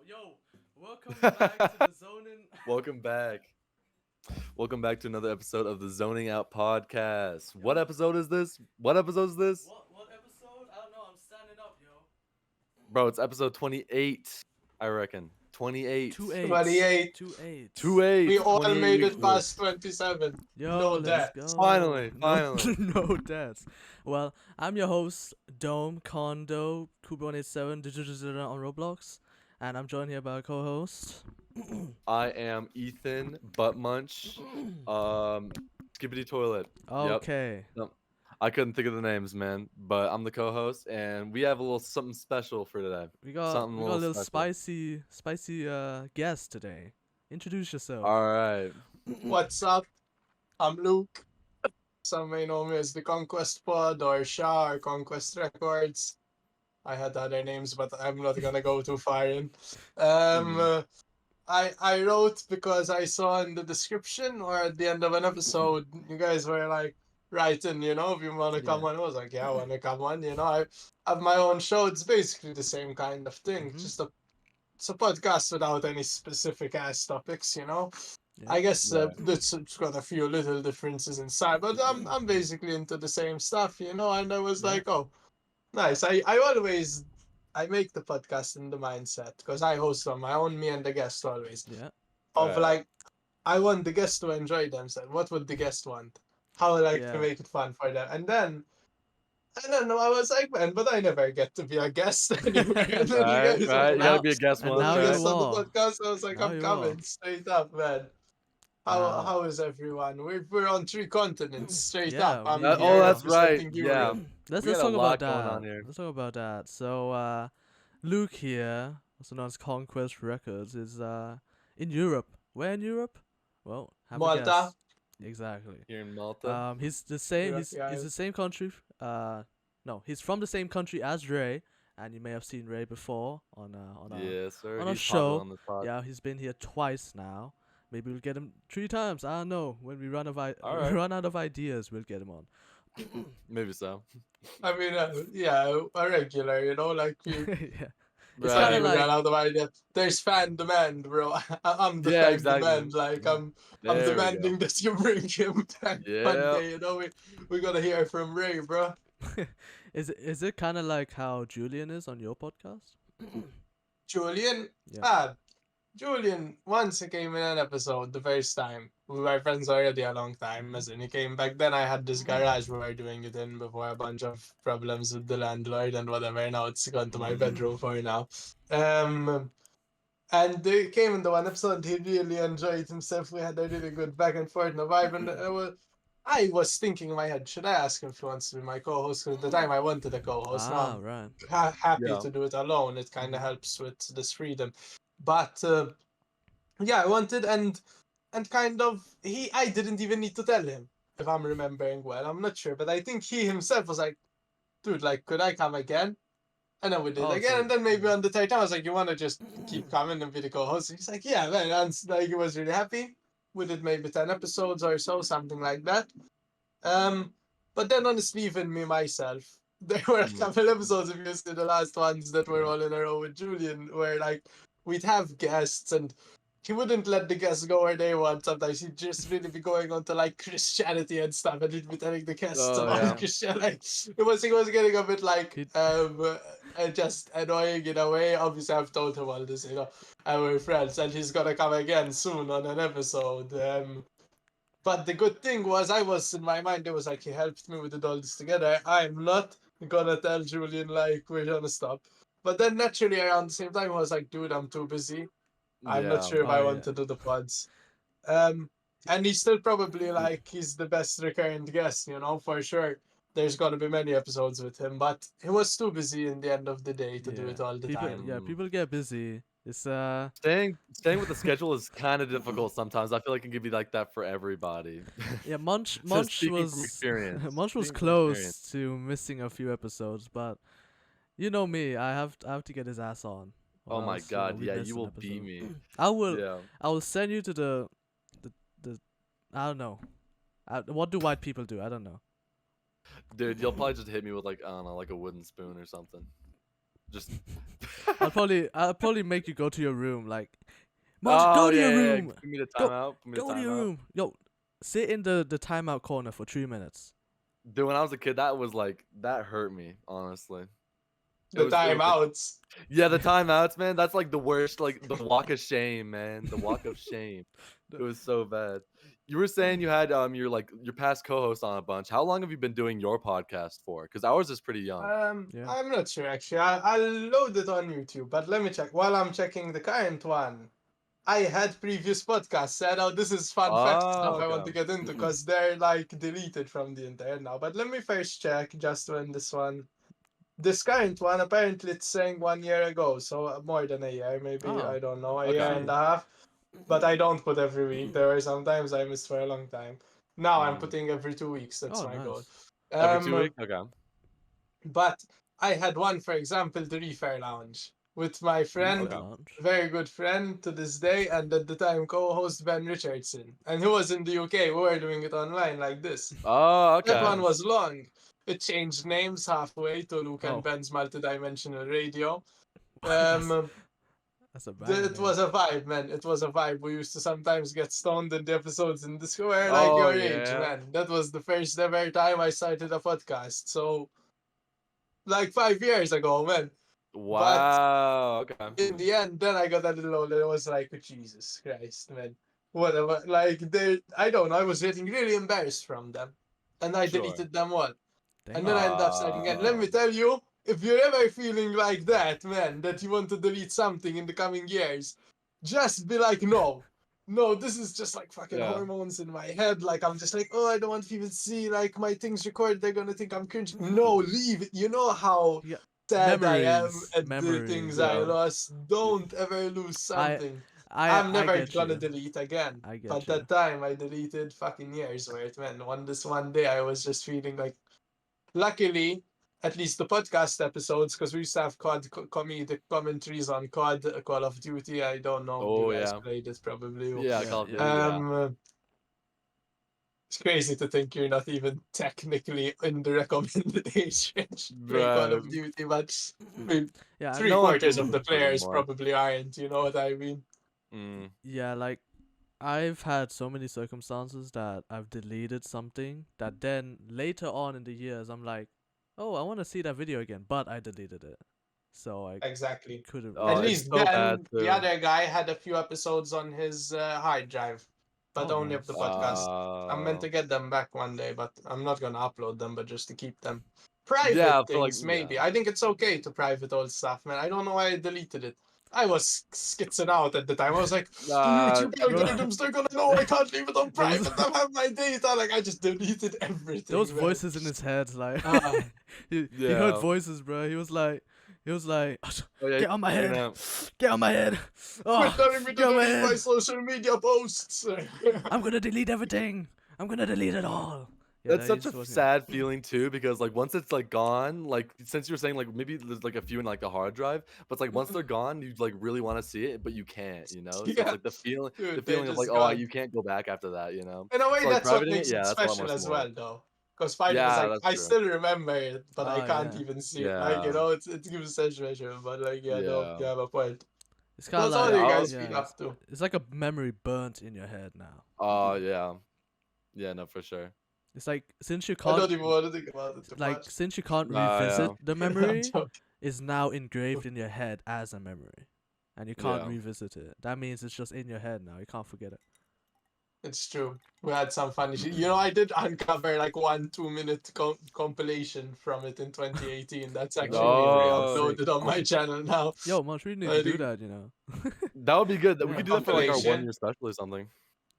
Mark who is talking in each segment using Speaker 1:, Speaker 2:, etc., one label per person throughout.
Speaker 1: Yo, welcome back to the Zonin.
Speaker 2: Welcome back. Welcome back to another episode of the Zoning Out Podcast.
Speaker 1: Yo.
Speaker 2: What episode is this? What episode is this?
Speaker 1: What episode? I don't know. I'm standing up, yo.
Speaker 2: Bro, it's episode 28, I reckon. 28.
Speaker 1: 28.
Speaker 3: 28.
Speaker 1: 28.
Speaker 2: 28.
Speaker 3: We all
Speaker 2: 28
Speaker 3: made it
Speaker 2: weeks.
Speaker 3: past 27.
Speaker 1: Yo,
Speaker 3: No
Speaker 1: let's
Speaker 3: deaths.
Speaker 1: go.
Speaker 2: Finally,
Speaker 1: No-
Speaker 2: finally.
Speaker 1: no deaths. Well, I'm your host, Dome Condo Kuba187 on Roblox, and I'm joined here by a co-host.
Speaker 2: I am Ethan Munch. Skippity Toilet.
Speaker 1: Okay.
Speaker 2: No, I couldn't think of the names, man. But I'm the co-host, and we have a little something special for today.
Speaker 1: We got
Speaker 2: Something
Speaker 1: we got a little
Speaker 2: special.
Speaker 1: spicy guest today. Introduce yourself.
Speaker 2: All right.
Speaker 3: What's up? I'm Luke. Some may know me as the Conquest Pod or Shah or Conquest Records. I had other names, but I'm not gonna go too far in. I wrote because I saw in the description or at the end of an episode, you guys were like writing, if you want to come
Speaker 1: Yeah.
Speaker 3: on. I was like, yeah, I want to come on. I have my own show. It's basically the same kind of thing.
Speaker 1: Mhm.
Speaker 3: It's a podcast without any specific ass topics.
Speaker 1: Yeah.
Speaker 3: I guess
Speaker 2: Right.
Speaker 3: it's got a few little differences inside, but I'm basically into the same stuff, and I was
Speaker 1: Yeah.
Speaker 3: like, oh, nice. I make the podcast in the mindset because I host on my own, me and the guest always.
Speaker 1: Yeah.
Speaker 3: Of
Speaker 2: Right.
Speaker 3: like, I want the guest to enjoy themselves. What would the guest want? How I like
Speaker 1: Yeah.
Speaker 3: to make it fun for them, and then I was like, man, but I never get to be a guest anywhere. And then
Speaker 2: Right,
Speaker 3: you guys
Speaker 2: right.
Speaker 3: were
Speaker 2: You
Speaker 3: like,
Speaker 2: gotta be a guest
Speaker 1: and
Speaker 2: one.
Speaker 1: now
Speaker 3: "Oh,
Speaker 1: you
Speaker 3: guest on
Speaker 1: are.
Speaker 3: the podcast." I was like,
Speaker 1: Now
Speaker 3: I'm
Speaker 1: you
Speaker 3: coming
Speaker 1: are.
Speaker 3: straight up, man. How
Speaker 1: Wow.
Speaker 3: how is everyone? We're on 3 continents straight
Speaker 1: Yeah,
Speaker 3: up. I'm
Speaker 1: we-
Speaker 2: Oh,
Speaker 3: here
Speaker 2: that's right.
Speaker 3: representing
Speaker 2: Yeah.
Speaker 3: Europe.
Speaker 1: Let's
Speaker 2: We got a
Speaker 1: talk
Speaker 2: lot
Speaker 1: about
Speaker 2: going
Speaker 1: that.
Speaker 2: on here.
Speaker 1: Let's talk about that. So, Luke here, also known as Conquest Records, is in Europe. Where in Europe? Well, have a
Speaker 3: Malta.
Speaker 1: guess. Exactly.
Speaker 2: Here in Malta.
Speaker 1: He's the same.
Speaker 3: Europe,
Speaker 1: He's
Speaker 3: yeah.
Speaker 1: the same country. No, he's from the same country as Ray, and you may have seen Ray before on a
Speaker 2: Yes, sir.
Speaker 1: on a
Speaker 2: He's
Speaker 1: show.
Speaker 2: popular on this pod.
Speaker 1: Yeah, he's been here twice now. Maybe we'll get him 3 times. I don't know. When we
Speaker 2: Alright.
Speaker 1: run out of ideas, we'll get him on.
Speaker 2: Maybe so.
Speaker 3: I mean, yeah, a regular, like you.
Speaker 1: Yeah.
Speaker 3: It's
Speaker 1: kinda
Speaker 3: not even
Speaker 1: like-
Speaker 3: that out of idea. There's fan demand, bro. I'm the
Speaker 2: Yeah,
Speaker 3: fan
Speaker 2: exactly.
Speaker 3: demand. Like I'm
Speaker 2: There we go.
Speaker 3: demanding that you bring him back one
Speaker 2: Yeah.
Speaker 3: day. We gotta hear from Ray, bro.
Speaker 1: Is it kind of like how Julian is on your podcast?
Speaker 3: Julian,
Speaker 1: Yeah.
Speaker 3: Julian, once he came in an episode the first time. We were friends already a long time, as in he came back then. I had this garage we were doing it in before a bunch of problems with the landlord and whatever. Now it's gone to my bedroom for now. And they came in the one episode, he really enjoyed himself. We had a really good back and forth and a vibe, and I was thinking in my head, should I ask him if he wants to be my co-host? Because at the time I wanted a co-host. Now
Speaker 1: Right.
Speaker 3: happy
Speaker 2: Yeah.
Speaker 3: to do it alone. It kind of helps with this freedom. But yeah, I wanted and kind of I didn't even need to tell him if I'm remembering well. I'm not sure, but I think he himself was like, dude, like, could I come again? And then we did
Speaker 1: Oh,
Speaker 3: again,
Speaker 1: so-
Speaker 3: and then maybe on the third time I was like, you want to just keep coming and be the co-host? He's like, yeah, man. And like, he was really happy. We did maybe 10 episodes or so, something like that. But then honestly, even me myself, there were a couple episodes, if you see the last ones that were all in a row with Julian, where like we'd have guests and he wouldn't let the guests go where they want. Sometimes he'd just really be going on to like Christianity and stuff, and he'd be telling the guests
Speaker 2: Oh,
Speaker 3: about
Speaker 2: yeah.
Speaker 3: Christianity. He was getting a bit like just annoying in a way. Obviously, I've told him all this, and we're friends, and he's gonna come again soon on an episode. But the good thing was, I was in my mind, it was like he helped me with it all this together. I'm not gonna tell Julian like we're gonna stop. But then naturally around the same time, I was like, dude, I'm too busy. I'm not
Speaker 2: Yeah.
Speaker 3: sure if I
Speaker 1: Oh,
Speaker 3: want
Speaker 1: yeah.
Speaker 3: to do the pods. And he's still probably like he's the best recurrent guest, for sure. There's gonna be many episodes with him, but he was too busy in the end of the day to do
Speaker 1: Yeah.
Speaker 3: it all the
Speaker 1: people,
Speaker 3: time.
Speaker 1: Yeah, people get busy. It's
Speaker 2: Staying with the schedule is kind of difficult sometimes. I feel like it can be like that for everybody.
Speaker 1: yeah. Munch
Speaker 2: speaking from
Speaker 1: was
Speaker 2: experience.
Speaker 1: Munch was
Speaker 2: Speaking from
Speaker 1: close
Speaker 2: experience.
Speaker 1: to missing a few episodes, but you know me, I have to get his ass on. or
Speaker 2: Oh my
Speaker 1: else,
Speaker 2: god,
Speaker 1: we
Speaker 2: yeah,
Speaker 1: miss
Speaker 2: you
Speaker 1: an
Speaker 2: will beat
Speaker 1: episode.
Speaker 2: me.
Speaker 1: I will.
Speaker 2: Yeah.
Speaker 1: I will send you to the I don't know. What do white people do? I don't know.
Speaker 2: Dude, you'll probably just hit me with like, I don't know, like a wooden spoon or something. Just
Speaker 1: I'll probably make you go to your room. Like, Munch, go
Speaker 2: Oh
Speaker 1: to
Speaker 2: yeah,
Speaker 1: your
Speaker 2: yeah, yeah.
Speaker 1: room.
Speaker 2: Put me to
Speaker 1: Go,
Speaker 2: timeout. Put me to
Speaker 1: go to your
Speaker 2: timeout.
Speaker 1: room. Yo, sit in the timeout corner for 3 minutes.
Speaker 2: Dude, when I was a kid, that was like that hurt me, honestly.
Speaker 3: The
Speaker 2: It was like,
Speaker 3: timeouts.
Speaker 2: yeah, the timeouts, man. That's like the worst, like the walk of shame, man. The walk of shame. It was so bad. You were saying you had your past co-host on a bunch. How long have you been doing your podcast for? Because ours is pretty young.
Speaker 1: Yeah.
Speaker 3: I'm not sure actually. I'll load it on YouTube, but let me check. While I'm checking the current one, I had previous podcasts said, "Oh, this is fun fact stuff I want to
Speaker 2: Okay.
Speaker 3: get into because they're like deleted from the internet now." But let me first check just when this current one apparently it's saying 1 year ago, so more than a year, maybe
Speaker 1: Oh,
Speaker 3: I don't know, a
Speaker 2: Okay.
Speaker 3: year and a half. But I don't put every week. There are sometimes I miss for a long time. Now I'm putting every 2 weeks. That's
Speaker 1: Oh,
Speaker 3: my goal.
Speaker 1: nice.
Speaker 2: Every 2 weeks? Okay.
Speaker 3: But I had one, for example, the Refair Lounge with my friend,
Speaker 1: Refair Lounge.
Speaker 3: very good friend to this day, and at the time co-host Ben Richardson. And he was in the UK. We were doing it online like this.
Speaker 2: Oh,
Speaker 3: That
Speaker 2: okay.
Speaker 3: one was long. It changed names halfway to Luke
Speaker 1: Oh.
Speaker 3: and Ben's Multidimensional Radio.
Speaker 1: That's a bad
Speaker 3: It was a vibe, man. It was a vibe. We used to sometimes get stoned in the episodes in the square like
Speaker 2: Oh,
Speaker 3: your age,
Speaker 2: yeah.
Speaker 3: man. That was the first ever time I started a podcast. So, like 5 years ago, man.
Speaker 2: Wow. Okay.
Speaker 3: In the end, then I got a little older. It was like, Jesus Christ, man. Whatever. Like, I don't know. I was getting really embarrassed from them. And I
Speaker 2: Sure.
Speaker 3: deleted them all.
Speaker 1: Damn.
Speaker 3: And then I ended up starting again. Let me tell you, if you're ever feeling like that, man, that you want to delete something in the coming years, just be like, no. No, this is just like fucking
Speaker 2: Yeah.
Speaker 3: hormones in my head. Like, I'm just like, oh, I don't want people to see, like, my things recorded. They're gonna think I'm cringe. No, leave it. You know how
Speaker 1: Yeah.
Speaker 3: sad I am
Speaker 1: Memories,
Speaker 3: at the
Speaker 1: memories,
Speaker 3: things I
Speaker 2: yeah.
Speaker 3: lost. Don't ever lose something. I'm
Speaker 1: I
Speaker 3: never
Speaker 1: get
Speaker 3: gonna
Speaker 1: you.
Speaker 3: delete again.
Speaker 1: I get
Speaker 3: But
Speaker 1: you.
Speaker 3: that time I deleted fucking years worth, man. One day I was just feeling like, luckily, at least the podcast episodes, because we used to have COD comedic commentaries on COD, Call of Duty. I don't know.
Speaker 2: Oh,
Speaker 3: You guys
Speaker 2: yeah.
Speaker 3: played it probably.
Speaker 2: Yeah,
Speaker 1: Yeah,
Speaker 2: Call of
Speaker 1: yeah.
Speaker 2: Duty, yeah.
Speaker 3: It's crazy to think you're not even technically in the recommended age range to play Call
Speaker 2: Right.
Speaker 3: of Duty, but I mean,
Speaker 1: Yeah,
Speaker 3: three
Speaker 2: No one
Speaker 3: quarters
Speaker 2: can
Speaker 3: of the
Speaker 2: lose
Speaker 3: players
Speaker 2: anymore.
Speaker 3: probably aren't. You know what I mean?
Speaker 1: yeah, like I've had so many circumstances that I've deleted something that then later on in the years I'm like, oh, I want to see that video again, but I deleted it. So I
Speaker 3: Exactly.
Speaker 1: couldn't
Speaker 2: Oh,
Speaker 3: At
Speaker 1: really.
Speaker 2: it's
Speaker 3: least
Speaker 2: so bad
Speaker 3: then, the
Speaker 2: too.
Speaker 3: other guy had a few episodes on his hard drive, but
Speaker 1: Oh,
Speaker 3: only of the
Speaker 1: nice.
Speaker 3: podcast. I'm meant to get them back one day, but I'm not gonna upload them, but just to keep them.
Speaker 2: Yeah,
Speaker 3: Private
Speaker 2: I feel like
Speaker 3: things, maybe.
Speaker 2: yeah.
Speaker 3: I think it's okay to private old stuff, man. I don't know why I deleted it. I was skitzing out at the time. I was like, the YouTube
Speaker 1: bro.
Speaker 3: algorithms, they're gonna know I can't leave it on
Speaker 1: There was-
Speaker 3: private. I have my data. Like, I just deleted everything.
Speaker 1: Those
Speaker 3: man.
Speaker 1: voices in his head, like
Speaker 3: Ah.
Speaker 1: he heard
Speaker 2: Yeah.
Speaker 1: voices, bro. He was like,
Speaker 2: Oh, yeah,
Speaker 1: get on my
Speaker 2: you're
Speaker 1: head,
Speaker 2: gonna-
Speaker 1: get on my head. Oh,
Speaker 3: Quit telling me to
Speaker 1: get on my
Speaker 3: delete my
Speaker 1: head.
Speaker 3: social media posts.
Speaker 1: I'm gonna delete everything. I'm gonna delete it all. Yeah,
Speaker 2: That's
Speaker 1: that
Speaker 2: such
Speaker 1: just
Speaker 2: a
Speaker 1: wasn't-
Speaker 2: sad feeling too, because like once it's like gone, like since you were saying like maybe there's like a few in like the hard drive, but it's like once they're gone, you like really want to see it, but you can't, you know? So it's
Speaker 3: Yeah.
Speaker 2: like the feeling,
Speaker 3: Dude,
Speaker 2: the
Speaker 3: they're
Speaker 2: feeling of like,
Speaker 3: just
Speaker 2: oh,
Speaker 3: gone.
Speaker 2: you can't go back after that, you know?
Speaker 3: In a way,
Speaker 2: So, like,
Speaker 3: that's what
Speaker 2: privating it,
Speaker 3: makes
Speaker 2: yeah,
Speaker 3: it
Speaker 2: that's a lot
Speaker 3: special
Speaker 2: more
Speaker 3: as
Speaker 2: similar.
Speaker 3: well, though. Because part of
Speaker 2: Yeah,
Speaker 3: it's like,
Speaker 2: that's
Speaker 3: I
Speaker 2: true.
Speaker 3: still remember it, but I
Speaker 1: Oh,
Speaker 3: can't
Speaker 1: yeah.
Speaker 3: even see it. Like, you
Speaker 2: Yeah.
Speaker 3: know, it gives such pleasure. But, like, yeah, no,
Speaker 2: Yeah.
Speaker 3: you have a point.
Speaker 1: It's kind of
Speaker 3: What's all
Speaker 1: like
Speaker 3: you guys
Speaker 1: yeah,
Speaker 3: been up to?
Speaker 1: it's like a memory burnt in your head now.
Speaker 2: Oh yeah. Yeah, no, for sure.
Speaker 1: It's like since you
Speaker 3: I
Speaker 1: can't
Speaker 3: don't even want to think about it too
Speaker 1: like
Speaker 3: much.
Speaker 1: since you can't
Speaker 2: Yeah.
Speaker 1: revisit the
Speaker 3: I'm
Speaker 1: memory,
Speaker 3: joking.
Speaker 1: is now engraved in your head as a memory, and you can't
Speaker 2: Yeah.
Speaker 1: revisit it. That means it's just in your head now. You can't forget it.
Speaker 3: It's true. We had some funny shit. You know, I did uncover like 1 2 minute compilation from it in 2018. That's actually
Speaker 2: Oh.
Speaker 3: uploaded on my channel now.
Speaker 1: Yo, Munch, we need
Speaker 3: I
Speaker 1: to do
Speaker 3: think-
Speaker 1: that, you know.
Speaker 2: That would be good. We
Speaker 1: Yeah.
Speaker 2: could do that for like our
Speaker 3: Compilation.
Speaker 2: 1 year special or something.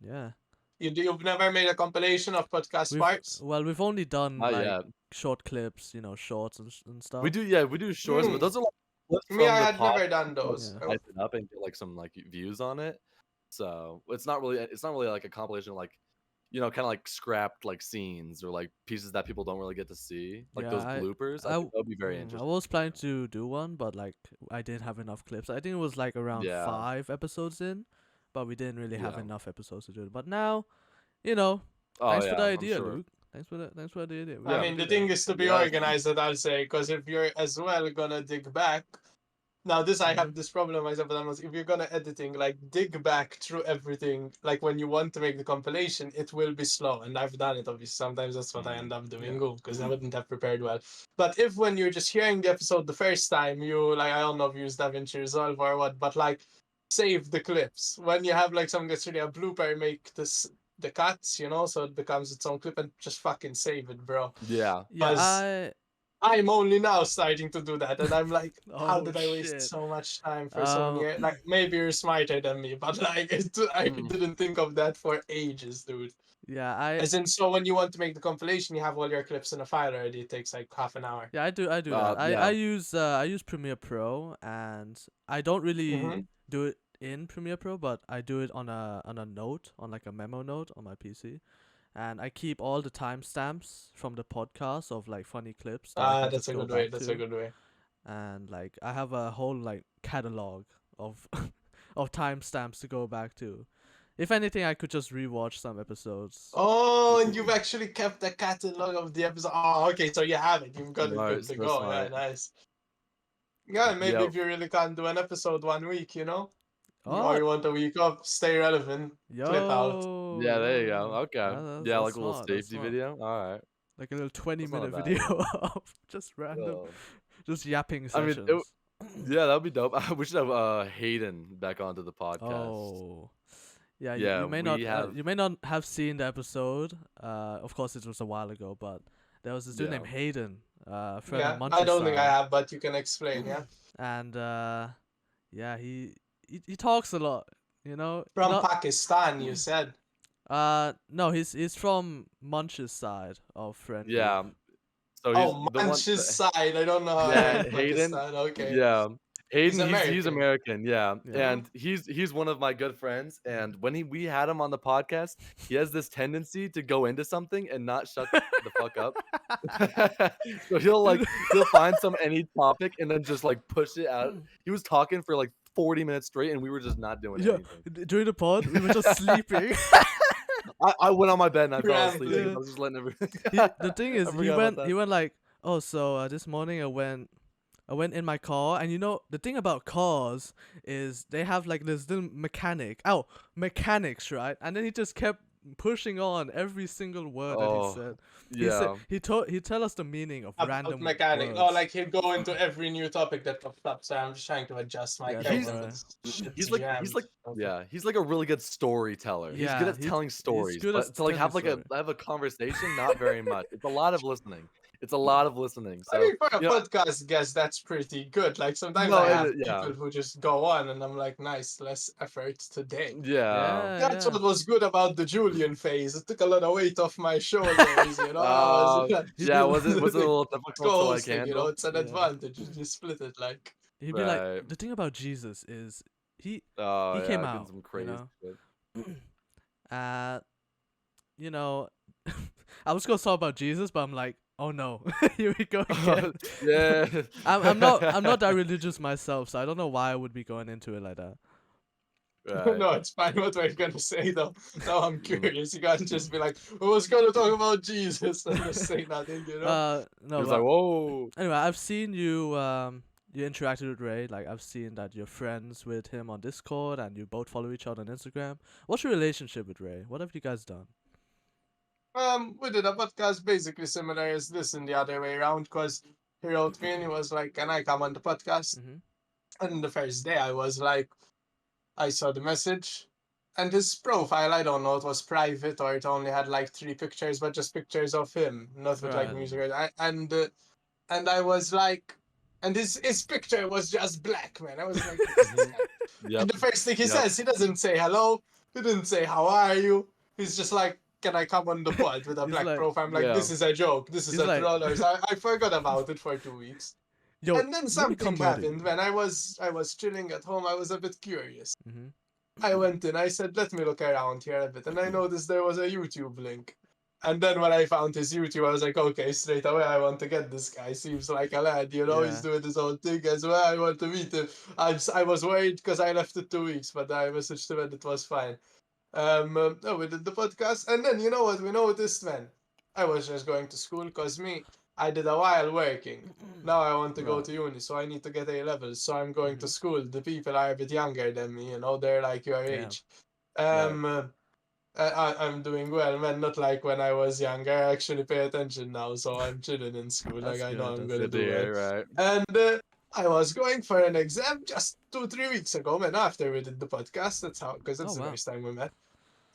Speaker 1: Yeah.
Speaker 3: You've never made a compilation of podcast parts?
Speaker 1: We've only done
Speaker 2: Not
Speaker 1: like
Speaker 2: yet.
Speaker 1: short clips, you know, shorts and stuff.
Speaker 2: We do shorts, but those are like clips
Speaker 3: Me, I
Speaker 2: from the
Speaker 3: had
Speaker 2: pod-
Speaker 3: never done those.
Speaker 1: Yeah.
Speaker 2: Type it up and get like some like views on it. So it's not really like a compilation of, like, you know, kind of like scrapped like scenes or like pieces that people don't really get to see, like
Speaker 1: Yeah,
Speaker 2: those bloopers. I think that would be very
Speaker 1: I
Speaker 2: interesting.
Speaker 1: was planning to do one, but like I didn't have enough clips. I think it was like around
Speaker 2: Yeah.
Speaker 1: 5 episodes in, but we didn't really have
Speaker 2: Yeah.
Speaker 1: enough episodes to do it. But now, you know,
Speaker 2: Oh,
Speaker 1: thanks for the
Speaker 2: yeah, I'm
Speaker 1: idea,
Speaker 2: sure.
Speaker 1: Luke. Thanks for the idea. We
Speaker 3: I
Speaker 2: Yeah.
Speaker 1: gotta
Speaker 3: mean,
Speaker 1: do
Speaker 3: the
Speaker 1: that.
Speaker 3: thing is to be
Speaker 2: Yeah.
Speaker 3: organized, that I'll say, because if you're as well gonna dig back, Now this I
Speaker 1: Mhm.
Speaker 3: have this problem myself, but if you're gonna editing, like dig back through everything, like when you want to make the compilation, it will be slow. And I've done it obviously. Sometimes that's what I end up doing because I wouldn't have prepared well. But if when you're just hearing the episode the first time, you like I don't know if you use DaVinci Resolve or what, but like save the clips. When you have like something that's really a blooper, make the cuts, so it becomes its own clip and just fucking save it, bro.
Speaker 2: Yeah.
Speaker 1: Yeah,
Speaker 3: Because I'm only now starting to do that, and I'm like, how
Speaker 1: oh
Speaker 3: did I waste
Speaker 1: shit.
Speaker 3: so much time for so many?
Speaker 1: Um,
Speaker 3: Like, maybe you're smarter than me, but like, I
Speaker 2: Mm.
Speaker 3: didn't think of that for ages, dude.
Speaker 1: yeah, I
Speaker 3: As in, so when you want to make the compilation, you have all your clips in a file already. It takes like half an hour.
Speaker 1: yeah, I do that.
Speaker 2: Yeah.
Speaker 1: I use Premiere Pro, and I don't really
Speaker 3: Mm-hmm.
Speaker 1: do it in Premiere Pro, but I do it on a note, on like a memo note on my PC. And I keep all the timestamps from the podcast of like funny clips that I can
Speaker 3: That's
Speaker 1: just
Speaker 3: a
Speaker 1: go
Speaker 3: good way.
Speaker 1: back
Speaker 3: That's a
Speaker 1: to.
Speaker 3: good way.
Speaker 1: And like I have a whole like catalog of of timestamps to go back to. If anything, I could just rewatch some episodes.
Speaker 3: Oh, and you've actually kept the catalog of the episode. Oh, okay, so you have it. You've got it
Speaker 2: Smart.
Speaker 3: good to
Speaker 2: So
Speaker 3: go. Yeah,
Speaker 2: smart.
Speaker 3: nice. Yeah, maybe
Speaker 2: Yep.
Speaker 3: if you really can't do an episode 1 week, or
Speaker 1: Oh,
Speaker 3: you want a week off, stay relevant, clip out.
Speaker 2: Yeah, there you go.
Speaker 1: yo,
Speaker 2: Okay. Yeah,
Speaker 1: that's
Speaker 2: like a little
Speaker 1: smart. That's
Speaker 2: safety
Speaker 1: smart.
Speaker 2: video. All right.
Speaker 1: Like a little 20
Speaker 2: That's not a
Speaker 1: minute
Speaker 2: bad
Speaker 1: video
Speaker 2: idea.
Speaker 1: of just random,
Speaker 2: Oh.
Speaker 1: just yapping
Speaker 2: I mean,
Speaker 1: sessions.
Speaker 2: yeah, that'd be dope. We should have Hayden back onto the podcast.
Speaker 1: Oh, yeah.
Speaker 2: Yeah,
Speaker 1: You you may not have seen the episode. Of course, it was a while ago, but there was this dude
Speaker 2: Yeah.
Speaker 1: named Hayden, friend of
Speaker 3: Yeah, I
Speaker 1: Munch's
Speaker 3: don't think I
Speaker 1: side,
Speaker 3: have, but you can explain, yeah?
Speaker 1: and yeah, he talks a lot.
Speaker 3: From
Speaker 1: Not
Speaker 3: Pakistan, you said.
Speaker 1: no, he's from Munch's side of friend group.
Speaker 2: Yeah. So he's
Speaker 3: Oh,
Speaker 2: the one.
Speaker 3: Munch's side. I don't know how
Speaker 2: Yeah,
Speaker 3: I know
Speaker 2: Hayden.
Speaker 3: Pakistan. Okay.
Speaker 2: Yeah. Hayden, he's
Speaker 3: American.
Speaker 2: American, yeah,
Speaker 1: Yeah.
Speaker 2: and he's one of my good friends. And when we had him on the podcast, he has this tendency to go into something and not shut the fuck up. So he'll find any topic and then just like push it out. He was talking for like 40 minutes straight, and we were just not doing
Speaker 1: Yeah,
Speaker 2: anything.
Speaker 1: during the pod, we were just sleeping.
Speaker 2: I went on my bed and I fell asleep
Speaker 3: Rambling.
Speaker 2: because I was just letting everything.
Speaker 1: The thing is,
Speaker 2: I forgot about that.
Speaker 1: he went like, oh, so this morning I went in my car, and the thing about cars is they have like this little mechanics, right? And then he just kept pushing on every single word that he
Speaker 2: Oh,
Speaker 1: said.
Speaker 2: yeah.
Speaker 1: He'd tell us the meaning of
Speaker 3: About
Speaker 1: random
Speaker 3: mechanic.
Speaker 1: words.
Speaker 3: Oh, like he'd go into every new topic that pops up. So I'm just trying to adjust my
Speaker 1: Yeah,
Speaker 3: case
Speaker 1: don't
Speaker 3: and
Speaker 1: worry.
Speaker 2: He's like yeah, he's like a really good storyteller. He's
Speaker 1: Yeah,
Speaker 2: good at telling stories,
Speaker 1: good at
Speaker 2: but to like have
Speaker 1: telling
Speaker 2: like have a conversation, not very much. It's a lot of listening. It's a lot of listening.
Speaker 3: I
Speaker 2: So
Speaker 3: mean, for a
Speaker 2: you know,
Speaker 3: podcast guest, that's pretty good. Like sometimes
Speaker 2: No,
Speaker 3: I
Speaker 2: it
Speaker 3: have
Speaker 2: is- yeah.
Speaker 3: people who just go on, and I'm like, nice, less effort today.
Speaker 2: yeah.
Speaker 3: That's
Speaker 1: Yeah.
Speaker 3: what was good about the Julian phase. It took a lot of weight off my shoulders, I was
Speaker 2: Yeah, was it a little difficult to like
Speaker 3: co-hosting,
Speaker 2: handle?
Speaker 3: it's an
Speaker 1: Yeah.
Speaker 3: advantage. You just split it like.
Speaker 1: He'd be
Speaker 2: Right.
Speaker 1: like, the thing about Jesus is
Speaker 2: Oh,
Speaker 1: he
Speaker 2: yeah,
Speaker 1: came
Speaker 2: I've been
Speaker 1: out,
Speaker 2: some crazy shit.
Speaker 1: uh, I was gonna talk about Jesus, but I'm like, oh no, here we go again.
Speaker 2: Yeah.
Speaker 1: I'm not that religious myself, so I don't know why I would be going into it like that.
Speaker 2: Right.
Speaker 3: No, it's fine. What were you gonna say though? Now I'm curious. You can't just be like, "I was gonna talk about Jesus," and just say nothing,
Speaker 1: No,
Speaker 2: He was
Speaker 1: but
Speaker 2: like, whoa.
Speaker 1: anyway, I've seen you you interacted with Ray. Like I've seen that you're friends with him on Discord, and you both follow each other on Instagram. What's your relationship with Ray? What have you guys done?
Speaker 3: We did a podcast basically similar as this in the other way around, because he wrote me and he was like, "Can I come on the podcast?"
Speaker 1: Mhm.
Speaker 3: And the first day I was like, I saw the message, and his profile, I don't know, it was private or it only had like 3 pictures, but just pictures of him, not with like
Speaker 1: Right.
Speaker 3: music. And I was like, and his picture was just black, man. I was like, "What's this guy?"
Speaker 2: Yep.
Speaker 3: And the first thing he
Speaker 2: Yep.
Speaker 3: says, he doesn't say hello. He didn't say how are you. He's just like, "Can I come on the pod with a
Speaker 1: He's
Speaker 3: black
Speaker 1: like-
Speaker 3: profile?" I'm like,
Speaker 2: Yeah.
Speaker 3: "This is a joke. This is
Speaker 1: He's
Speaker 3: a
Speaker 1: like-
Speaker 3: troll." I forgot about it for 2 weeks.
Speaker 1: Yo,
Speaker 3: And then
Speaker 1: let me
Speaker 3: something
Speaker 1: come with you.
Speaker 3: happened when I was chilling at home. I was a bit curious.
Speaker 1: Mhm.
Speaker 3: I went in. I said, "Let me look around here a bit," and I noticed there was a YouTube link. And then when I found his YouTube, I was like, "Okay, straight away, I want to get this guy. Seems like a lad, he's
Speaker 1: Yeah.
Speaker 3: doing his own thing as well. I want to meet him." I was worried because I left it 2 weeks, but I messaged him and it was fine. We did the podcast, and then you know what we noticed, man? I was just going to school because I did a while working. Now I want to go
Speaker 1: Right.
Speaker 3: to uni, so I need to get A levels. So I'm going to
Speaker 1: Mhm.
Speaker 3: school. The people are a bit younger than me, they're like your
Speaker 1: Damn.
Speaker 3: age. I'm doing well, man. Not like when I was younger. I actually pay attention now, so I'm chilling in school. Like
Speaker 1: That's
Speaker 3: I know
Speaker 1: good.
Speaker 3: I'm
Speaker 1: That's
Speaker 3: gonna
Speaker 2: Good to
Speaker 3: do well.
Speaker 2: hear, right?
Speaker 3: And I was going for an exam just 2-3 weeks ago, man. After we did the podcast, that's how, because
Speaker 1: Oh
Speaker 3: that's the
Speaker 1: wow.
Speaker 3: first time we met.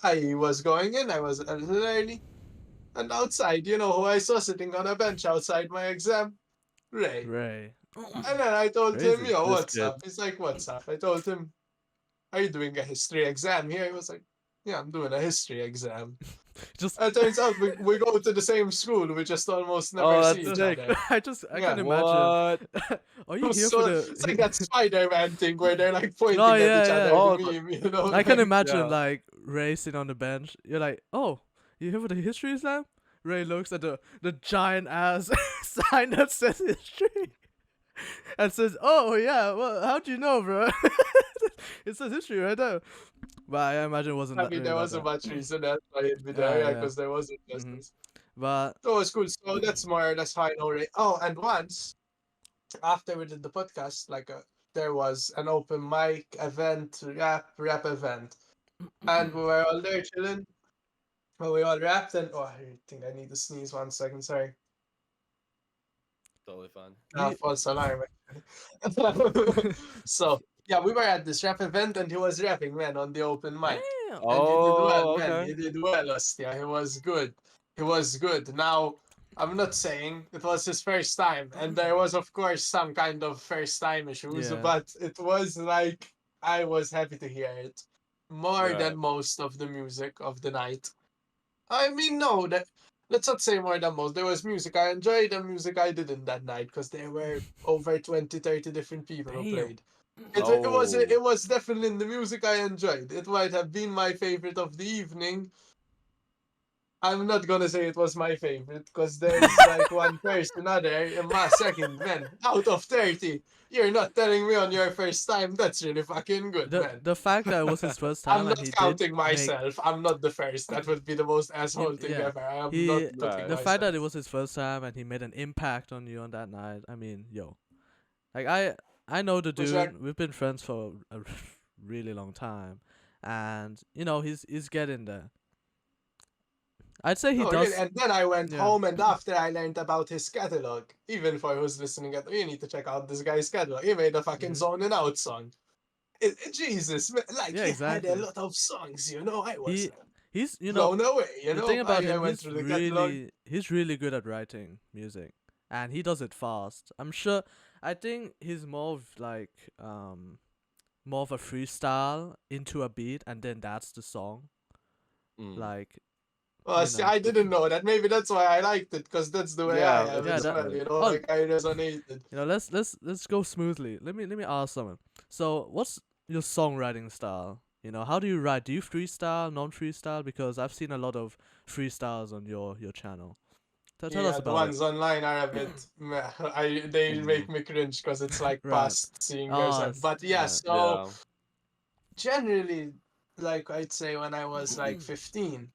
Speaker 3: I was going in. I was a little early, and outside, you know who I saw sitting on a bench outside my exam? Ray.
Speaker 1: Ray.
Speaker 3: And then I told him,
Speaker 1: Crazy.
Speaker 3: yo,
Speaker 2: This
Speaker 3: what's
Speaker 2: kid.
Speaker 3: up? He's like, what's up? I told him, are you doing a history exam here? He was like, yeah, I'm doing a history exam.
Speaker 1: Just
Speaker 3: It turns out we go to the same school. We just almost never
Speaker 2: Oh,
Speaker 3: see
Speaker 2: that's
Speaker 3: each
Speaker 2: sick.
Speaker 3: other.
Speaker 1: I
Speaker 3: Yeah.
Speaker 1: can imagine.
Speaker 2: What?
Speaker 1: Are you here for
Speaker 3: So it's like
Speaker 1: the?
Speaker 3: that Spider-Man thing where they're like pointing
Speaker 1: Oh,
Speaker 3: at
Speaker 1: yeah,
Speaker 3: each
Speaker 1: yeah.
Speaker 3: other.
Speaker 2: Oh,
Speaker 3: The meme, you know?
Speaker 1: I can
Speaker 3: like,
Speaker 1: imagine
Speaker 2: Yeah.
Speaker 1: like Ray sitting on the bench. You're like, oh, you here for the history exam? Ray looks at the giant ass sign that says history, and says, "Oh yeah, well, how'd you know, bro? It says history right there." But I imagine it wasn't
Speaker 3: I
Speaker 1: that
Speaker 3: mean,
Speaker 1: really
Speaker 3: there
Speaker 1: that
Speaker 3: wasn't
Speaker 1: bad.
Speaker 3: much reason that's why he'd be there,
Speaker 1: Yeah,
Speaker 3: yeah,
Speaker 1: yeah.
Speaker 3: because there wasn't
Speaker 1: hmm
Speaker 3: justice.
Speaker 1: But
Speaker 3: So it was cool. So that's more or less how I know Ray. Oh, and once after we did the podcast, there was an open mic event, rap event, and we were all there chilling. Well, we all rapped, and I think I need to sneeze 1 second. Sorry.
Speaker 2: Totally fine.
Speaker 3: False alarm. So yeah, we were at this rap event, and he was rapping, man, on the open mic,
Speaker 1: damn.
Speaker 3: and he did well,
Speaker 2: Oh,
Speaker 3: man.
Speaker 2: okay.
Speaker 3: He did well, Ostia. He was good. He was good. Now, I'm not saying it was his first time, and there was, of course, some kind of first time issues,
Speaker 1: Yeah.
Speaker 3: but it was like I was happy to hear it more
Speaker 2: Right.
Speaker 3: than most of the music of the night. I mean, no, let's not say more than most. There was music I enjoyed and music I didn't that night because there were over 20, 30 different people who
Speaker 1: Damn.
Speaker 3: played.
Speaker 2: Oh.
Speaker 3: It was definitely in the music I enjoyed. It might have been my favorite of the evening. I'm not gonna say it was my favorite because there's like one person other in my second, man. Out of 30, you're not telling me on your first time. That's really fucking good, man.
Speaker 1: The fact that it was his first
Speaker 3: I'm
Speaker 1: time
Speaker 3: not
Speaker 1: and he did
Speaker 3: counting
Speaker 1: make
Speaker 3: myself. I'm not the first. That would be the most asshole thing
Speaker 1: yeah
Speaker 3: ever. I am
Speaker 1: he
Speaker 3: not
Speaker 2: Right.
Speaker 3: putting
Speaker 1: the
Speaker 3: myself.
Speaker 1: fact that it was his first time and he made an impact on you on that night. I mean, yo, like I know the
Speaker 3: Was that-
Speaker 1: dude. We've been friends for a really long time, and he's getting there. I'd say he
Speaker 3: No,
Speaker 1: does.
Speaker 3: really. And then I went
Speaker 1: Yeah.
Speaker 3: home, and after I learned about his catalog, even for who's listening, you need to check out this guy's catalog. He made a fucking
Speaker 1: Mhm.
Speaker 3: Zonin Out song. Jesus, man, like
Speaker 1: Yeah,
Speaker 3: he
Speaker 1: exactly.
Speaker 3: had a lot of songs, I was
Speaker 1: He he's
Speaker 3: blown away,
Speaker 1: the thing about
Speaker 3: I
Speaker 1: him,
Speaker 3: went through the catalog.
Speaker 1: he's really good at writing music, and he does it fast. I think he's more of like more of a freestyle into a beat, and then that's the song.
Speaker 2: Mm.
Speaker 1: Like
Speaker 3: Well,
Speaker 1: you
Speaker 3: see,
Speaker 1: know.
Speaker 3: I didn't know that. Maybe that's why I liked it, because that's the way
Speaker 2: Yeah,
Speaker 3: I am
Speaker 1: Yeah,
Speaker 3: as
Speaker 1: that-
Speaker 3: well.
Speaker 1: oh,
Speaker 3: Like I resonated.
Speaker 1: let's go smoothly. Let me ask someone. So, what's your songwriting style? How do you write? Do you freestyle, non-freestyle? Because I've seen a lot of freestyles on your channel. Tell us
Speaker 3: The
Speaker 1: about it.
Speaker 3: ones online are a bit. Meh. They
Speaker 2: Mhm.
Speaker 3: make me cringe because it's like
Speaker 1: Right.
Speaker 3: past seeing
Speaker 1: Ah,
Speaker 3: yourself. But yeah,
Speaker 1: right.
Speaker 3: so
Speaker 2: Yeah.
Speaker 3: generally, like I'd say when I was like 15,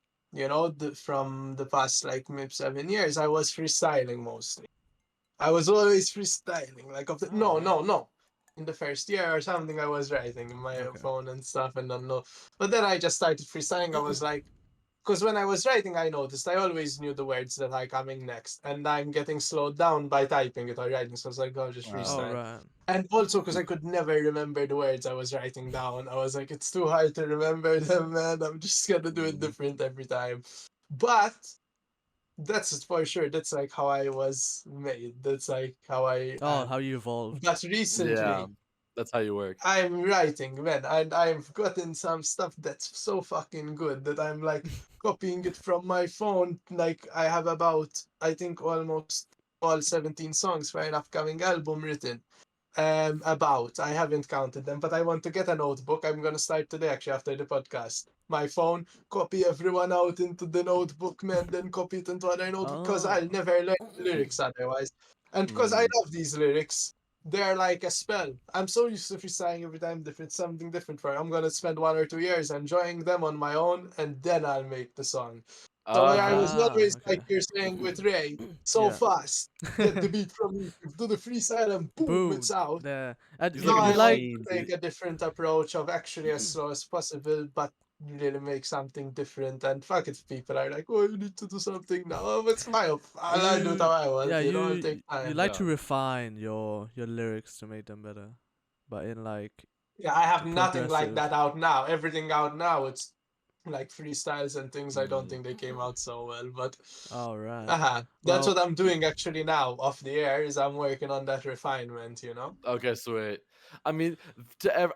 Speaker 3: from the past like maybe 7 years, I was freestyling mostly. I was always freestyling. Like no,
Speaker 1: Alright.
Speaker 3: no. In the first year or something, I was writing in my
Speaker 1: Okay.
Speaker 3: phone and stuff, and then no. But then I just started freestyling. I was like, because when I was writing, I noticed I always knew the words that are coming next, and I'm getting slowed down by typing it or writing. So I was like, oh, just
Speaker 2: Wow.
Speaker 3: freestyle.
Speaker 1: Alright.
Speaker 3: And also because I could never remember the words I was writing down. I was like, it's too hard to remember them, man. I'm just gonna do it
Speaker 2: Mhm.
Speaker 3: different every time. But that's for sure. That's like how I was made. That's like how I
Speaker 1: Oh,
Speaker 3: am.
Speaker 1: how you evolved.
Speaker 3: But recently,
Speaker 2: Yeah. That's how you work.
Speaker 3: I'm writing, man, and I've gotten some stuff that's so fucking good that I'm like copying it from my phone. Like I have about, I think, almost all 17 songs for an upcoming album written. I haven't counted them, but I want to get a notebook. I'm gonna start today, actually, after the podcast. My phone, copy everyone out into the notebook, man, then copy it into other notebook, because
Speaker 1: Oh.
Speaker 3: I'll never learn the lyrics otherwise. And because I love these lyrics, they're like a spell. I'm so used to freestyling every time something different for it. I'm gonna spend 1 or 2 years enjoying them on my own, and then I'll make the song. So I was
Speaker 2: Uh-huh.
Speaker 3: always like
Speaker 1: Okay.
Speaker 3: you're saying with Ray, so
Speaker 1: Yeah.
Speaker 3: fast. Get the beat from me, do the freestyle, and boom,
Speaker 1: Boom.
Speaker 3: it's out.
Speaker 1: There. And
Speaker 2: He's
Speaker 1: you,
Speaker 2: like a
Speaker 3: Now
Speaker 1: you
Speaker 3: I
Speaker 1: like
Speaker 3: like
Speaker 2: machine,
Speaker 3: to take
Speaker 2: dude.
Speaker 3: a different approach of actually as slow as possible, but really make something different. And fuck it, people are like, oh, you need to do something now. Oh, it's fine. I'll do it how I want.
Speaker 1: yeah,
Speaker 3: I'll take
Speaker 1: you
Speaker 3: time.
Speaker 1: like to
Speaker 2: Yeah.
Speaker 1: refine your lyrics to make them better, but in like
Speaker 3: Yeah, I have nothing like
Speaker 1: progressive.
Speaker 3: that out now. Everything out now, it's like freestyles and things. I don't
Speaker 2: Mm.
Speaker 3: think they came out so well, but
Speaker 1: All right.
Speaker 3: that's
Speaker 1: Well,
Speaker 3: what I'm doing actually now off the air. Is I'm working on that refinement.
Speaker 2: Okay, sweet. I mean,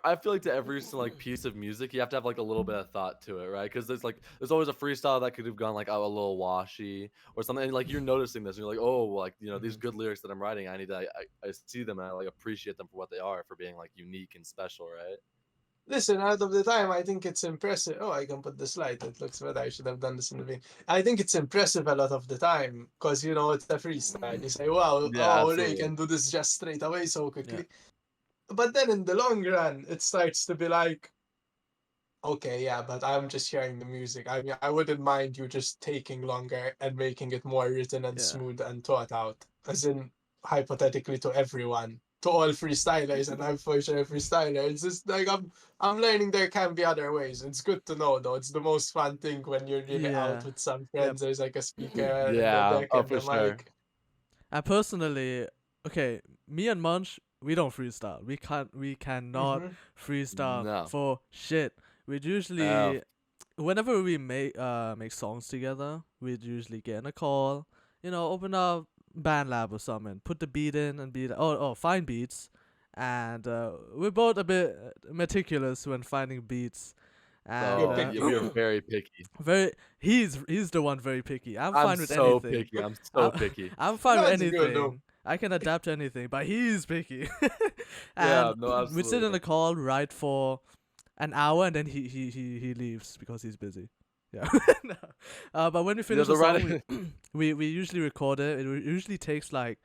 Speaker 2: I feel like to every like piece of music, you have to have like a little bit of thought to it, right? Because there's always a freestyle that could have gone like a little washy or something. And like you're noticing this, and you're like, oh, like these good lyrics that I'm writing, I need to I see them and I like appreciate them for what they are, for being like unique and special, right?
Speaker 3: Listen, out of the time, I think it's impressive. Oh, I can put the slide. It looks better. I should have done this in the beginning. I think it's impressive a lot of the time because, it's a freestyle. You say, wow,
Speaker 2: Yeah,
Speaker 3: oh, they
Speaker 2: absolutely.
Speaker 3: can do this just straight away so
Speaker 1: yeah.
Speaker 3: quickly. But then in the long run, it starts to be like, okay, yeah, but I'm just hearing the music. I mean, I wouldn't mind you just taking longer and making it more written and
Speaker 1: Yeah.
Speaker 3: smooth and thought out. As in, hypothetically, to everyone, to all freestylers, and I'm for sure a freestyler. It's just like I'm learning there can be other ways. It's good to know, though. It's the most fun thing when you're really out
Speaker 1: Yeah.
Speaker 3: with some
Speaker 1: Yeah.
Speaker 3: friends. There's like a speaker and the
Speaker 2: Yeah.
Speaker 3: deck
Speaker 2: Oh,
Speaker 3: and
Speaker 2: for
Speaker 3: the
Speaker 2: sure.
Speaker 3: mic.
Speaker 1: I personally, okay, me and Munch, we don't freestyle. We cannot
Speaker 3: Mm-hmm.
Speaker 1: freestyle
Speaker 2: No.
Speaker 1: for shit. We'd usually, whenever we make songs together, we'd usually get in a call, open up BandLab or something, put the beat in and be like, find beats. And we're both a bit meticulous when finding beats. And
Speaker 2: Oh, yeah, we are very picky.
Speaker 1: he's the one very picky. I'm
Speaker 2: I'm
Speaker 1: fine with
Speaker 2: so
Speaker 1: anything.
Speaker 2: picky. I'm so
Speaker 1: I'm,
Speaker 2: picky.
Speaker 1: I'm fine with
Speaker 3: That's good, though.
Speaker 1: anything. I can adapt to anything, but he's picky.
Speaker 2: Yeah.
Speaker 1: And
Speaker 2: No,
Speaker 1: we'd sit in
Speaker 2: absolutely.
Speaker 1: a call, write for an hour, and then he leaves because he's busy. Yeah. No. But when we
Speaker 2: Yeah,
Speaker 1: finish
Speaker 2: the
Speaker 1: a song,
Speaker 2: writing.
Speaker 1: we usually record it. It usually takes like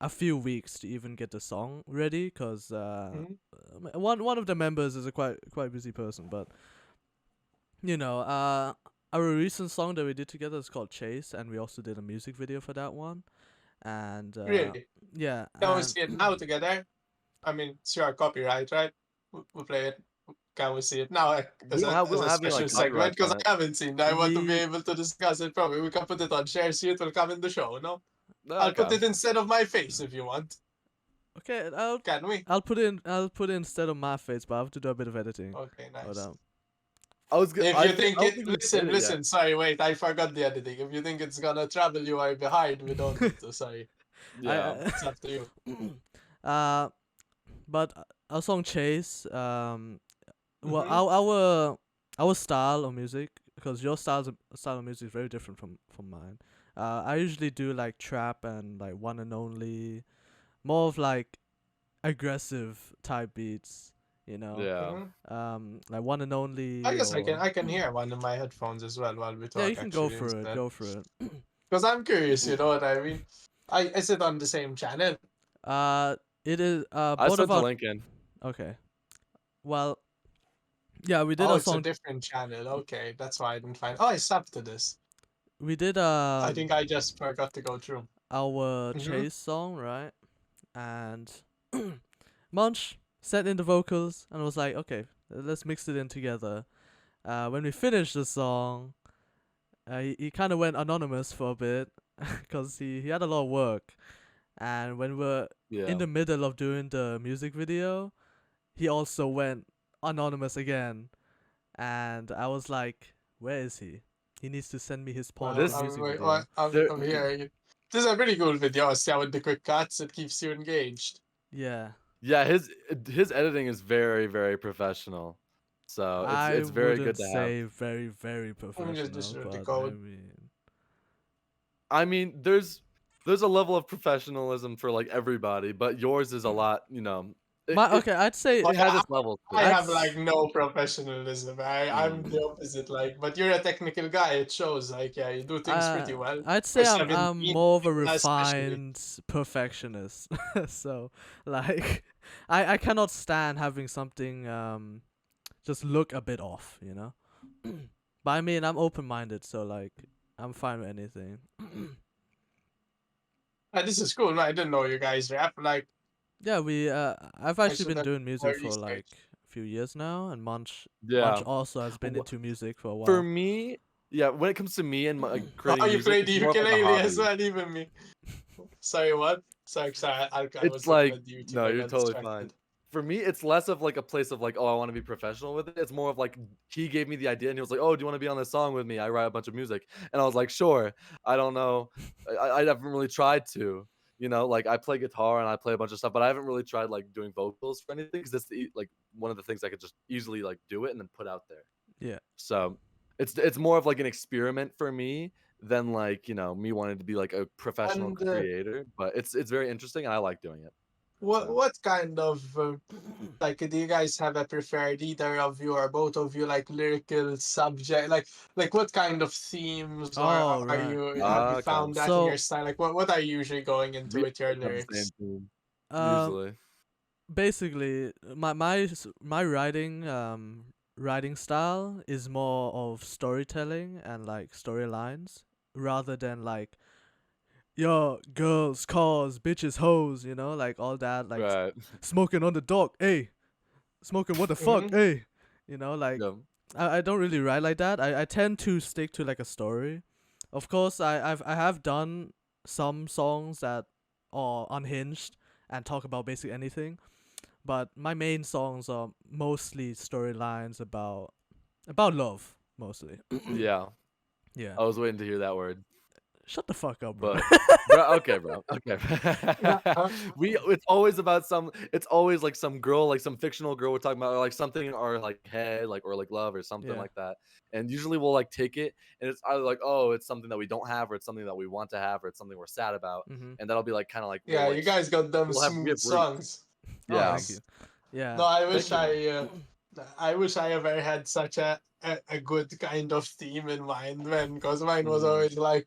Speaker 1: a few weeks to even get the song ready, cause
Speaker 3: Mhm.
Speaker 1: one of the members is a quite busy person, but our recent song that we did together is called Chase, and we also did a music video for that one. And
Speaker 3: Really?
Speaker 1: yeah,
Speaker 3: Can we
Speaker 1: and
Speaker 3: see it now together? I mean, it's your copyright, right? We play it. Can we see it now
Speaker 2: We don't have we
Speaker 3: as
Speaker 2: don't
Speaker 3: a
Speaker 2: have any
Speaker 3: special
Speaker 2: like
Speaker 3: segment?
Speaker 2: copyrights
Speaker 3: Because
Speaker 2: on it.
Speaker 3: I haven't seen it. I want to be
Speaker 1: we
Speaker 3: able to discuss it probably. We can put it on share, see it will come in the show, no?
Speaker 2: Oh,
Speaker 3: I'll put
Speaker 2: okay.
Speaker 3: it instead of my face if you want.
Speaker 1: okay.
Speaker 3: Can we?
Speaker 1: I'll put it instead of my face, but I have to do a bit of editing.
Speaker 3: Okay,
Speaker 1: Hold
Speaker 3: nice.
Speaker 1: on.
Speaker 3: If you
Speaker 2: I
Speaker 3: think
Speaker 2: don't
Speaker 3: it,
Speaker 2: think we did it yet.
Speaker 3: listen, sorry, wait, I forgot the editing. If you think it's gonna trouble you or behind, we don't need to, sorry.
Speaker 2: Yeah.
Speaker 3: It's up to you.
Speaker 1: uh, but our song Chase, well,
Speaker 3: Mm-hmm.
Speaker 1: our style of music, because your style of music is very different from mine. I usually do like trap and like one and only, more of like aggressive type beats,
Speaker 2: Yeah.
Speaker 1: like one and
Speaker 3: I
Speaker 1: only,
Speaker 3: guess
Speaker 1: or
Speaker 3: I can hear one in my headphones as well while we
Speaker 1: yeah, you
Speaker 3: talk
Speaker 1: can go
Speaker 3: actually
Speaker 1: for it,
Speaker 3: instead.
Speaker 1: go for it.
Speaker 3: Because I'm curious, you know what I mean? Is it on the same channel?
Speaker 1: uh, it is
Speaker 2: I
Speaker 1: both
Speaker 2: sent
Speaker 1: of
Speaker 2: the
Speaker 1: our
Speaker 2: link in.
Speaker 1: okay. Well, yeah, we did
Speaker 3: Oh,
Speaker 1: a
Speaker 3: it's a
Speaker 1: song.
Speaker 3: different channel. Okay, that's why I didn't find. Oh, I subbed to this.
Speaker 1: We did
Speaker 3: I think I just forgot to go through.
Speaker 1: our
Speaker 3: Mm-hmm.
Speaker 1: Chase song, right? And Munch sent in the vocals and was like, okay, let's mix it in together. When we finished the song, he kind of went anonymous for a bit because he had a lot of work. And when we're in
Speaker 2: Yeah.
Speaker 1: the middle of doing the music video, he also went anonymous again. And I was like, where is he? He needs to send me his part of the
Speaker 2: This
Speaker 1: music video.
Speaker 2: there
Speaker 3: I'm here. This is a pretty cool video. See, with the quick cuts, it keeps you engaged.
Speaker 1: Yeah.
Speaker 2: yeah, his editing is very, very professional. So
Speaker 1: I
Speaker 2: it's very good
Speaker 1: wouldn't
Speaker 2: to have.
Speaker 1: say very, very
Speaker 3: Let me just
Speaker 1: professional,
Speaker 3: distribute the
Speaker 1: but
Speaker 3: code.
Speaker 2: I mean, there's a level of professionalism for like everybody, but yours is a lot,
Speaker 1: Okay, I'd say
Speaker 3: Oh,
Speaker 2: it has its levels to
Speaker 3: I
Speaker 2: it.
Speaker 3: have like no professionalism. I'm the
Speaker 2: Mm.
Speaker 3: opposite. Like, but you're a technical guy. It shows. Like, yeah, you do things pretty well.
Speaker 1: I'd
Speaker 3: For
Speaker 1: say I'm
Speaker 3: 17,
Speaker 1: more of a
Speaker 3: especially.
Speaker 1: refined perfectionist. So like I cannot stand having something just look a bit off, But I mean, I'm open-minded, so like, I'm fine with anything.
Speaker 3: This is cool. No, I didn't know you guys rap. Like,
Speaker 1: Yeah, I've
Speaker 3: I
Speaker 1: actually
Speaker 3: should
Speaker 1: been
Speaker 3: have
Speaker 1: doing
Speaker 3: done more
Speaker 1: music for like
Speaker 3: research.
Speaker 1: a few years now, and Munch
Speaker 2: Yeah.
Speaker 1: also has been
Speaker 2: Wh-
Speaker 1: into music for a
Speaker 2: For
Speaker 1: while.
Speaker 2: me, yeah, when it comes to me and my,
Speaker 3: Oh,
Speaker 2: creating
Speaker 3: you
Speaker 2: music,
Speaker 3: play
Speaker 2: it's
Speaker 3: the
Speaker 2: more of like a
Speaker 3: ukulele as
Speaker 2: hobby.
Speaker 3: well, even me. Sorry, what? Sorry, I
Speaker 2: It's
Speaker 3: was looking
Speaker 2: like,
Speaker 3: at the YouTube.
Speaker 2: no,
Speaker 3: I
Speaker 2: you're
Speaker 3: got
Speaker 2: totally fine.
Speaker 3: distracted.
Speaker 2: For me, it's less of like a place of like, oh, I want to be professional with it. It's more of like he gave me the idea and he was like, oh, do you want to be on this song with me? I write a bunch of music, and I was like, sure. I don't know, I haven't really tried to. Like I play guitar and I play a bunch of stuff, but I haven't really tried like doing vocals for anything because it's like one of the things I could just easily like do it and then put out there.
Speaker 1: Yeah.
Speaker 2: So it's more of like an experiment for me than like me wanting to be like a professional
Speaker 3: And
Speaker 2: creator. But it's very interesting and I like doing it. So
Speaker 3: what kind of like, do you guys have a preferred, either of you or both of you, like lyrical subject? Like what kind of themes, or
Speaker 1: Oh,
Speaker 3: are
Speaker 1: right.
Speaker 3: you have you
Speaker 2: okay.
Speaker 3: found that in your
Speaker 1: So,
Speaker 3: style? Like what are you usually going into
Speaker 2: We
Speaker 3: with your
Speaker 2: have the same
Speaker 3: lyrics?
Speaker 2: theme
Speaker 1: um,
Speaker 2: usually.
Speaker 1: basically, my writing style is more of storytelling and like storylines rather than like, yo, girls, cars, bitches, hoes, like all that, like
Speaker 2: Right.
Speaker 1: smoking on the dock, hey, smoking what the fuck,
Speaker 3: Mm-hmm.
Speaker 1: hey, like
Speaker 2: Yeah.
Speaker 1: I don't really write like that. I tend to stick to like a story. Of course, I have done some songs that are unhinged and talk about basically anything, but my main songs are mostly storylines about love mostly.
Speaker 2: Yeah.
Speaker 1: Yeah.
Speaker 2: I was waiting to hear that word.
Speaker 1: Shut the fuck up, bro.
Speaker 2: But bro, okay, bro. Okay.
Speaker 3: Yeah.
Speaker 2: It's always about it's always like some girl, like some fictional girl we're talking about, or like something in our like head, like or like love or something
Speaker 1: Yeah.
Speaker 2: like that. And usually we'll like take it and it's either like, oh, it's something that we don't have, or it's something that we want to have, or it's something we're sad about.
Speaker 1: Mhm.
Speaker 2: And that'll be like kind of like
Speaker 3: Yeah, you guys got them
Speaker 2: we
Speaker 3: smooth
Speaker 2: have roots.
Speaker 3: songs.
Speaker 1: Oh,
Speaker 2: Yeah.
Speaker 1: thank you. Yeah.
Speaker 3: No, I
Speaker 2: Thank
Speaker 3: wish
Speaker 2: you.
Speaker 3: I wish I ever had such a good kind of theme in mind, man. Because mine was
Speaker 2: Mhm.
Speaker 3: always like,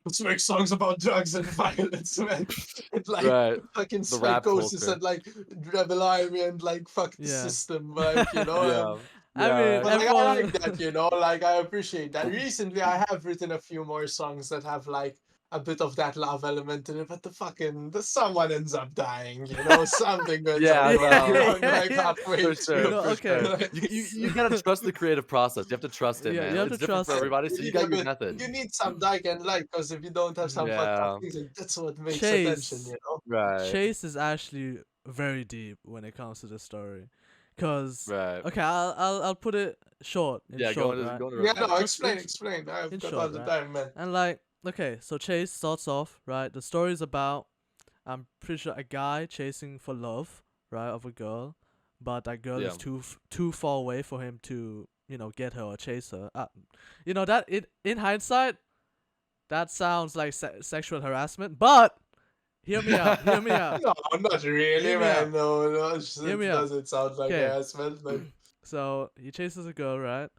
Speaker 3: let's make songs about drugs and violence, man. It's like
Speaker 2: Right.
Speaker 3: fucking
Speaker 2: The rap
Speaker 3: psychosis
Speaker 2: culture.
Speaker 3: and like rebel army and like fuck the
Speaker 1: Yeah.
Speaker 3: system, like, you know.
Speaker 2: Yeah.
Speaker 1: I mean,
Speaker 3: But like, I
Speaker 1: everyone.
Speaker 3: like that, you know, like I appreciate that. Recently, I have written a few more songs that have like a bit of that love element in it, but someone ends up dying, you know, something ends
Speaker 2: Yeah,
Speaker 3: up
Speaker 2: well,
Speaker 3: going wrong like
Speaker 1: yeah.
Speaker 3: halfway
Speaker 2: for
Speaker 3: through.
Speaker 2: sure,
Speaker 1: No,
Speaker 2: for
Speaker 1: okay.
Speaker 2: sure. You gotta trust the creative process. You have to trust it,
Speaker 1: Yeah,
Speaker 2: man.
Speaker 1: you have
Speaker 2: It's
Speaker 1: to
Speaker 2: different
Speaker 1: trust
Speaker 2: for
Speaker 1: it.
Speaker 2: everybody, so you got your method.
Speaker 3: You need some dark and light, because if you don't have some fucked up
Speaker 2: Yeah.
Speaker 3: things, like, that's what makes
Speaker 1: Chase.
Speaker 3: attention, you know.
Speaker 2: Right.
Speaker 1: Chase is actually very deep when it comes to the story, cause
Speaker 2: Right.
Speaker 1: okay, I'll put it short.
Speaker 2: Yeah,
Speaker 1: short,
Speaker 2: go into
Speaker 1: right?
Speaker 2: go into
Speaker 3: Yeah,
Speaker 2: real
Speaker 3: no,
Speaker 2: fast.
Speaker 3: explain. I've
Speaker 1: in
Speaker 3: got
Speaker 1: short,
Speaker 3: all the
Speaker 1: right?
Speaker 3: time, man.
Speaker 1: And like, okay, so Chase starts off, right? The story's about, I'm pretty sure, a guy chasing for love, right, of a girl, but that girl
Speaker 2: Yeah.
Speaker 1: is too far away for him to, get her or chase her. That in hindsight, that sounds like sexual harassment, but hear me out. Hear me out.
Speaker 3: No, not really,
Speaker 1: Hear me
Speaker 3: man.
Speaker 1: out.
Speaker 3: No,
Speaker 1: Hear
Speaker 3: it
Speaker 1: me out.
Speaker 3: doesn't sound like
Speaker 1: Okay.
Speaker 3: harassment. Like,
Speaker 1: So he chases a girl, right?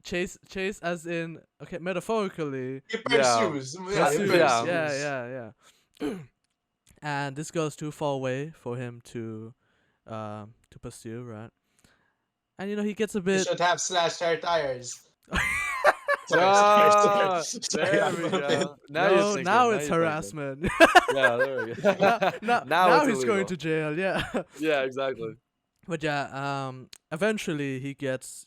Speaker 1: Chase as in, okay, metaphorically.
Speaker 3: he
Speaker 2: Yeah.
Speaker 3: pursues. Yeah, he
Speaker 1: Pursues.
Speaker 2: Yeah.
Speaker 3: pursues.
Speaker 1: Yeah. And this girl's too far away for him to pursue, right? And he gets a
Speaker 3: You
Speaker 1: bit.
Speaker 3: should have slashed her tires.
Speaker 2: Ah,
Speaker 3: Sorry,
Speaker 2: there
Speaker 3: I'm
Speaker 2: we
Speaker 3: a bit-
Speaker 2: go. Now
Speaker 1: No,
Speaker 2: you're thinking.
Speaker 1: now
Speaker 2: Now
Speaker 1: it's
Speaker 2: you're thinking.
Speaker 1: harassment.
Speaker 2: Yeah, there we go.
Speaker 1: now
Speaker 2: it's
Speaker 1: he's going
Speaker 2: illegal.
Speaker 1: to jail. Yeah.
Speaker 2: Yeah, exactly.
Speaker 1: But yeah, eventually he gets,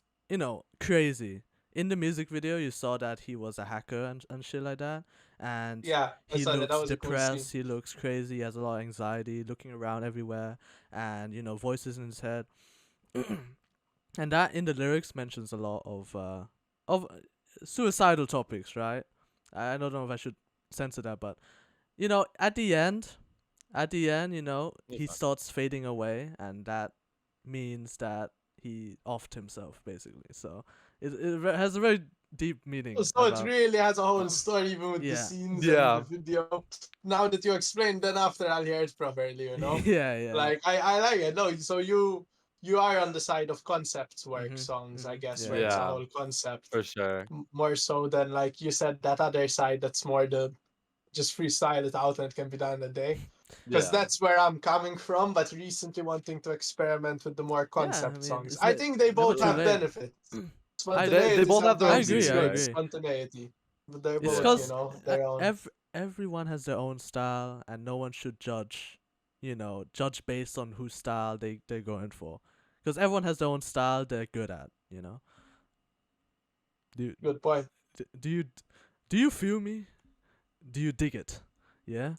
Speaker 1: crazy. In the music video, you saw that he was a hacker and shit like that. And
Speaker 3: Yeah, I
Speaker 1: he
Speaker 3: saw that. That
Speaker 1: looks
Speaker 3: was a cool
Speaker 1: depressed,
Speaker 3: scene.
Speaker 1: he looks crazy, he has a lot of anxiety, looking around everywhere, and, voices in his head. And that in the lyrics mentions a lot of suicidal topics, right? I don't know if I should censor that, but, at the end, he
Speaker 2: Yeah.
Speaker 1: starts fading away, and that means that he offed himself, basically. So it has a very deep meaning.
Speaker 3: So it
Speaker 1: about-
Speaker 3: really has a whole story, even with the
Speaker 1: Yeah.
Speaker 3: scenes
Speaker 2: Yeah.
Speaker 3: and the video. Now that you explained, then after I'll hear it properly, you know?
Speaker 1: yeah.
Speaker 3: Like, I like it. No, so you are on the side of concepts work
Speaker 1: Mhm,
Speaker 3: songs, I
Speaker 1: mhm,
Speaker 3: guess,
Speaker 1: yeah.
Speaker 3: where it's a
Speaker 2: Yeah.
Speaker 3: whole concept.
Speaker 2: For sure.
Speaker 3: More so than, like you said, that other side that's more the just freestyle it out and it can be done in a day. Because
Speaker 2: Yeah.
Speaker 3: that's where I'm coming from, but recently wanting to experiment with the more concept
Speaker 1: mean,
Speaker 3: songs.
Speaker 1: it's
Speaker 3: I
Speaker 1: ne-
Speaker 3: think they
Speaker 1: never
Speaker 3: both
Speaker 1: too
Speaker 3: have
Speaker 1: late.
Speaker 3: benefits Spontaneity
Speaker 2: They both have their
Speaker 1: I
Speaker 2: own
Speaker 3: sometimes is
Speaker 1: agree.
Speaker 2: beauty,
Speaker 1: I
Speaker 3: good.
Speaker 2: right?
Speaker 1: agree.
Speaker 3: Spontaneity. But they're
Speaker 1: It's
Speaker 3: both,
Speaker 2: Yeah.
Speaker 1: because
Speaker 3: their own.
Speaker 1: everyone has their own style, and no one should judge. Judge based on whose style they're going for, because everyone has their own style they're good at. Do
Speaker 3: Good point.
Speaker 1: do you do you feel me? Do you dig it? Yeah.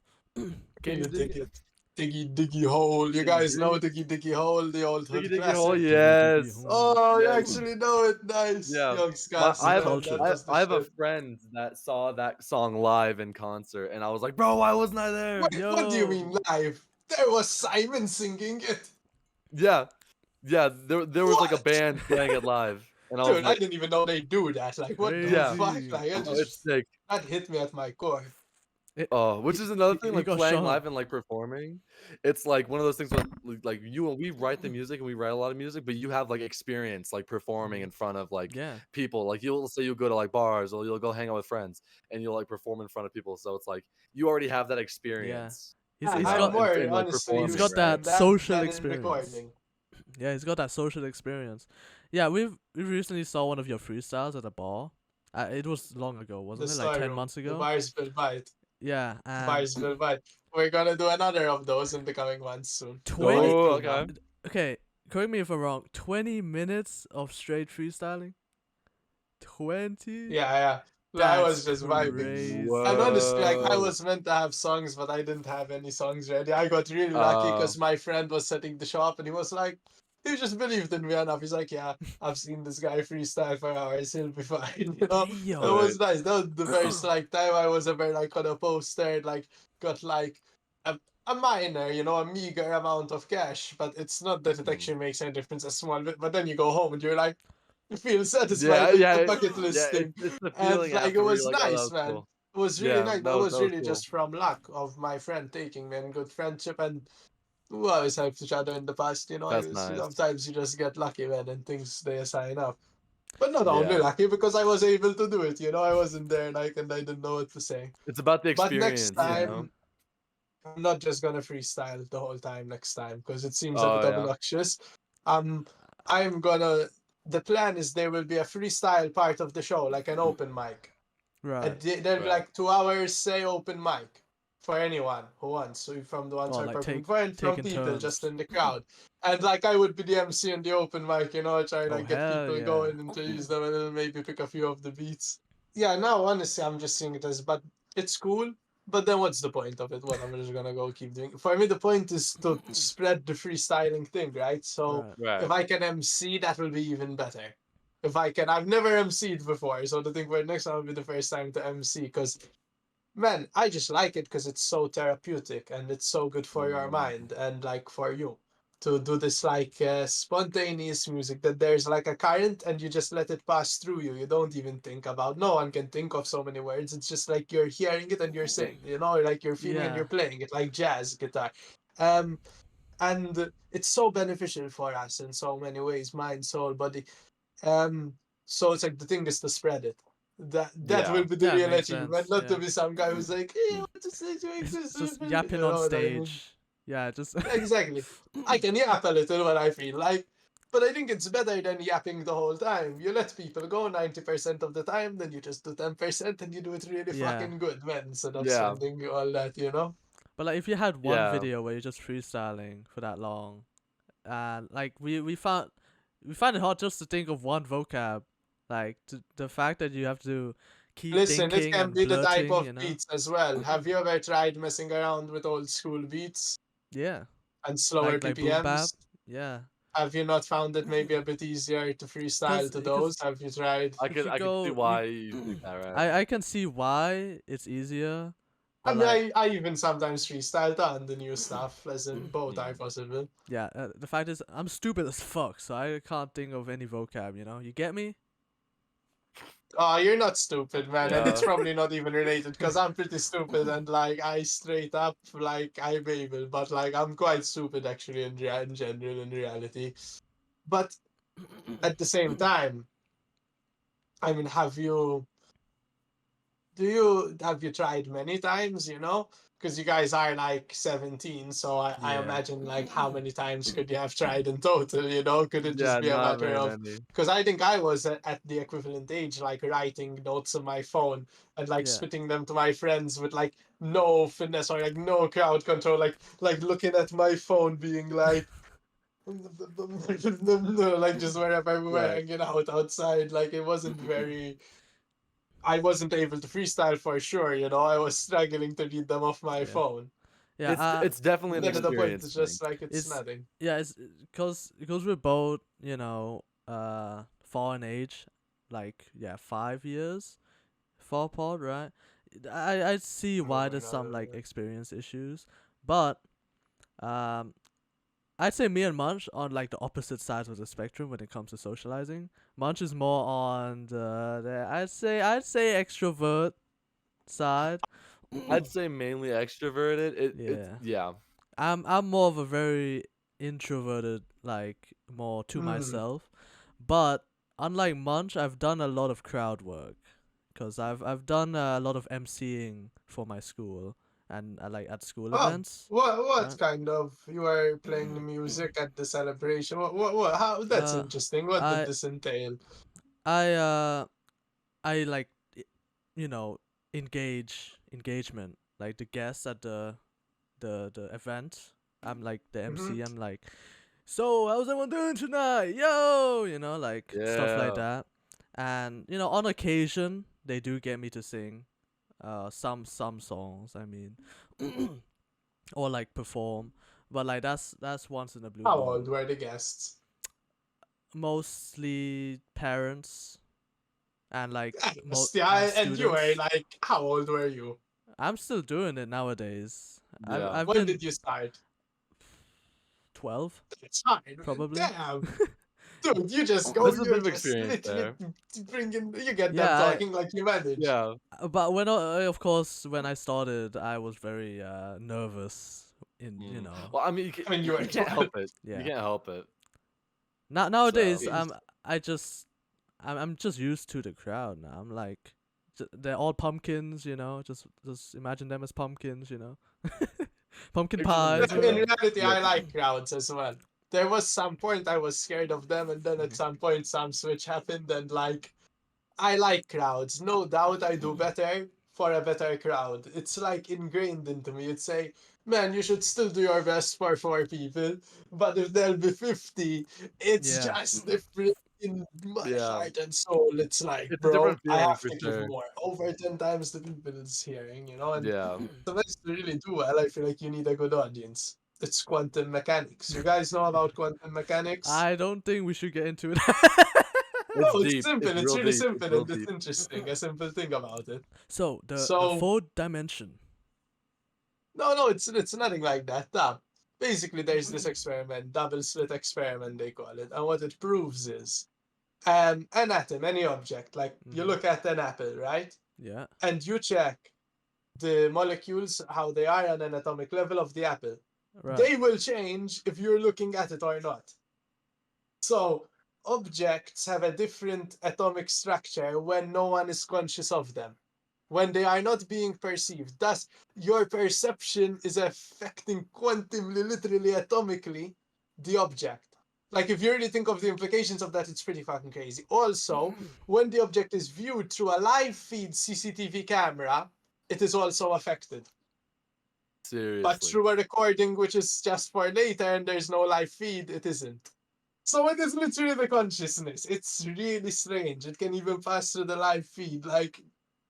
Speaker 2: Can you dig
Speaker 3: Dig
Speaker 2: it?
Speaker 3: it. Diggy hole. You
Speaker 2: Can you
Speaker 3: guys
Speaker 2: dig
Speaker 3: know
Speaker 2: it?
Speaker 3: Diggy Hole, the old hood
Speaker 2: Diggy hole,
Speaker 3: classic.
Speaker 2: yes.
Speaker 3: Oh, you
Speaker 2: Yes.
Speaker 3: actually know it. Nice.
Speaker 2: Yeah.
Speaker 3: Young Scars,
Speaker 1: The
Speaker 3: man.
Speaker 1: culture.
Speaker 3: That was the
Speaker 2: I have a
Speaker 3: shit.
Speaker 2: friend that saw that song live in concert, and I was like, bro, why wasn't I there?
Speaker 3: Wait, what do you
Speaker 1: Yo.
Speaker 3: mean live? There was Simon singing it.
Speaker 2: Yeah, yeah. There was like a
Speaker 3: What?
Speaker 2: band playing it live, and I was
Speaker 3: Dude, I
Speaker 2: like,
Speaker 3: didn't even know they do that. Like, what the
Speaker 2: yeah.
Speaker 3: fuck?
Speaker 1: Crazy.
Speaker 3: Like,
Speaker 2: Oh, it's sick.
Speaker 3: that hit me at my core.
Speaker 2: Oh, which is another thing,
Speaker 1: He
Speaker 2: like
Speaker 1: got
Speaker 2: playing
Speaker 1: shown.
Speaker 2: live and like performing. It's like one of those things where like we write the music and we write a lot of music, but you have like experience like performing in front of like
Speaker 1: Yeah.
Speaker 2: people. Like you'll say you'll go to like bars or you'll go hang out with friends and you'll like perform in front of people. So it's like you already have that experience.
Speaker 1: He's
Speaker 3: I'm
Speaker 1: got
Speaker 3: more
Speaker 2: in, like,
Speaker 3: honestly
Speaker 2: performing,
Speaker 1: He's got
Speaker 2: right?
Speaker 1: that
Speaker 3: than
Speaker 1: social
Speaker 3: than in
Speaker 1: experience.
Speaker 3: recording.
Speaker 1: Yeah, he's got that social experience. Yeah, we recently saw one of your freestyles at a bar. It was long ago, wasn't
Speaker 3: The
Speaker 1: it? Like 10
Speaker 3: story room,
Speaker 1: months
Speaker 3: the
Speaker 1: ago.
Speaker 3: bars will bite.
Speaker 1: Yeah,
Speaker 3: The
Speaker 1: and
Speaker 3: bars will bite. We're gonna do another of those in the coming months soon.
Speaker 1: 20
Speaker 2: Oh, okay.
Speaker 1: Okay, correct me if I'm wrong. 20 minutes of straight freestyling. 20.
Speaker 3: Yeah. I was just vibing.
Speaker 1: crazy.
Speaker 3: And honestly, like I
Speaker 2: Whoa.
Speaker 3: was meant to have songs, but I didn't have any songs ready. I got really lucky because my friend was setting the show up, and he was like, he just believed in me enough. He's like, yeah, I've seen this guy freestyle for hours. He'll be fine. You know,
Speaker 1: Yo.
Speaker 3: it was nice. That was the first like time I was ever like on a poster, like got like a minor, a meager amount of cash, but it's not that it actually makes any difference, a small bit. But then you go home and you're like, you feel satisfied with the bucket list thing.
Speaker 2: It's the
Speaker 3: And
Speaker 2: feeling
Speaker 3: like it
Speaker 2: after where
Speaker 3: was
Speaker 2: you're like, oh, that
Speaker 3: nice,
Speaker 2: was
Speaker 3: man.
Speaker 2: cool.
Speaker 3: It was really
Speaker 2: Yeah,
Speaker 3: nice.
Speaker 2: that
Speaker 3: It
Speaker 2: was-
Speaker 3: was
Speaker 2: that was
Speaker 3: really
Speaker 2: cool.
Speaker 3: just from luck of my friend taking me in good friendship, and we always helped each other in the past.
Speaker 2: That's nice.
Speaker 3: Sometimes you just get lucky, man, and things they sign up. But not
Speaker 2: Yeah.
Speaker 3: only lucky, because I was able to do it. I wasn't there, and I didn't know what to say.
Speaker 2: It's about the
Speaker 3: But
Speaker 2: experience,
Speaker 3: next time,
Speaker 2: you know?
Speaker 3: I'm not just gonna freestyle the whole time next time because it seems a
Speaker 2: Oh,
Speaker 3: bit
Speaker 2: yeah.
Speaker 3: obnoxious. I'm gonna. The plan is there will be a freestyle part of the show, like an open mic.
Speaker 1: Right.
Speaker 3: And there'll be
Speaker 2: Right.
Speaker 3: like 2 hours, say, open mic for anyone who wants. So from the ones
Speaker 1: Oh,
Speaker 3: who are
Speaker 1: like
Speaker 3: performing for and from
Speaker 1: taking
Speaker 3: people
Speaker 1: turns.
Speaker 3: just in the crowd. And like I would be the MC in the open mic, try
Speaker 1: Oh,
Speaker 3: like get
Speaker 1: hell
Speaker 3: people
Speaker 1: yeah.
Speaker 3: going, introduce them, and then maybe pick a few of the beats. Yeah, now honestly I'm just seeing it as, but it's cool. But then what's the point of it? What I'm just gonna go keep doing. For me, the point is to spread the freestyling thing, right? So
Speaker 1: Right.
Speaker 3: if I can MC, that will be even better. If I can, I've never MC'd before, so the thing for next time will be the first time to MC. Because, man, I just like it because it's so therapeutic and it's so good for your mind and like for you to do this like spontaneous music that there's like a current and you just let it pass through you. You don't even think about. No one can think of so many words. It's just like you're hearing it and you're saying. Like you're feeling and
Speaker 1: Yeah.
Speaker 3: you're playing it like jazz guitar. And it's so beneficial for us in so many ways, mind, soul, body. So it's like the thing is to spread it. That
Speaker 2: Yeah.
Speaker 3: will be the
Speaker 1: Yeah,
Speaker 3: real
Speaker 1: makes
Speaker 3: achievement,
Speaker 1: sense,
Speaker 3: not to
Speaker 1: yeah.
Speaker 3: be some guy who's like, hey, I want to say to
Speaker 1: It's just
Speaker 3: you
Speaker 1: yapping
Speaker 3: know
Speaker 1: on
Speaker 3: what I mean?
Speaker 1: stage. Yeah, just
Speaker 3: Exactly. I can yap a little when I feel like, but I think it's better than yapping the whole time. You let people go 90% of the time, then you just do 10% and you do it really
Speaker 1: Yeah.
Speaker 3: fucking good, man, instead of
Speaker 2: Yeah.
Speaker 3: spending all that.
Speaker 1: But like if you had one
Speaker 2: Yeah.
Speaker 1: video where you're just freestyling for that long, and like we found it hard just to think of one vocab, like the fact that you have to keep
Speaker 3: Listen, it
Speaker 1: thinking
Speaker 3: can
Speaker 1: and
Speaker 3: be the type
Speaker 1: blurting,
Speaker 3: of beats as well. Have you ever tried messing around with old school beats
Speaker 1: Yeah,
Speaker 3: and slower
Speaker 1: like boom bap.
Speaker 3: BPMs?
Speaker 1: Yeah,
Speaker 3: Have you not found it maybe a bit easier to freestyle to
Speaker 1: 'cause-
Speaker 3: those? Have you tried?
Speaker 2: I
Speaker 1: If
Speaker 2: could
Speaker 1: you
Speaker 2: I could
Speaker 1: go-
Speaker 2: see
Speaker 1: you-
Speaker 2: why you think that, right?
Speaker 1: I can see why it's easier.
Speaker 3: I
Speaker 1: But
Speaker 3: mean,
Speaker 1: like,
Speaker 3: I even sometimes freestyle on the new stuff, as in both are
Speaker 2: Mm.
Speaker 3: possible.
Speaker 1: yeah, the fact is I'm stupid as fuck, so I can't think of any vocab. You get me?
Speaker 3: Oh, you're not stupid, man, and it's
Speaker 2: Yeah.
Speaker 3: probably not even related because I'm pretty stupid and like I straight up like I'm able, but like I'm quite stupid actually in general in reality. But at the same time, I mean, have you tried many times? because you guys are like 17, so I
Speaker 1: Yeah.
Speaker 3: imagine like how many times could you have tried in total, you know? Could it
Speaker 2: Yeah,
Speaker 3: just be a
Speaker 2: not
Speaker 3: matter
Speaker 2: very
Speaker 3: of,
Speaker 2: many.
Speaker 3: because I think I was at the equivalent age, like writing notes on my phone and like
Speaker 1: Yeah.
Speaker 3: spitting them to my friends with like no finesse or like no crowd control, like looking at my phone being like like just wherever we were
Speaker 2: Right.
Speaker 3: hanging out outside, like it wasn't very. I wasn't able to freestyle for sure, you know. I was struggling to read them off my
Speaker 1: Yeah.
Speaker 3: phone.
Speaker 1: Yeah.
Speaker 2: It's definitely an
Speaker 3: Then at the point,
Speaker 2: experience
Speaker 3: it's
Speaker 2: thing.
Speaker 3: just like it's
Speaker 1: It's
Speaker 3: nothing.
Speaker 1: yeah. It's because we're both far in age, like 5 years far apart, right? I see
Speaker 3: Oh
Speaker 1: why
Speaker 3: my
Speaker 1: there's some like
Speaker 3: god.
Speaker 1: experience issues, but um I'd say me and Munch on like the opposite sides of the spectrum when it comes to socializing. Munch is more on the I'd say extrovert side.
Speaker 2: I'd say mainly extroverted. It's
Speaker 1: Yeah.
Speaker 2: yeah.
Speaker 1: I'm more of a very introverted, like more to
Speaker 3: Mm.
Speaker 1: myself. But unlike Munch, I've done a lot of crowd work, cause I've done a lot of emceeing for my school and like at school
Speaker 3: Oh,
Speaker 1: events,
Speaker 3: what
Speaker 1: right?
Speaker 3: kind of you were playing the music at the celebration? What? How? That's
Speaker 1: Uh,
Speaker 3: interesting. What did
Speaker 1: I
Speaker 3: this entail?
Speaker 1: I I like you know engagement like the guests at the event. I'm like the
Speaker 3: Mm-hmm.
Speaker 1: MC. I'm like, so how's everyone doing tonight? Yo, like stuff like
Speaker 2: Yeah.
Speaker 1: that. And on occasion they do get me to sing, some songs. I mean, or like perform, but like that's once in a blue
Speaker 3: How
Speaker 1: moon.
Speaker 3: old were the guests?
Speaker 1: Mostly parents and like
Speaker 3: Yes, yeah,
Speaker 1: and
Speaker 3: and you were
Speaker 1: students.
Speaker 3: like, how old were you?
Speaker 1: I'm still doing it nowadays. I've
Speaker 2: Yeah.
Speaker 1: I've
Speaker 3: When
Speaker 1: been
Speaker 3: did you start?
Speaker 1: 12
Speaker 3: It's fine.
Speaker 1: probably.
Speaker 3: Damn. Dude, you just go,
Speaker 2: There's a bit
Speaker 3: you
Speaker 2: of
Speaker 3: just
Speaker 2: experience
Speaker 3: literally
Speaker 2: there.
Speaker 3: bringing, you get them
Speaker 1: Yeah,
Speaker 3: talking like you manage.
Speaker 2: Yeah.
Speaker 1: but of course when I started I was very nervous in
Speaker 2: Mm. Well, I mean,
Speaker 3: I mean, you were
Speaker 2: you can't
Speaker 3: 12.
Speaker 2: help it. You
Speaker 1: yeah.
Speaker 2: can't help it. So
Speaker 1: Nowadays
Speaker 3: Jeez.
Speaker 1: I'm just used to the crowd now. I'm like they're all pumpkins, just imagine them as pumpkins, pumpkin pies,
Speaker 3: In
Speaker 2: yeah.
Speaker 3: reality,
Speaker 2: Yeah.
Speaker 3: I like crowds as well. There was some point I was scared of them, and then at some point, some switch happened, and like, I like crowds. No doubt I do better for a better crowd. It's like ingrained into me. It's say, man, you should still do your best for 4 people, but if there'll be 50, it's
Speaker 1: Yeah.
Speaker 3: just different in my
Speaker 2: Yeah.
Speaker 3: heart and soul. It's like,
Speaker 2: It's a
Speaker 3: bro,
Speaker 2: different
Speaker 3: I
Speaker 2: feeling
Speaker 3: have
Speaker 2: for
Speaker 3: to give
Speaker 2: sure.
Speaker 3: more. Over 10 times the people is hearing, and
Speaker 2: Yeah.
Speaker 3: sometimes to really do well, I feel like you need a good audience. It's quantum mechanics. You guys know about quantum mechanics?
Speaker 1: I don't think we should get into it.
Speaker 3: No,
Speaker 2: It's
Speaker 3: it's
Speaker 2: deep.
Speaker 3: simple.
Speaker 2: It's
Speaker 3: It's
Speaker 2: real
Speaker 3: really
Speaker 2: deep. It's
Speaker 3: simple
Speaker 2: real
Speaker 3: and it's
Speaker 2: deep.
Speaker 3: interesting. A simple thing about it.
Speaker 1: So the
Speaker 3: So
Speaker 1: fourth dimension.
Speaker 3: no, it's nothing like that. Basically, there's this experiment, double slit experiment they call it, and what it proves is, an atom, any object, like you
Speaker 1: Mhm.
Speaker 3: look at an apple, right,
Speaker 1: Yeah.
Speaker 3: and you check the molecules how they are on an atomic level of the apple.
Speaker 1: Right.
Speaker 3: They will change if you're looking at it or not. So objects have a different atomic structure when no one is conscious of them, when they are not being perceived. Thus, your perception is affecting quantumly, literally atomically, the object. Like, if you really think of the implications of that, it's pretty fucking crazy. Also, when the object is viewed through a live feed CCTV camera, it is also affected. But
Speaker 2: Seriously.
Speaker 3: through a recording which is just for later and there's no live feed, it isn't. So it is literally the consciousness. It's really strange. It can even pass through the live feed. Like,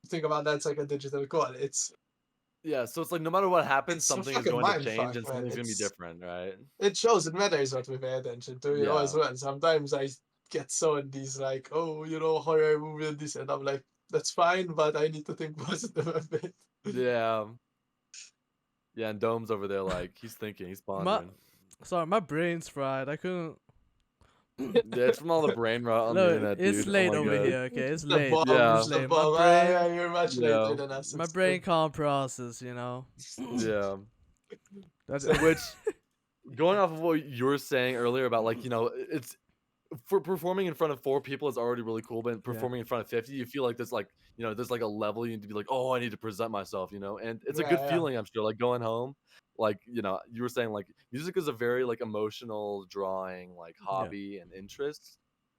Speaker 3: think about that, it's like a digital call.
Speaker 2: Yeah. So it's like no matter what happens,
Speaker 3: It's a
Speaker 2: something is
Speaker 3: fucking
Speaker 2: going to
Speaker 3: mind
Speaker 2: change
Speaker 3: fuck,
Speaker 2: and
Speaker 3: man.
Speaker 2: something's gonna be different, right?
Speaker 3: It shows it matters what we pay attention to, as
Speaker 2: Yeah.
Speaker 3: well. Sometimes I get so in these like, oh, horror movie and this, and I'm like, that's fine, but I need to think positive a bit.
Speaker 2: Yeah. Yeah. And Dome's over there, like he's thinking, he's
Speaker 1: My
Speaker 2: pondering.
Speaker 1: sorry, my brain's fried. I couldn't.
Speaker 2: Yeah, it's from all the brain rot on the
Speaker 1: Look,
Speaker 2: internet,
Speaker 1: it's
Speaker 2: dude. Oh
Speaker 1: late
Speaker 2: my
Speaker 1: over
Speaker 2: god.
Speaker 1: here. Okay, it's
Speaker 3: The
Speaker 1: late.
Speaker 3: bomb,
Speaker 2: Yeah.
Speaker 1: It's
Speaker 3: it's the
Speaker 1: late.
Speaker 3: bomb. You're much later
Speaker 2: Yeah.
Speaker 3: than us.
Speaker 1: My
Speaker 3: It's
Speaker 1: brain
Speaker 3: good.
Speaker 1: can't process.
Speaker 2: Yeah.
Speaker 1: That's
Speaker 2: Which, going off of what you were saying earlier about like it's for performing in front of 4 people is already really cool, but performing in front of 50, you feel like there's like, there's like a level you need to be like, oh, I need to present myself, and it's a good
Speaker 3: Yeah, yeah.
Speaker 2: feeling, I'm sure, like going home, like, you were saying like music is a very like emotional drawing like hobby and interest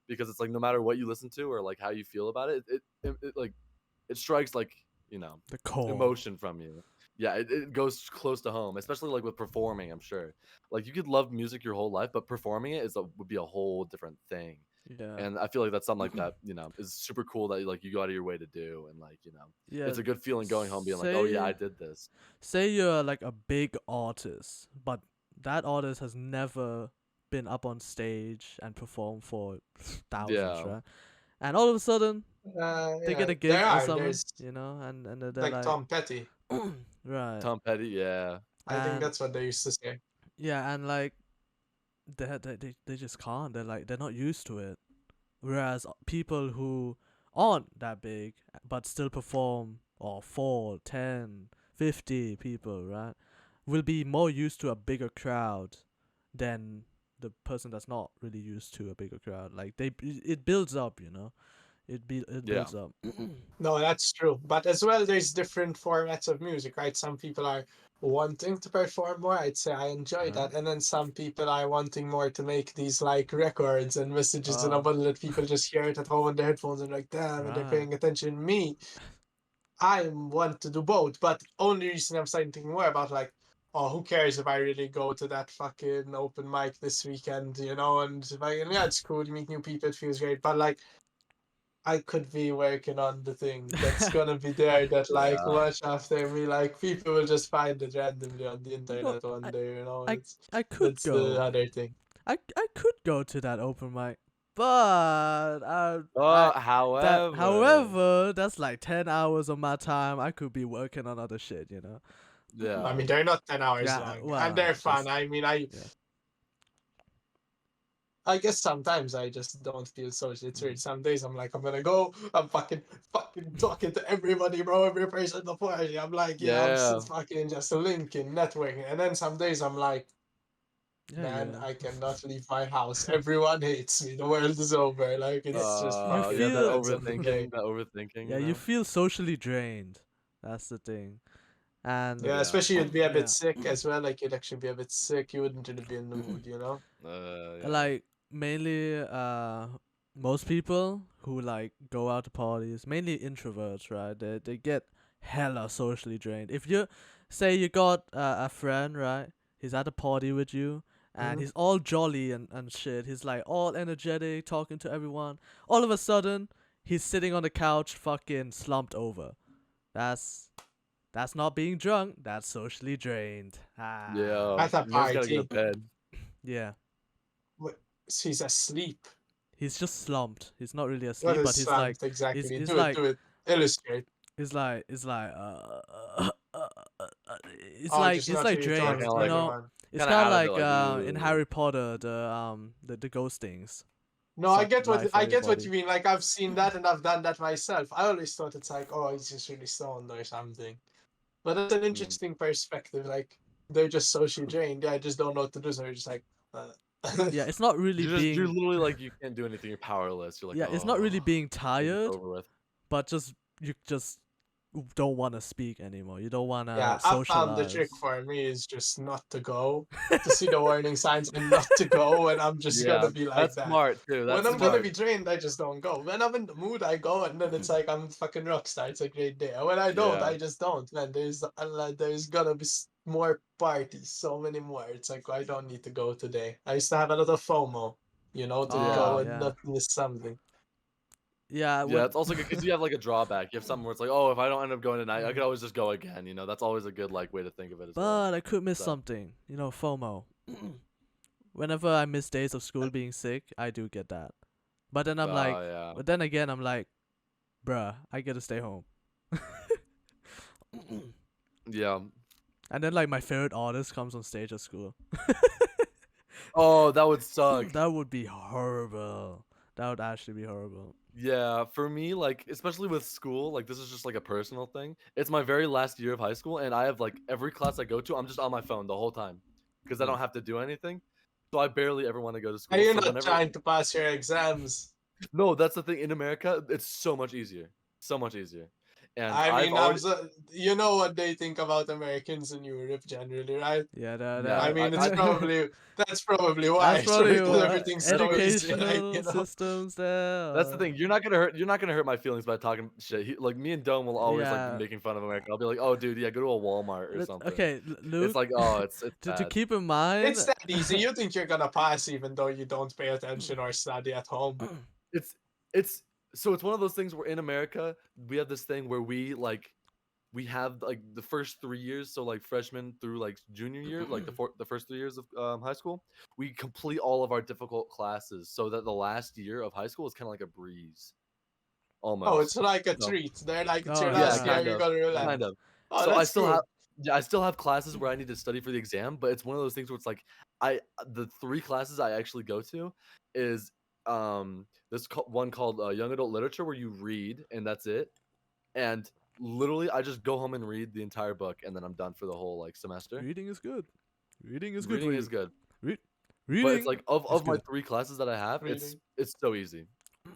Speaker 2: because it's like no matter what you listen to or like how you feel about it, like it strikes like,
Speaker 1: The core.
Speaker 2: emotion from you. Yeah, it goes close to home, especially like with performing, I'm sure. Like you could love music your whole life, but performing it would be a whole different thing.
Speaker 1: Yeah.
Speaker 2: And I feel like that's something like that, is super cool that like you go out of your way to do, and like,
Speaker 1: Yeah.
Speaker 2: it's a good feeling going home being like, oh yeah, I
Speaker 1: Say-
Speaker 2: did this.
Speaker 1: Say you're like a big artist, but that artist has never been up on stage and performed for thousands,
Speaker 2: Yeah.
Speaker 1: right? And all of a sudden they get a gig
Speaker 3: there
Speaker 1: or
Speaker 3: are.
Speaker 1: something,
Speaker 3: There's
Speaker 1: and they're
Speaker 3: like
Speaker 1: like,
Speaker 3: Tom Petty.
Speaker 1: right.
Speaker 2: Tom Petty, yeah.
Speaker 3: I think
Speaker 1: And-
Speaker 3: that's what they used to say.
Speaker 1: Yeah, and like they just can't. They're not used to it. Whereas people who aren't that big but still perform, or 4, 10, 50 people, right, will be more used to a bigger crowd than the person that's not really used to a bigger crowd. Like it builds up, it builds up.
Speaker 3: No, that's true. But as well, there's different formats of music, right? Some people are wanting to perform more. I'd say I enjoy that. And then some people are wanting more to make these like records and messages in a
Speaker 1: Oh.
Speaker 3: bundle that people just hear it at home on their headphones and like, damn, and they're
Speaker 1: Right.
Speaker 3: paying attention. Me, I want to do both. But only reason I'm starting thinking more about like, oh, who cares if I really go to that fucking open mic this weekend, and if yeah, it's cool, you meet new people, it feels great. But like, I could be working on the thing that's gonna be there that like
Speaker 2: Yeah.
Speaker 3: much after me, like people will just find it randomly on the internet one
Speaker 1: I-
Speaker 3: day,
Speaker 1: I could
Speaker 3: that's the
Speaker 1: go.
Speaker 3: other thing.
Speaker 1: I could go to that open mic, but
Speaker 2: However,
Speaker 1: however, that's like 10 hours of my time. I could be working on other shit,
Speaker 2: yeah.
Speaker 3: I mean, they're not 10 hours
Speaker 1: Yeah,
Speaker 3: long,
Speaker 1: well,
Speaker 3: and they're fun.
Speaker 1: just-
Speaker 3: I mean, I guess sometimes I just don't feel social. It's weird. Some days I'm like, I'm gonna go. I'm fucking talking to everybody, bro. Every person in the party. I'm like, I'm
Speaker 2: Yeah.
Speaker 3: just fucking just linking, networking. And then some days I'm like,
Speaker 1: yeah,
Speaker 3: man,
Speaker 1: yeah.
Speaker 3: I cannot leave my house. Everyone hates me. The world is over. Like it's just
Speaker 1: You
Speaker 3: fucking
Speaker 1: feel-
Speaker 2: that
Speaker 3: ends of the
Speaker 2: overthinking,
Speaker 3: day.
Speaker 2: that overthinking.
Speaker 1: Yeah, you feel socially drained. That's the thing. And
Speaker 3: Yeah,
Speaker 2: Yeah.
Speaker 3: especially you'd be a bit
Speaker 1: Yeah.
Speaker 3: sick as well. Like you'd actually be a bit sick. You wouldn't really be in the mood,
Speaker 2: Yeah.
Speaker 1: like mainly most people who like go out to parties, mainly introverts, right? They get hella socially drained. If you say you got a friend, right? He's at a party with you and
Speaker 3: Mhm.
Speaker 1: he's all jolly and shit. He's like all energetic, talking to everyone. All of a sudden, he's sitting on the couch fucking slumped over. That's not being drunk, that's socially drained. Ah.
Speaker 2: Yeah.
Speaker 3: At a
Speaker 2: You just gotta get
Speaker 3: party.
Speaker 2: to bed.
Speaker 1: Yeah.
Speaker 3: He's asleep.
Speaker 1: He's just slumped. He's not really
Speaker 3: What
Speaker 1: asleep,
Speaker 3: is
Speaker 1: but he's like
Speaker 3: slumped exactly?
Speaker 1: he's
Speaker 3: Do
Speaker 1: like-
Speaker 3: it. Illustrate.
Speaker 1: it's like it's like
Speaker 3: Just not
Speaker 1: like
Speaker 3: really
Speaker 1: drained,
Speaker 3: talking
Speaker 2: you
Speaker 3: to
Speaker 2: know?
Speaker 3: everyone.
Speaker 1: It's
Speaker 2: Kinda
Speaker 1: kind of
Speaker 2: out of
Speaker 1: like
Speaker 2: it, like,
Speaker 1: in
Speaker 2: ooh.
Speaker 1: Harry Potter the ghost things.
Speaker 3: No, I
Speaker 1: Suck
Speaker 3: get what
Speaker 1: life
Speaker 3: I
Speaker 1: out of your
Speaker 3: get what
Speaker 1: body.
Speaker 3: you mean. Like I've seen that and I've done that myself. I always thought it's like, oh, he's just really stoned or something. But that's an interesting perspective. Like they're just socially drained. I just don't know what to do. So they're just like,
Speaker 1: Yeah, it's not really
Speaker 2: You're
Speaker 1: being
Speaker 2: literally like you can't do anything. You're powerless. You're like,
Speaker 1: it's not really
Speaker 2: "Oh,
Speaker 1: being
Speaker 2: it's
Speaker 1: tired,
Speaker 2: over with."
Speaker 1: but you just don't want to speak anymore. You don't want to
Speaker 3: yeah. I found the
Speaker 1: socialize.
Speaker 3: trick for me is just not to go, to see the warning signs and not to go, and I'm just
Speaker 2: Yeah,
Speaker 3: gonna be like
Speaker 2: that's
Speaker 3: that.
Speaker 2: smart too. That's
Speaker 3: When I'm
Speaker 2: smart.
Speaker 3: gonna be drained, I just don't go. When I'm in the mood, I go, and then it's like I'm fucking rock star. It's a great day. And when I don't,
Speaker 2: Yeah.
Speaker 3: I just don't. Man, there's gonna be more parties, so many more. It's like I don't need to go today. I used to have a lot of FOMO, to go and
Speaker 1: yeah.
Speaker 3: not miss something.
Speaker 1: Yeah,
Speaker 2: Yeah, it's also good because you have like a drawback. You have something where it's like, oh, if I don't end up going tonight, I could always just go again. That's always a good like way to think of it as well.
Speaker 1: but I could miss
Speaker 2: So-
Speaker 1: something. FOMO. Whenever I miss days of school being sick, I do get that. But then I'm like,
Speaker 2: yeah.
Speaker 1: but then again, I'm like, bruh, I gotta stay home.
Speaker 2: Yeah.
Speaker 1: And then like my favorite artist comes on stage at school.
Speaker 2: Oh, that would suck.
Speaker 1: That would be horrible. That would actually be horrible.
Speaker 2: Yeah, for me, like especially with school, like this is just like a personal thing. It's my very last year of high school, and I have like every class I go to, I'm just on my phone the whole time because I don't have to do anything. so I barely ever want to go to school.
Speaker 3: Are you
Speaker 2: So
Speaker 3: not
Speaker 2: whenever
Speaker 3: trying to pass your exams?
Speaker 2: no, that's the thing. In America, it's so much easier, so much easier. And
Speaker 3: I
Speaker 2: I've
Speaker 3: mean,
Speaker 2: already
Speaker 3: you know what they think about Americans in Europe generally, right?
Speaker 1: Yeah,
Speaker 2: yeah,
Speaker 3: I mean,
Speaker 2: I
Speaker 3: that's probably why.
Speaker 1: that's
Speaker 3: So
Speaker 1: probably
Speaker 3: because everything's so easy, like,
Speaker 1: educational systems there.
Speaker 2: that's the thing. You're not gonna hurt my feelings by talking shit. Like me and Dome will always like
Speaker 1: Yeah.
Speaker 2: making fun of America. I'll be like, oh dude, yeah, go to a Walmart or something.
Speaker 1: Okay,
Speaker 2: It's
Speaker 1: Luke.
Speaker 2: like, oh, it's
Speaker 1: to
Speaker 2: bad.
Speaker 1: keep in mind,
Speaker 3: it's that easy. You think you're gonna pass even though you don't pay attention or study at home.
Speaker 2: It's so it's one of those things where in America we have this thing where we have like the first 3 years, so like freshman through like junior year, like the first 3 years of high school, we complete all of our difficult classes, so that the last year of high school is kind of like a breeze, almost.
Speaker 3: Oh, it's like a
Speaker 2: So
Speaker 3: treat. They're like, it's
Speaker 1: Oh,
Speaker 3: your
Speaker 1: yeah,
Speaker 3: last year,
Speaker 2: kind
Speaker 3: you
Speaker 2: of,
Speaker 3: gotta relax.
Speaker 2: kind of.
Speaker 3: Oh,
Speaker 2: So I
Speaker 3: that's
Speaker 2: still
Speaker 3: cool.
Speaker 2: have I still have classes where I need to study for the exam, but it's one of those things where it's like the 3 classes I actually go to is one called young adult literature, where you read and that's it, and literally I just go home and read the entire book and then I'm done for the whole like semester.
Speaker 1: reading is good. Reading is good.
Speaker 2: Reading
Speaker 1: for you.
Speaker 2: is good,
Speaker 1: Reading.
Speaker 2: but it's like of
Speaker 1: is
Speaker 2: my
Speaker 1: good.
Speaker 2: 3 classes that I have,
Speaker 3: Reading.
Speaker 2: it's so easy.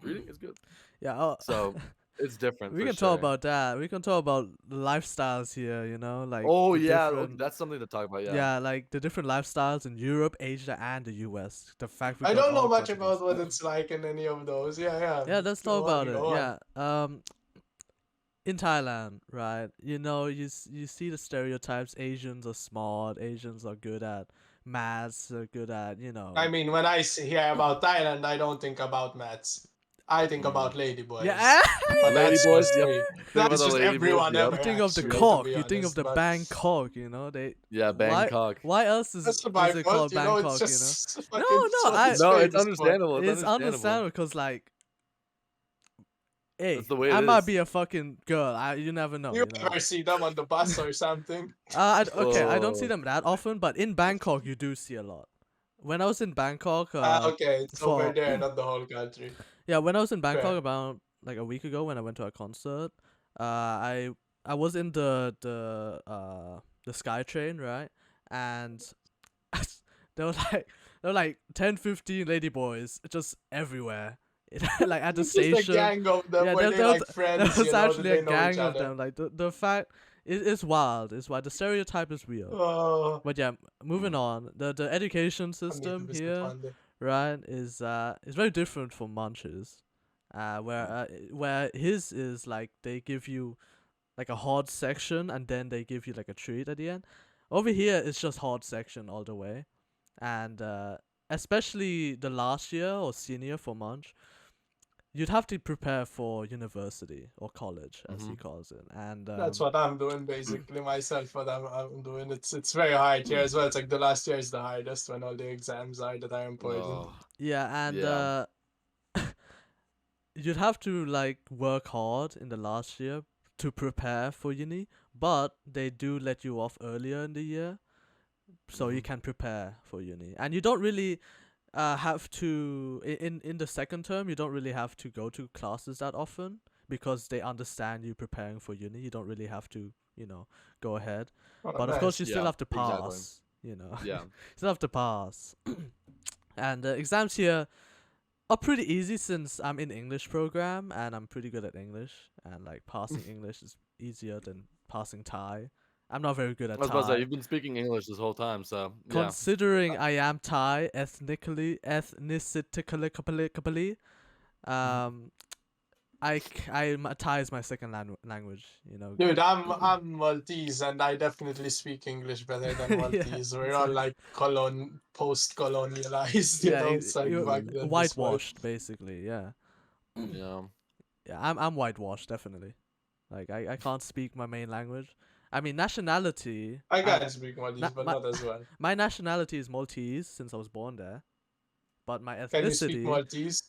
Speaker 2: Reading is good,
Speaker 1: Yeah.
Speaker 2: so it's different.
Speaker 1: we
Speaker 2: for
Speaker 1: can
Speaker 2: sure.
Speaker 1: talk about that. We can talk about the lifestyles here. You know, like
Speaker 2: Oh
Speaker 1: the
Speaker 2: yeah,
Speaker 1: different-
Speaker 2: that's something to talk about.
Speaker 1: yeah, like the different lifestyles in Europe, Asia, and the US. The fact we
Speaker 3: I
Speaker 1: got
Speaker 3: don't know
Speaker 1: all
Speaker 3: much
Speaker 1: continents.
Speaker 3: about what it's like in any of those. Yeah.
Speaker 1: Yeah, let's talk
Speaker 3: Go on,
Speaker 1: about it.
Speaker 3: go on.
Speaker 1: Yeah. In Thailand, right? You know, you see the stereotypes. Asians are smart. Asians are good at maths. Are good at
Speaker 3: I mean, when I hear about Thailand, I don't think about maths. I think about ladyboys.
Speaker 1: Yeah.
Speaker 3: But that's
Speaker 2: Ladyboys,
Speaker 3: just
Speaker 2: yep.
Speaker 3: me.
Speaker 2: Think about
Speaker 3: That's
Speaker 2: the
Speaker 3: just
Speaker 2: ladyboys,
Speaker 3: everyone
Speaker 2: yep.
Speaker 3: ever.
Speaker 1: You think of the
Speaker 3: actually, to
Speaker 1: cock.
Speaker 3: be
Speaker 1: You think of
Speaker 3: honest,
Speaker 1: the
Speaker 3: but
Speaker 1: Bangkok. You know they.
Speaker 2: Yeah, Bangkok.
Speaker 1: Why else is
Speaker 3: That's
Speaker 1: it
Speaker 3: my
Speaker 1: called
Speaker 3: fault. You know,
Speaker 1: Bangkok?
Speaker 3: it's just
Speaker 1: No,
Speaker 3: fucking
Speaker 1: no,
Speaker 3: it's what
Speaker 1: I-
Speaker 3: it's
Speaker 2: No, it's
Speaker 3: famous for.
Speaker 2: understandable.
Speaker 1: It's understandable because like, hey,
Speaker 2: That's the way it
Speaker 1: I might
Speaker 2: is.
Speaker 1: be a fucking girl. You never know.
Speaker 3: You
Speaker 1: You know.
Speaker 3: ever see them on the bus or something?
Speaker 1: Okay, I don't see
Speaker 2: Oh.
Speaker 1: them that often, but in Bangkok you do see a lot. When I was in Bangkok,
Speaker 3: Okay, it's over
Speaker 1: for-
Speaker 3: there, not the whole country.
Speaker 1: yeah, when I was in Bangkok
Speaker 3: Fair.
Speaker 1: about like a week ago when I went to a concert, I was in the Sky Train, right? And there were like 10, 15 ladyboys just everywhere. Like at the
Speaker 3: It's just a
Speaker 1: station.
Speaker 3: gang of them
Speaker 1: Yeah,
Speaker 3: where
Speaker 1: there
Speaker 3: they
Speaker 1: was-
Speaker 3: like friends.
Speaker 1: There was
Speaker 3: you know,
Speaker 1: actually
Speaker 3: that
Speaker 1: a
Speaker 3: they know
Speaker 1: gang
Speaker 3: each
Speaker 1: of
Speaker 3: other.
Speaker 1: them. Like the fact it's wild. It's why the stereotype is real.
Speaker 3: Oh,
Speaker 1: But yeah, moving on. The education
Speaker 3: I need to
Speaker 1: system
Speaker 3: visit
Speaker 1: here,
Speaker 3: one day.
Speaker 1: right, is very different from Munch's. Where his is like they give you like a hard section and then they give you like a treat at the end. Over here it's just hard section all the way. And especially the last year or senior for Munch, you'd have to prepare for university or college as he calls it. And
Speaker 3: That's what I'm doing basically myself. What I'm doing. It's very hard here as well. It's like the last year is the hardest when all the exams are that are important.
Speaker 2: Oh.
Speaker 1: yeah, and
Speaker 2: Yeah.
Speaker 1: you'd have to like work hard in the last year to prepare for uni, but they do let you off earlier in the year, so you can prepare for uni. And you don't really have to in the second term. You don't really have to go to classes that often because they understand you preparing for uni. You don't really have to, go ahead.
Speaker 3: Oh,
Speaker 1: But of course, you
Speaker 3: nice.
Speaker 1: still
Speaker 2: Yeah,
Speaker 1: have to pass.
Speaker 2: exactly.
Speaker 1: You know.
Speaker 2: Yeah.
Speaker 1: Still have to pass. And exams here are pretty easy since I'm in English program and I'm pretty good at English, and like passing English is easier than passing Thai. I'm not very good
Speaker 2: I
Speaker 1: at
Speaker 2: was about to say
Speaker 1: Thai.
Speaker 2: you've been speaking English this whole time, so yeah.
Speaker 1: Considering I am Thai ethnically, Thai is my second language.
Speaker 3: Dude, I'm Maltese and I definitely speak English better than
Speaker 1: Yeah,
Speaker 3: Maltese. We're
Speaker 1: it's
Speaker 3: all
Speaker 1: like-
Speaker 3: like post-colonialized, you know. It's like back then this was-
Speaker 1: whitewashed basically. Yeah,
Speaker 2: Yeah.
Speaker 1: yeah. I'm whitewashed definitely. Like I can't speak my main language. I mean nationality.
Speaker 3: I can speak Maltese,
Speaker 1: Na-
Speaker 3: but
Speaker 1: ma-
Speaker 3: not as well.
Speaker 1: My nationality is Maltese since I was born there, but my
Speaker 3: Can you speak
Speaker 1: ethnicity
Speaker 3: Maltese?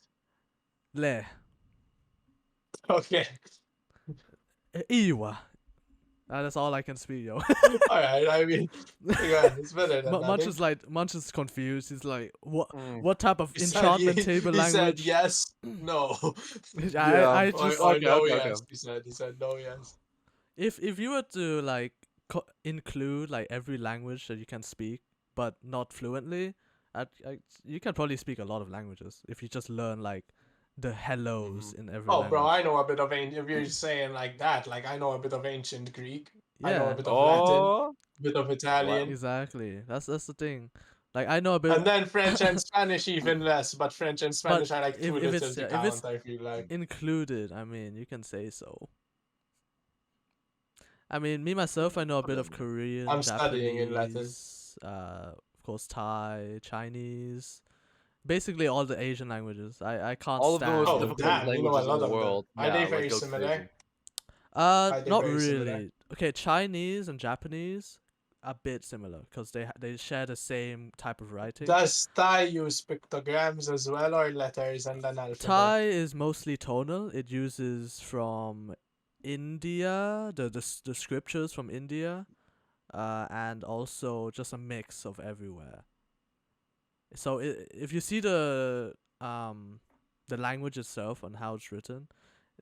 Speaker 1: le
Speaker 3: Okay.
Speaker 1: Iwa. That's all I can speak, yo.
Speaker 3: Alright, I mean, yeah, it's better than nothing.
Speaker 1: Munch is confused. He's like, what?
Speaker 2: Mm.
Speaker 1: What type of
Speaker 3: He said-
Speaker 1: enchantment
Speaker 3: he-
Speaker 1: table
Speaker 3: he
Speaker 1: language?
Speaker 3: said yes, no.
Speaker 1: I
Speaker 2: Yeah.
Speaker 1: just
Speaker 3: Or
Speaker 2: Okay,
Speaker 3: no,
Speaker 2: okay,
Speaker 3: yes.
Speaker 2: okay.
Speaker 3: He said no, yes.
Speaker 1: if you were to like include like every language that you can speak but not fluently, You can probably speak a lot of languages if you just learn like the hellos in every
Speaker 3: Oh, bro, I
Speaker 1: language.
Speaker 3: know a bit of ancient. If you're saying like that, like I know a bit of ancient Greek. I know a
Speaker 1: Yeah,
Speaker 3: bit of Latin,
Speaker 2: Oh,
Speaker 3: bit of
Speaker 2: what?
Speaker 3: Italian,
Speaker 1: exactly. That's the thing. Like I know a bit,
Speaker 3: and then French and Spanish even less. But French and
Speaker 1: but
Speaker 3: Spanish are like too
Speaker 1: if
Speaker 3: little
Speaker 1: it's
Speaker 3: to
Speaker 1: if it's
Speaker 3: count. I feel like.
Speaker 1: included, I mean, you can say so. I mean, me myself, I know a
Speaker 2: I
Speaker 1: bit of
Speaker 2: mean,
Speaker 1: Korean,
Speaker 3: I'm studying in Latin.
Speaker 1: Japanese, of course Thai, Chinese, basically all the Asian languages. I can't
Speaker 2: all of the most
Speaker 3: Oh,
Speaker 1: stand.
Speaker 2: difficult
Speaker 3: damn! You know a
Speaker 2: languages in
Speaker 3: lot
Speaker 2: the
Speaker 3: of them.
Speaker 2: world.
Speaker 3: Are
Speaker 2: Yeah,
Speaker 3: they
Speaker 2: like
Speaker 3: very
Speaker 2: go
Speaker 3: similar?
Speaker 2: crazy.
Speaker 3: Are they
Speaker 1: Not
Speaker 3: very similar?
Speaker 1: really. Okay, Chinese and Japanese a bit similar because they share the same type of writing.
Speaker 3: Does Thai use pictograms as well, or letters and an alphabet?
Speaker 1: Thai is mostly tonal. It uses from India, the scriptures from India, and also just a mix of everywhere. So if you see the language itself and how it's written,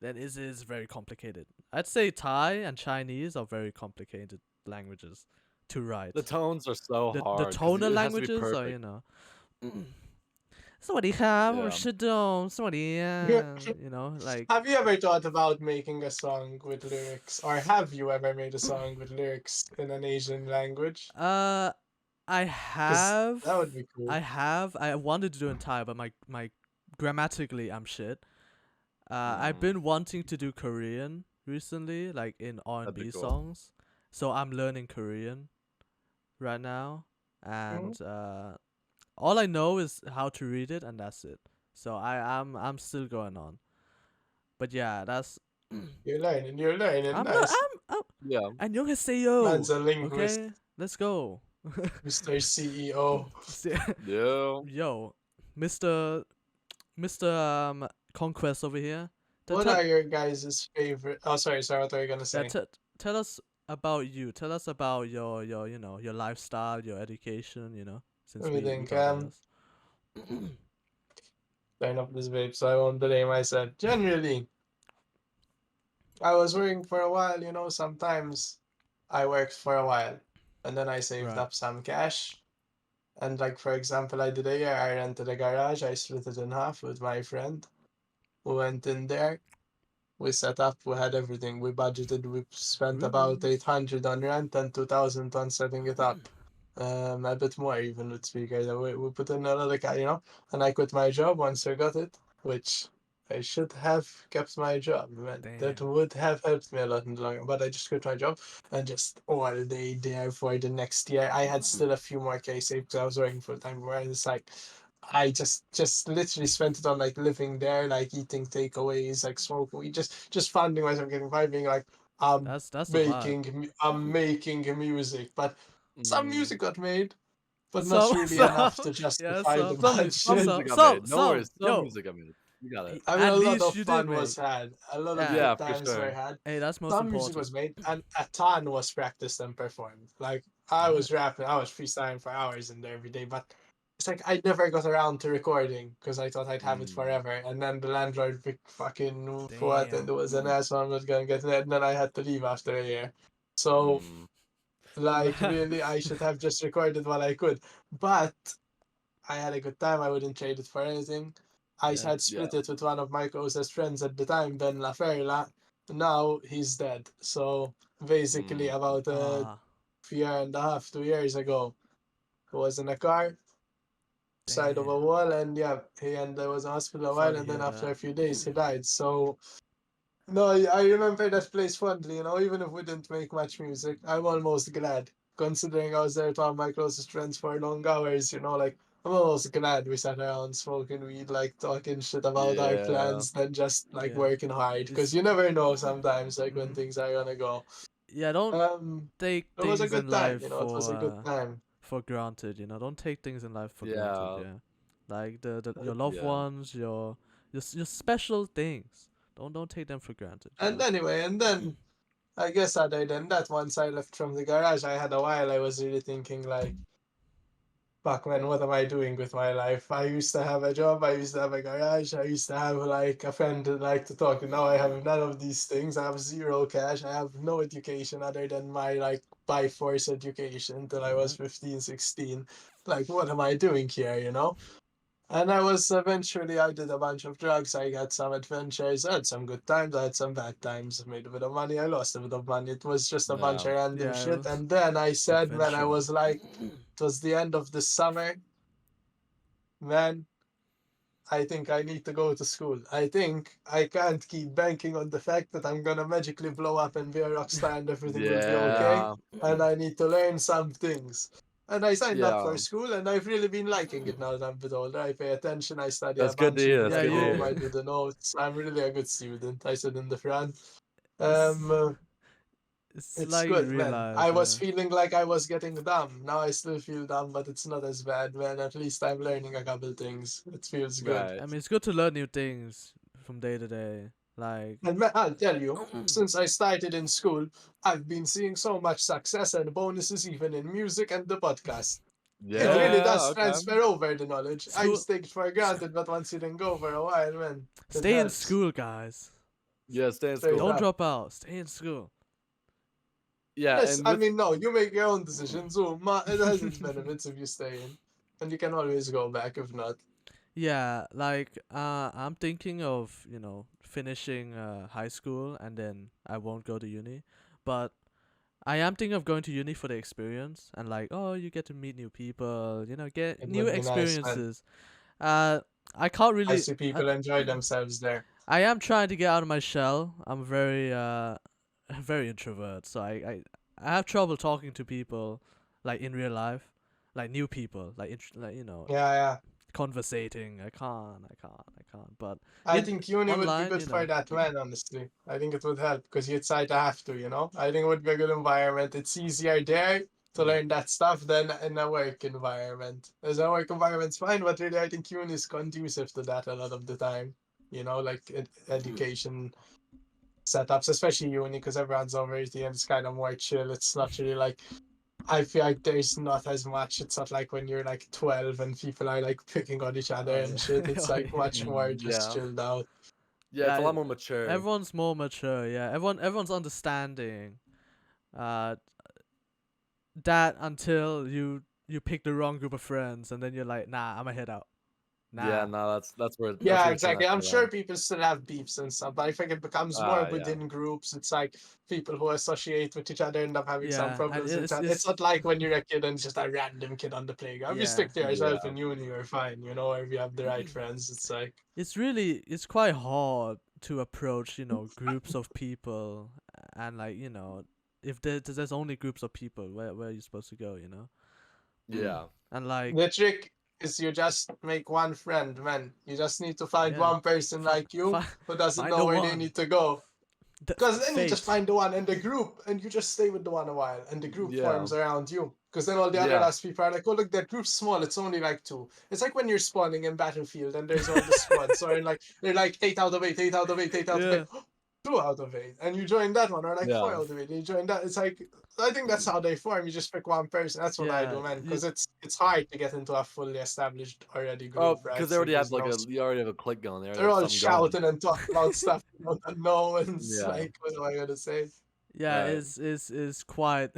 Speaker 1: then it is very complicated. I'd say Thai and Chinese are very complicated languages to write.
Speaker 2: The tones are so
Speaker 1: The
Speaker 2: hard because
Speaker 1: tonal
Speaker 2: it has to be
Speaker 1: languages are,
Speaker 2: perfect.
Speaker 1: สวัสดีครับผม
Speaker 2: Yeah.
Speaker 1: ชื่อโดมสวัสดีอ่ะ you know, like
Speaker 3: Have you ever thought about making a song with lyrics, or have you ever made a song with lyrics in an Asian language?
Speaker 1: I
Speaker 3: Because
Speaker 1: have
Speaker 3: that would be cool.
Speaker 1: I wanted to do in Thai, but my grammatically I'm shit. I've been wanting to do Korean recently, like in
Speaker 2: That'd be
Speaker 1: R&B
Speaker 2: cool.
Speaker 1: songs. So I'm learning Korean right now, and all I know is how to read it, and that's it. So I'm still going on. But yeah, that's
Speaker 3: You're learning. You're learning.
Speaker 1: I'm
Speaker 3: Nice.
Speaker 2: Yeah.
Speaker 1: 안녕하세요.
Speaker 3: Man's a linguist.
Speaker 1: Okay, let's go.
Speaker 3: Mr. CEO.
Speaker 2: Yeah.
Speaker 1: Yo, Mr. Conquest over here.
Speaker 3: What are your guys' favorite? Oh, sorry. What are you gonna say?
Speaker 1: Tell us about you. Tell us about your your lifestyle, your education. Since
Speaker 3: Let me
Speaker 1: we
Speaker 3: think.
Speaker 1: talked about this.
Speaker 3: Turn up this vape so I won't delay myself. Generally, I was working for a while. Sometimes I worked for a while, and then I saved
Speaker 1: Right.
Speaker 3: up some cash. And like for example, I did a year. I rented a garage. I split it in half with my friend. We went in there. We set up. We had everything. We budgeted. We spent about 800 on rent and 2,000 on setting it up. A bit more even with speakers. We put in a lot of and I quit my job once I got it, which I should have kept my job. Man. That
Speaker 1: Damn.
Speaker 3: would have helped me a lot in the long run. But I just quit my job and just all day there for the next year. I had still a few more K saved because I was working full time. Where it's like I just literally spent it on like living there, like eating takeaways, like smoking. We just finding myself getting by being like
Speaker 1: That's the vibe.
Speaker 3: I'm making music, but some music got made, but not
Speaker 1: Some
Speaker 3: really enough to
Speaker 1: yeah,
Speaker 3: justify the
Speaker 1: some
Speaker 3: budget.
Speaker 2: Some music I
Speaker 1: some
Speaker 2: made. No worries. Some
Speaker 1: yo.
Speaker 2: music I made. You got it.
Speaker 3: I mean,
Speaker 1: At
Speaker 3: a lot
Speaker 1: least
Speaker 3: of
Speaker 1: you did,
Speaker 3: fun
Speaker 1: mate.
Speaker 3: was had, a lot of
Speaker 1: Yeah.
Speaker 2: Yeah,
Speaker 3: good
Speaker 2: for
Speaker 3: times were
Speaker 2: sure.
Speaker 3: had.
Speaker 1: Hey, that's most
Speaker 3: Some
Speaker 1: important.
Speaker 3: music was made, and a ton was practiced and performed. Like I was rapping, I was freestyling for hours in there every day, but it's like I never got around to recording because I thought I'd have it forever. And then the landlord fucking what, and
Speaker 1: Damn.
Speaker 3: it was an ass one was gonna get it, and then I had to leave after a year. So like really, I should have just recorded what I could, but I had a good time. I wouldn't trade it for anything. I
Speaker 1: Yeah.
Speaker 3: had split it with one of my closest friends at the time, Ben Laferla. Now he's dead. So basically, about a
Speaker 1: Ah,
Speaker 3: year and a half, 2 years ago, he was in a car side of a
Speaker 1: damn.
Speaker 3: wall, and yeah, I was in hospital a
Speaker 1: Sorry
Speaker 3: while,
Speaker 1: to
Speaker 3: and then
Speaker 1: hear
Speaker 3: after
Speaker 1: that.
Speaker 3: a few days, he died. So no, I remember that place fondly. Even if we didn't make much music, I'm almost glad, considering I was there with all my closest friends for long hours. Like I'm almost glad we sat around smoking weed, like talking shit about our
Speaker 2: Yeah.
Speaker 3: plans, than just like
Speaker 1: Yeah.
Speaker 3: working hard. Because
Speaker 1: It's
Speaker 3: you never know sometimes, like when
Speaker 1: mhm.
Speaker 3: things are gonna go.
Speaker 1: Yeah, don't take
Speaker 3: It was a
Speaker 1: things in
Speaker 3: good time.
Speaker 1: life
Speaker 3: It was a good time.
Speaker 1: for granted, Don't take things in life for granted,
Speaker 2: Yeah.
Speaker 1: yeah. Like the your loved
Speaker 2: Yeah.
Speaker 1: ones, your special things. Don't take them for granted,
Speaker 3: And anyway, and then I guess other than that, once I left from the garage, I had a while. I was really thinking like, fuck man, what am I doing with my life? I used to have a job, I used to have a garage, I used to have like a friend that liked to talk, and now I have none of these things. I have zero cash, I have no education other than my like by force education until I was
Speaker 1: Alright.
Speaker 3: 15, 16. Like, what am I doing here, you know? And I was eventually, I did a bunch of drugs. I had some adventures. I had some good times. I had some bad times. I made a bit of money. I lost a bit of money. It was just a bunch
Speaker 2: Yeah.
Speaker 3: of random
Speaker 1: Yeah, it
Speaker 3: shit.
Speaker 1: was
Speaker 3: And then I said, man, I
Speaker 1: adventure.
Speaker 3: was like, it was the end of the summer. Man, I think I need to go to school. I think I can't keep banking on the fact that I'm gonna magically blow up and be a rock star and everything will be okay.
Speaker 2: Yeah.
Speaker 3: And I need to learn some things. And I signed up for
Speaker 2: Yeah.
Speaker 3: school and I've really been liking it now that I'm a bit older. I pay attention, I study a
Speaker 2: That's good to
Speaker 3: bunch
Speaker 2: hear.
Speaker 3: even
Speaker 2: That's
Speaker 1: Yeah,
Speaker 3: at
Speaker 2: good to
Speaker 3: home,
Speaker 1: you.
Speaker 3: I
Speaker 2: hear.
Speaker 3: do the notes. I'm really a good student. I sit in the front.
Speaker 1: It's,
Speaker 3: Um,
Speaker 1: it's
Speaker 3: it's
Speaker 1: like you
Speaker 3: good, man. I
Speaker 1: realize,
Speaker 3: was
Speaker 1: yeah.
Speaker 3: feeling like I was getting dumb. Now I still feel dumb, but it's not as bad, man. At least I'm learning a couple things. It feels good.
Speaker 2: Right.
Speaker 1: I mean, it's good to learn new things from day to day. Like,
Speaker 3: And I'll tell you, since I started in school, I've been seeing so much success and bonuses even in music and the podcast. It
Speaker 1: oh,
Speaker 3: really
Speaker 2: Yeah.
Speaker 3: does
Speaker 2: Okay.
Speaker 3: transfer over the knowledge. I
Speaker 1: school,
Speaker 3: used to take it for granted, but once you didn't go for a while, man, it
Speaker 1: stay in
Speaker 3: helps.
Speaker 1: school, guys.
Speaker 2: Yeah. Stay in
Speaker 3: Straight
Speaker 2: school.
Speaker 1: Don't
Speaker 3: up.
Speaker 1: drop out. Stay in school.
Speaker 2: Yeah.
Speaker 3: Yes,
Speaker 2: And
Speaker 3: I
Speaker 2: with
Speaker 3: mean, no, you make your own decisions. So it has its benefits if you stay in. And you can always go back if not.
Speaker 1: Yeah, like I'm thinking of, finishing high school and then I won't go to uni. But I am thinking of going to uni for the experience and like, oh, you get to meet new people, get
Speaker 3: It
Speaker 1: new
Speaker 3: would be nice, man.
Speaker 1: experiences. Uh I can't
Speaker 3: I
Speaker 1: really
Speaker 3: see people enjoy themselves there.
Speaker 1: I am trying to get out of my shell. I'm very very introvert, so I have trouble talking to people like in real life, like new people, like
Speaker 3: Yeah, yeah.
Speaker 1: conversating. I can't. But
Speaker 3: I
Speaker 1: in
Speaker 3: think uni would be
Speaker 1: online,
Speaker 3: good for that, man, honestly. I think it would help because you'd try to have to, you know? I think it would be a good environment. It's easier there to
Speaker 1: Mm.
Speaker 3: learn that stuff than in a work environment. As a work environment's fine, but really I think uni is conducive to that a lot of the time. You know, like education setups, especially uni, because everyone's over 18 and it's kind of more chill. It's not really like I feel like there's not as much. It's not like when you're like 12 and people are like picking on each other
Speaker 1: Oh
Speaker 3: and shit.
Speaker 1: yeah.
Speaker 3: It's
Speaker 1: Oh
Speaker 3: like much
Speaker 1: yeah.
Speaker 3: more just
Speaker 2: yeah.
Speaker 3: chilled out.
Speaker 2: Yeah. It's
Speaker 1: Yeah.
Speaker 2: a lot more mature.
Speaker 1: Everyone's more mature. Yeah. Everyone's understanding. Uh, that until you pick the wrong group of friends and then you're like, nah, I'ma head out.
Speaker 2: Yeah.
Speaker 1: Nah.
Speaker 2: No. That's
Speaker 3: Yeah,
Speaker 2: where it turned
Speaker 3: exactly.
Speaker 2: out to
Speaker 3: I'm
Speaker 2: be
Speaker 3: sure
Speaker 2: wrong.
Speaker 3: people still have beefs and stuff, but I think it becomes more
Speaker 2: Yeah.
Speaker 3: within groups. It's like people who associate with each other end up having some
Speaker 1: Yeah. And
Speaker 3: problems with each other. It's
Speaker 1: it's
Speaker 3: not like when you're a kid and just a random kid on the playground. If you
Speaker 1: yeah.
Speaker 3: stick to yourself
Speaker 2: Yeah.
Speaker 3: in uni, you're fine, you know, or if you have the right friends. It's like,
Speaker 1: It's quite hard to approach groups of people and like if there's only groups of people where are you supposed to go
Speaker 2: Yeah.
Speaker 1: and like
Speaker 3: the trick is you just make one friend, man. You just need to find
Speaker 1: yeah
Speaker 3: one person
Speaker 1: fi-
Speaker 3: like you
Speaker 1: fi-
Speaker 3: who doesn't
Speaker 1: find
Speaker 3: know
Speaker 1: the
Speaker 3: where they
Speaker 1: one
Speaker 3: need to go. Because then you just
Speaker 1: fate
Speaker 3: find the one in the group and you just stay with the one a while and the group
Speaker 2: Yeah.
Speaker 3: forms around you. Because then all the other
Speaker 2: Yeah.
Speaker 3: last people are like, oh, look, that group's small. It's only like two. It's like when you're spawning in Battlefield and there's all the squads. So they're like 8 out of 8, 8 out of 8, 8 out of 8,
Speaker 1: yeah
Speaker 3: 2 out of 8. And you join that one or like 4
Speaker 2: Yeah.
Speaker 3: out of 8. And you join that. It's like, I think that's how they form. You just pick one person. That's what I
Speaker 1: yeah
Speaker 3: do, man.
Speaker 1: you
Speaker 3: Because it's hard to get into a fully established already
Speaker 2: Oh,
Speaker 3: group, right?
Speaker 2: because they
Speaker 3: So
Speaker 2: already have
Speaker 3: there's
Speaker 2: like
Speaker 3: no.
Speaker 2: you already have a click going. They already
Speaker 3: They're
Speaker 2: have
Speaker 3: all
Speaker 2: something going.
Speaker 3: shouting and talking about stuff you don't know. And it's
Speaker 2: Yeah.
Speaker 3: like, what am I going to say?
Speaker 1: yeah
Speaker 2: Right.
Speaker 1: is quite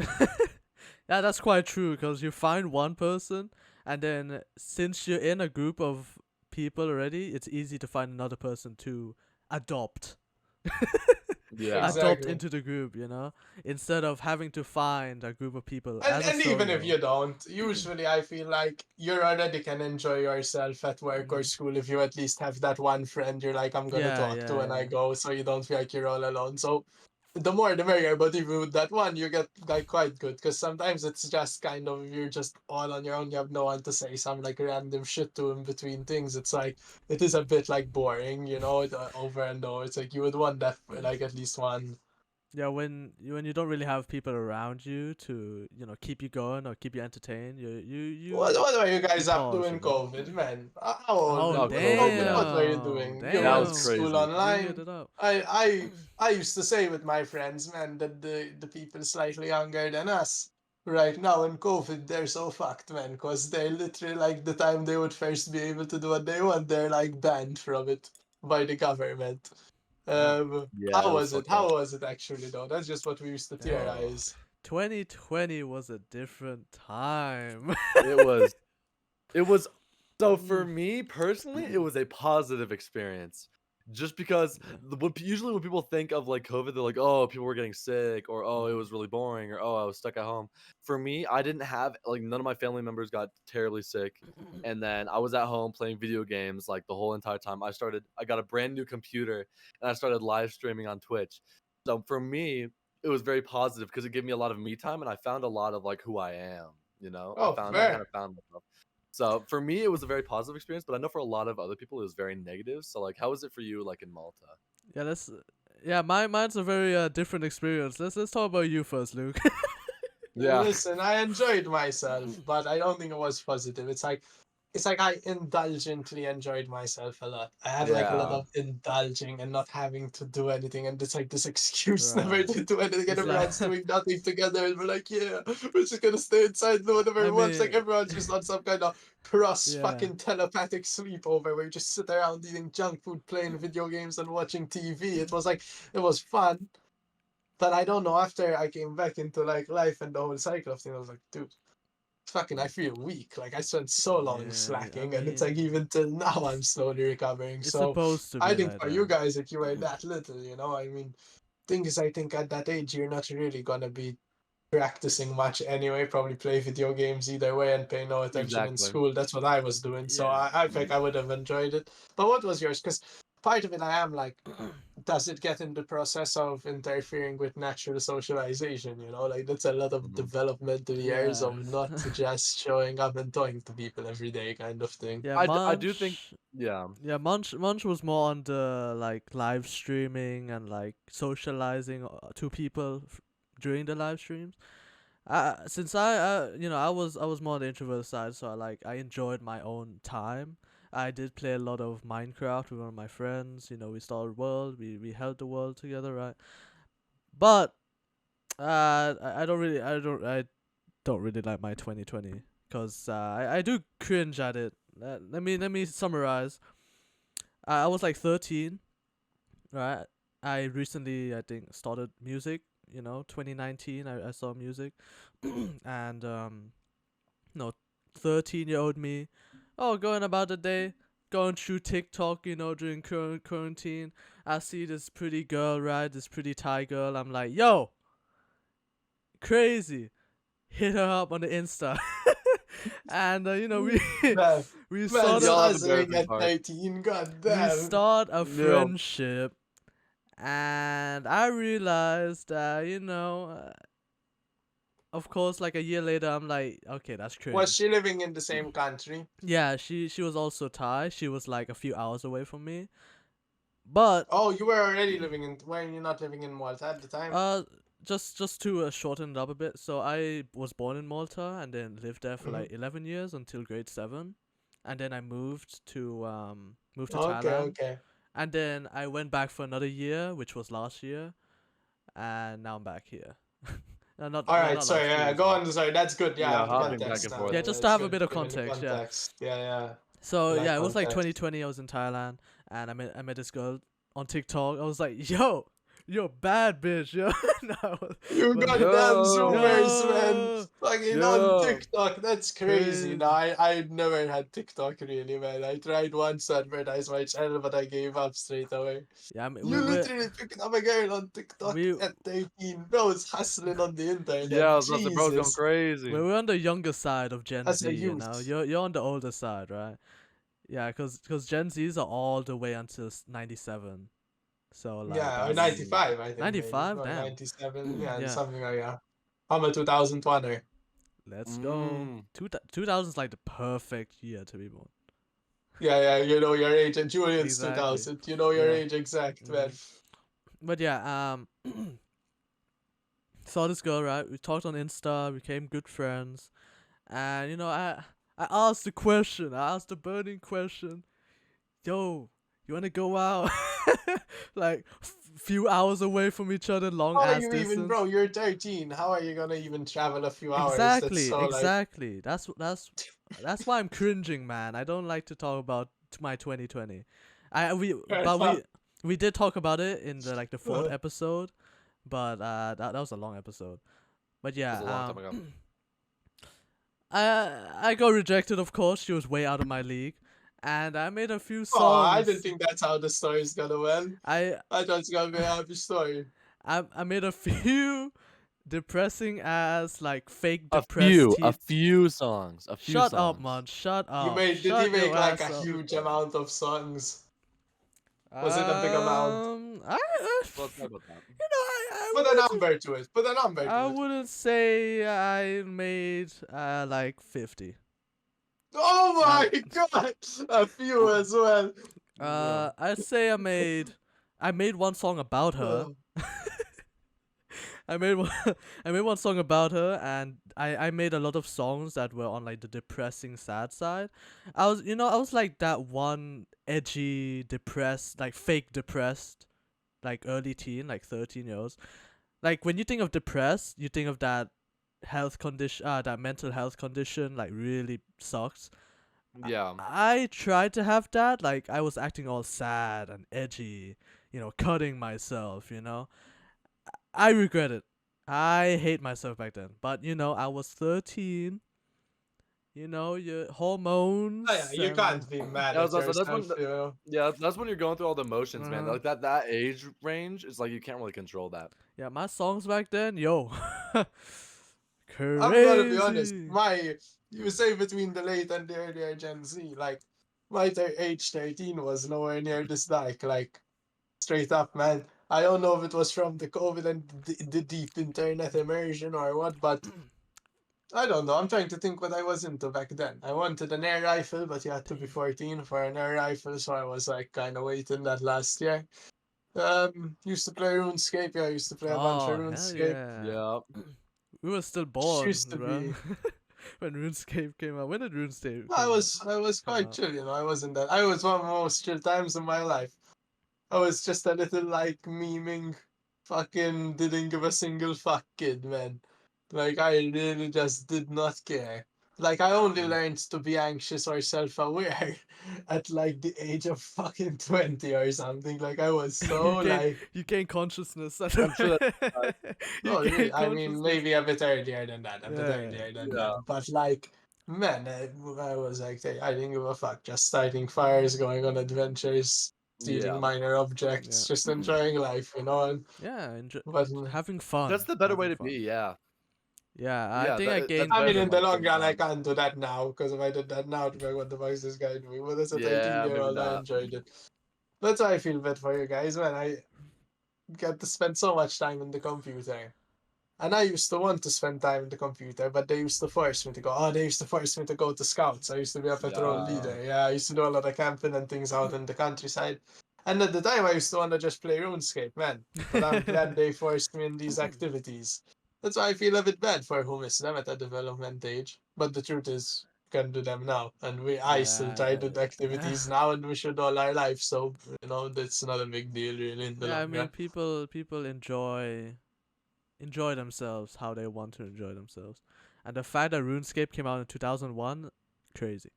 Speaker 1: yeah, that's quite true because you find one person and then since you're in a group of people already, it's easy to find another person to adopt
Speaker 2: Yeah.
Speaker 1: adopt
Speaker 3: Exactly.
Speaker 1: into the group, instead of having to find a group of people
Speaker 3: And
Speaker 1: as a
Speaker 3: even if
Speaker 1: solo.
Speaker 3: you don't, usually I feel like you already can enjoy yourself at work or
Speaker 1: Mhm.
Speaker 3: school if you at least have that one friend you're like, I'm gonna
Speaker 1: Yeah,
Speaker 3: talk to
Speaker 1: yeah,
Speaker 3: when I
Speaker 1: yeah.
Speaker 3: go, so you don't feel like you're all alone. So the more the merrier, but even with that one, you get like quite good because sometimes it's just kind of you're just all on your own. You have no one to say some like random shit to in between things. It's like it is a bit like boring, you know, over and over. It's like you would want that for like at least one.
Speaker 1: Yeah, when you don't really have people around you to keep you going or keep you entertained,
Speaker 3: What were you
Speaker 1: you
Speaker 3: guys up to
Speaker 1: pause,
Speaker 3: in COVID, man? How old
Speaker 1: Oh
Speaker 2: Oh,
Speaker 3: in
Speaker 2: COVID.
Speaker 3: COVID?
Speaker 2: Yeah.
Speaker 3: What were you
Speaker 1: damn,
Speaker 3: doing? You
Speaker 2: That
Speaker 3: went
Speaker 2: was
Speaker 3: to
Speaker 1: damn,
Speaker 3: school
Speaker 2: crazy.
Speaker 1: bring
Speaker 3: online.
Speaker 1: it up.
Speaker 3: I used to say with my friends, man, that the people slightly younger than us right now in COVID, they're so fucked, man, because they're literally like the time they would first be able to do what they want, they're like banned from it by the government.
Speaker 1: Oh
Speaker 3: How
Speaker 2: Yeah, it was
Speaker 3: was it?
Speaker 2: fucked
Speaker 3: How
Speaker 2: up.
Speaker 3: was it actually though? That's just what we used to
Speaker 1: damn.
Speaker 3: theorize.
Speaker 1: 2020 was a different time.
Speaker 2: It was. It was. So for
Speaker 1: Mm.
Speaker 2: me personally, it was a positive experience. Just because usually when people think of like COVID, they're like, oh, people were getting sick, or oh, it was really boring, or oh, I was stuck at home. For me, I didn't have like none of my family members got terribly sick, and then I was at home playing video games like the whole entire time. I got a brand new computer, and I started live streaming on Twitch. So for me, it was very positive because it gave me a lot of me time, and I found a lot of like who I am. I
Speaker 3: Oh,
Speaker 2: found I kind
Speaker 3: fair.
Speaker 2: of found myself. So for me, it was a very positive experience, but I know for a lot of other people, it was very negative. So like, how was it for you, like in Malta?
Speaker 1: Yeah, mine's a very different experience. Let's talk about you first, Luke.
Speaker 2: Yeah,
Speaker 3: Listen, I enjoyed myself, but I don't think it was positive. It's like I indulgently enjoyed myself a lot. I had like a lot
Speaker 2: yeah,
Speaker 3: of indulging and not having to do anything, and it's like this excuse never
Speaker 1: Right.
Speaker 3: to do anything, and
Speaker 1: It's like,
Speaker 3: everyone's doing nothing together, and we're like, yeah, we're just gonna stay inside and do whatever
Speaker 1: I
Speaker 3: we want. It's like
Speaker 1: mean,
Speaker 3: everyone's just on some kind of cross
Speaker 1: yeah,
Speaker 3: fucking telepathic sleepover where you just sit around eating junk food, playing video games, and watching TV. It was fun, but I don't know. After I came back into like life and the whole cycle of things, I was like, dude, fucking, I feel weak. Like I spent so long
Speaker 1: yeah. I
Speaker 3: slacking, and it's like
Speaker 1: mean,
Speaker 3: even till now I'm slowly recovering.
Speaker 1: it's
Speaker 3: So
Speaker 1: supposed to
Speaker 3: I
Speaker 1: be
Speaker 3: think
Speaker 1: like
Speaker 3: for you
Speaker 1: that.
Speaker 3: guys, if you were that little, I mean, thing is, I think at that age you're not really gonna be practicing much anyway. Probably play video games either way and pay no attention in
Speaker 2: exactly.
Speaker 3: school. That's what I was doing. So
Speaker 1: Yeah.
Speaker 3: I think I would have enjoyed it. But what was yours? Because part of it, I am like, does it get in the process of interfering with natural socialization? Like that's a lot of
Speaker 2: Mhm.
Speaker 3: developmental years
Speaker 1: Yeah.
Speaker 3: of not just showing up and talking to people every day kind of thing.
Speaker 1: Yeah,
Speaker 2: I do think,
Speaker 1: Munch.
Speaker 2: yeah,
Speaker 1: Yeah, Munch was more on the like live streaming and like socializing to people during the live streams. Since I was more on the introvert side, so I enjoyed my own time. I did play a lot of Minecraft with one of my friends. We started world, we held the world together, right? But I don't really like my 2020 because I do cringe at it. Let me summarize. I was like 13, right? I recently, I think, started music. 2019, I saw music, and no, 13-year-old me, oh, going about the day, going through TikTok, during quarantine. I see this pretty girl, right? This pretty Thai girl. I'm like, yo, crazy. Hit her up on the Insta, and we
Speaker 3: Man,
Speaker 1: we
Speaker 3: man,
Speaker 1: sort of
Speaker 2: y'all have
Speaker 3: hustling
Speaker 2: embarrassing
Speaker 3: at
Speaker 2: part.
Speaker 3: 13, god
Speaker 1: we
Speaker 3: damn.
Speaker 1: start a
Speaker 2: Yeah,
Speaker 1: friendship, and I realized that of course, like a year later, I'm like, okay, that's
Speaker 3: Was
Speaker 1: cringe.
Speaker 3: she living in the same country?
Speaker 1: Yeah, she was also Thai. She was like a few hours away from me, but
Speaker 3: Oh, you were already were you not living in Malta at the time?
Speaker 1: uh, just to shorten it up a bit. So I was born in Malta and then lived there for
Speaker 3: Mhm.
Speaker 1: like 11 years until grade 7, and then I moved to
Speaker 3: Okay,
Speaker 1: Thailand,
Speaker 3: okay.
Speaker 1: and then I went back for another year, which was last year, and now I'm back here. No, not
Speaker 3: All
Speaker 1: well,
Speaker 3: right,
Speaker 1: not
Speaker 3: sorry.
Speaker 1: last,
Speaker 3: Yeah,
Speaker 1: 3 years
Speaker 3: go
Speaker 1: ago.
Speaker 3: on. Sorry, that's good. Yeah, I
Speaker 2: yeah,
Speaker 3: have the
Speaker 2: hopping back
Speaker 3: context
Speaker 2: and
Speaker 3: now.
Speaker 2: forth.
Speaker 1: Yeah, just to
Speaker 3: It's
Speaker 1: have a
Speaker 3: good
Speaker 1: bit of
Speaker 3: giving the
Speaker 1: context. Yeah.
Speaker 3: context. Yeah, yeah.
Speaker 1: So
Speaker 3: I like
Speaker 1: yeah, it was like
Speaker 3: context.
Speaker 1: 2020. I was in Thailand, and I met this girl on TikTok. I was like, yo, bad bitch, yo. No,
Speaker 3: You
Speaker 1: but
Speaker 3: goddamn
Speaker 2: Yo,
Speaker 3: zoomers, man.
Speaker 1: yo,
Speaker 3: Fucking on
Speaker 2: yo,
Speaker 3: TikTok. That's crazy. No,
Speaker 1: crazy.
Speaker 3: I never had TikTok really, man. I tried once to advertise my channel, but I gave up straight away.
Speaker 1: Yeah, I mean,
Speaker 3: You literally picking up a girl on TikTok
Speaker 1: we
Speaker 3: at 13. Bro, it's hustling on the internet.
Speaker 2: yeah, I was about to say, bro's going
Speaker 3: Jesus.
Speaker 2: crazy.
Speaker 1: we're on the younger side of Gen
Speaker 3: That's
Speaker 1: Z.
Speaker 3: a youth.
Speaker 1: You're on the older side, right? Yeah, cause Gen Zs are all the way until 97. So like
Speaker 3: Yeah, or
Speaker 1: that's
Speaker 2: Mm,
Speaker 3: 95, I think, maybe.
Speaker 1: 95.
Speaker 3: Or
Speaker 1: Damn.
Speaker 3: 97. Yeah,
Speaker 1: Yeah.
Speaker 3: something like that. I'm a 2001er.
Speaker 1: Let's go.
Speaker 2: mm,
Speaker 1: 2000 is like the perfect year to be born.
Speaker 3: Yeah, yeah, you know your age. And Julian's
Speaker 1: Exactly.
Speaker 3: 2000. You know your
Speaker 1: Yeah.
Speaker 3: age exact, man.
Speaker 1: But yeah, saw this girl, right? We talked on Insta, became good friends, and I asked the question. I asked the burning question. Yo, you wanna go out? Like few hours away from each other, long
Speaker 3: How are
Speaker 1: ass
Speaker 3: you even, bro?
Speaker 1: distance.
Speaker 3: You're 13. How are you gonna even travel a few hours? That's
Speaker 1: Exactly,
Speaker 3: so like.
Speaker 1: exactly. That's why I'm cringing, man. I don't like to talk about my 2020. I we
Speaker 3: Fair
Speaker 1: but
Speaker 3: enough.
Speaker 1: we did talk about it in the fourth episode, but that was a long episode. But
Speaker 2: That was
Speaker 1: yeah,
Speaker 2: a long time ago.
Speaker 1: I got rejected. Of course, she was way out of my league, and I made a few
Speaker 3: Oh, I didn't
Speaker 1: songs.
Speaker 3: think that's how the story's gonna end.
Speaker 1: I
Speaker 3: I thought it's gonna be a happy story.
Speaker 1: I made a few depressing ass like fake
Speaker 2: A
Speaker 1: depressed
Speaker 2: few songs. A few
Speaker 1: Shut up,
Speaker 2: songs.
Speaker 1: Munch. Shut
Speaker 3: You
Speaker 1: up.
Speaker 3: made did he
Speaker 1: Shut
Speaker 3: make
Speaker 1: your
Speaker 3: like a
Speaker 1: ass up.
Speaker 3: huge amount of songs? Was it a big amount?
Speaker 2: Let's talk about that.
Speaker 3: Put a number to it. Put a number
Speaker 1: I
Speaker 3: to it.
Speaker 1: wouldn't say I made like 50.
Speaker 3: Oh my god! A few as well.
Speaker 1: I'd say I made one song about her.
Speaker 3: Oh.
Speaker 1: I made one I made one song about her, and I made a lot of songs that were on like the depressing sad side. I was like that one edgy depressed, like fake depressed, like early teen, like 13 years. Like when you think of depressed, you think of that health condition, that mental health condition like really sucks.
Speaker 2: Yeah.
Speaker 1: I tried to have that, like I was acting all sad and edgy, cutting myself. I regret it. I hate myself back then. But I was 13. Your hormones.
Speaker 3: Oh, yeah, you
Speaker 1: and-
Speaker 3: can't be mad
Speaker 2: Yeah,
Speaker 3: at
Speaker 2: that's
Speaker 3: yourself,
Speaker 2: when
Speaker 3: you know.
Speaker 2: Yeah, that's when you're going through all the emotions, man.
Speaker 1: Uh-huh.
Speaker 2: Like that age range is like you can't really control that.
Speaker 1: Yeah, my songs back then, yo. Crazy.
Speaker 3: I'm gonna be honest. You say between the late and the earlier Gen Z, like my age 13 was nowhere near this dark. Like straight up, man. I don't know if it was from the COVID and the deep internet immersion or what, but I don't know. I'm trying to think what I was into back then. I wanted an air rifle, but you had to be 14 for an air rifle, so I was like kind of waiting that last year. Used to play RuneScape. Yeah, I used to play a bunch of
Speaker 1: Oh, hell
Speaker 3: RuneScape.
Speaker 1: yeah.
Speaker 2: Yeah.
Speaker 1: We were still born,
Speaker 3: Used to
Speaker 1: bro.
Speaker 3: be.
Speaker 1: When RuneScape came out. When did RuneScape
Speaker 3: I
Speaker 1: come
Speaker 3: was quite
Speaker 1: out?
Speaker 3: chill, I wasn't that. I was one of the most chill times of my life. I was just a little like memeing, fucking didn't give a single fuck kid, man. Like I really just did not care. Like I only learned to be anxious or self-aware at like the age of fucking 20 or something. Like I was so like
Speaker 1: You gain consciousness.
Speaker 2: I'm sure
Speaker 1: You
Speaker 3: no,
Speaker 1: gain
Speaker 3: I mean
Speaker 1: consciousness.
Speaker 3: maybe a bit earlier than that, a bit
Speaker 1: Yeah,
Speaker 3: earlier than
Speaker 2: yeah.
Speaker 3: that. But like, man, I was like, hey, I didn't give a fuck. Just starting fires, going on adventures, stealing
Speaker 2: Yeah.
Speaker 3: minor objects,
Speaker 1: Yeah.
Speaker 3: just enjoying life, And
Speaker 1: Yeah,
Speaker 3: but
Speaker 1: having fun.
Speaker 2: That's the better way
Speaker 1: having
Speaker 2: to
Speaker 1: fun.
Speaker 2: be, yeah.
Speaker 1: Yeah, I
Speaker 2: Yeah,
Speaker 1: think I
Speaker 2: that's
Speaker 1: gained.
Speaker 3: I mean,
Speaker 2: better
Speaker 3: in
Speaker 2: than
Speaker 3: the
Speaker 2: like
Speaker 3: long
Speaker 2: being
Speaker 3: run, I
Speaker 2: dumb.
Speaker 3: can't do that now because if I did that now, I'd be like, what the fuck is this guy doing? But as a
Speaker 2: Yeah,
Speaker 3: 13-year-old,
Speaker 2: maybe
Speaker 3: I
Speaker 2: not.
Speaker 3: enjoyed it. That's why I feel bad for you guys, man. I get to spend so much time in the computer. And I used to want to spend time in the computer, but they used to force me to go. Oh, they used to force me to go to scouts. I used to be a patrol
Speaker 2: Yeah.
Speaker 3: leader. Yeah, I used to do a lot of camping and things out in the countryside. And at the time, I used to want to just play RuneScape, man. But I'm glad they forced me in these activities. That's why I feel a bit bad for who missed them at a development age. But the truth is, we can do them now. And I still try to do activities now, and we should all our life. So, that's not a big deal, really, in the
Speaker 1: Yeah, I
Speaker 3: long
Speaker 1: mean,
Speaker 3: run.
Speaker 1: people enjoy themselves how they want to enjoy themselves, and the fact that RuneScape came out in 2001, crazy.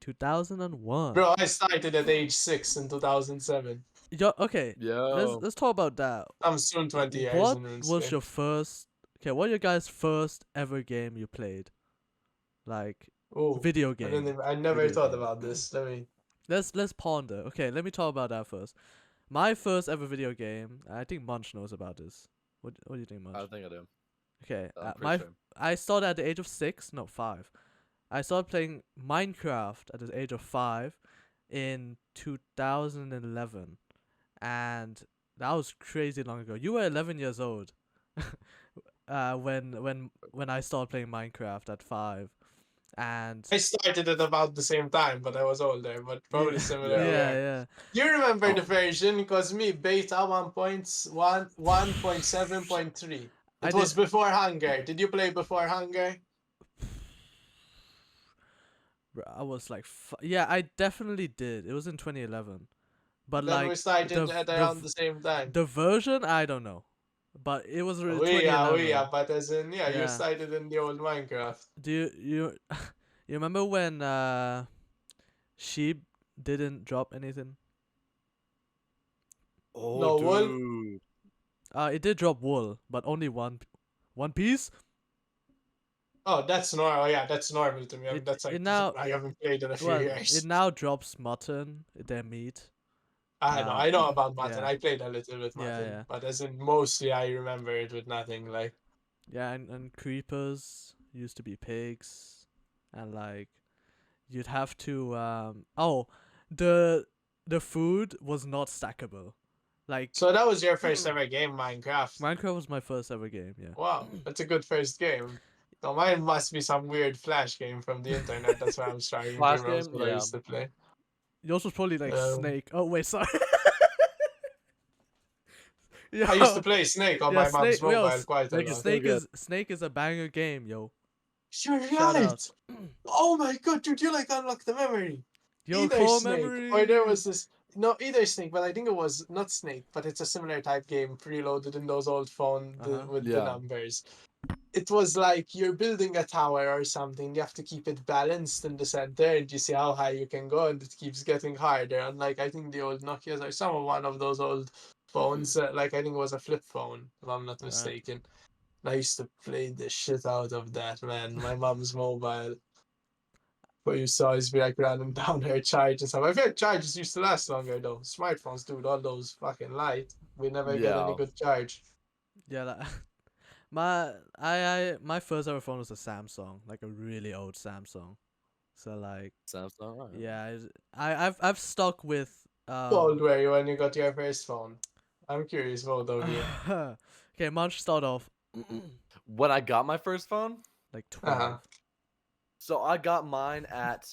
Speaker 1: 2001.
Speaker 3: Bro, I started at age 6 in 2007.
Speaker 1: Yo, okay.
Speaker 2: Yo.
Speaker 1: Let's talk about that.
Speaker 3: I'm soon 20 years
Speaker 1: What
Speaker 3: in RuneScape.
Speaker 1: was your first? Okay, what your guys' first ever game you played? Like
Speaker 3: Oh,
Speaker 1: video game.
Speaker 3: I never
Speaker 2: Video
Speaker 3: thought
Speaker 2: game.
Speaker 3: about this.
Speaker 1: Let's ponder. Okay, let me talk about that first. My first ever video game. I think Munch knows about this. What do you think, Munch?
Speaker 2: I think I do.
Speaker 1: Okay,
Speaker 2: I'm pretty sure.
Speaker 1: I started at the age of 6, no 5. I started playing Minecraft at the age of 5 in 2011, and that was crazy long ago. You were 11 years old, when I started playing Minecraft at 5, and
Speaker 3: I started at about the same time, but I was older, but probably similar.
Speaker 1: yeah,
Speaker 3: Yeah.
Speaker 1: yeah.
Speaker 3: You remember the version? Because me, beta 1.7.3.
Speaker 1: I
Speaker 3: It was
Speaker 1: did-
Speaker 3: before Hunger. Did you play before Hunger?
Speaker 1: Bro, I was like, yeah, I definitely did. It was in 2011, but
Speaker 3: Then
Speaker 1: like
Speaker 3: we started
Speaker 1: the
Speaker 3: at
Speaker 1: the
Speaker 3: around the same time.
Speaker 1: the version I don't know, but it was really
Speaker 3: We
Speaker 1: 2011.
Speaker 3: are, but as in, you
Speaker 1: Yeah.
Speaker 3: started in the old Minecraft.
Speaker 1: Do you you remember when sheep didn't drop anything?
Speaker 2: Oh,
Speaker 3: No, wool?
Speaker 2: dude.
Speaker 1: It did drop wool, but only one piece.
Speaker 3: Oh, that's normal. Yeah, that's normal to me. I mean,
Speaker 1: It
Speaker 3: that's
Speaker 1: it
Speaker 3: like
Speaker 1: now
Speaker 3: I haven't played in a few
Speaker 1: well
Speaker 3: years.
Speaker 1: it now drops mutton, their meat.
Speaker 3: I know about Mutton.
Speaker 1: Yeah,
Speaker 3: I played a little with
Speaker 1: yeah,
Speaker 3: Mutton,
Speaker 1: yeah,
Speaker 3: but as in mostly I remember it with nothing. Like
Speaker 1: yeah, and creepers used to be pigs, and like you'd have to the the food was not stackable. Like
Speaker 3: so, that was your first ever game, Minecraft.
Speaker 1: Minecraft was my first ever game. Yeah.
Speaker 3: Wow, that's a good first game. No, mine must be some weird flash game from the internet. That's what I'm starting to
Speaker 2: Flash
Speaker 3: remember.
Speaker 2: game,
Speaker 3: That's what I
Speaker 2: yeah.
Speaker 3: used to play.
Speaker 1: Yours was probably like
Speaker 3: Um,
Speaker 1: Snake. Oh wait, sorry.
Speaker 3: I used to
Speaker 1: Yo,
Speaker 3: play Snake on
Speaker 1: yeah,
Speaker 3: my mom's
Speaker 1: Snake. Yo,
Speaker 3: mobile quite a
Speaker 2: Snake is
Speaker 3: lot.
Speaker 2: so good.
Speaker 1: Snake is a banger game, yo.
Speaker 3: You're
Speaker 1: Shout out.
Speaker 3: right. Oh my god, dude, you like unlocked the memory.
Speaker 1: Yo,
Speaker 3: Either
Speaker 1: core
Speaker 3: Snake or there
Speaker 1: memory.
Speaker 3: was this. No, either Snake, but I think it was not Snake, but it's a similar type game preloaded in those old phones with the
Speaker 2: Yeah.
Speaker 3: numbers. It was like you're building a tower or something. You have to keep it balanced in the center, and you see how high you can go, and it keeps getting harder. And like I think the old Nokia's or some of one of those old phones, like I think it was a flip phone, if I'm not mistaken. And I used to play the shit out of that, man. My mom's mobile. But you saw is be like running down her charge and stuff. I feel like charges used to last longer though. Smartphones, dude, all those fucking light. We never get any
Speaker 2: Yeah.
Speaker 3: good charge.
Speaker 1: Yeah, like, my first ever phone was a Samsung, like a really old Samsung. So like,
Speaker 2: Samsung, right.
Speaker 1: yeah, I've stuck with
Speaker 3: How old were you when you got your first phone? I'm curious, both of you.
Speaker 1: Okay, Munch start off
Speaker 2: When I got my first phone,
Speaker 1: like 12.
Speaker 3: Uh-huh.
Speaker 2: so I got mine at,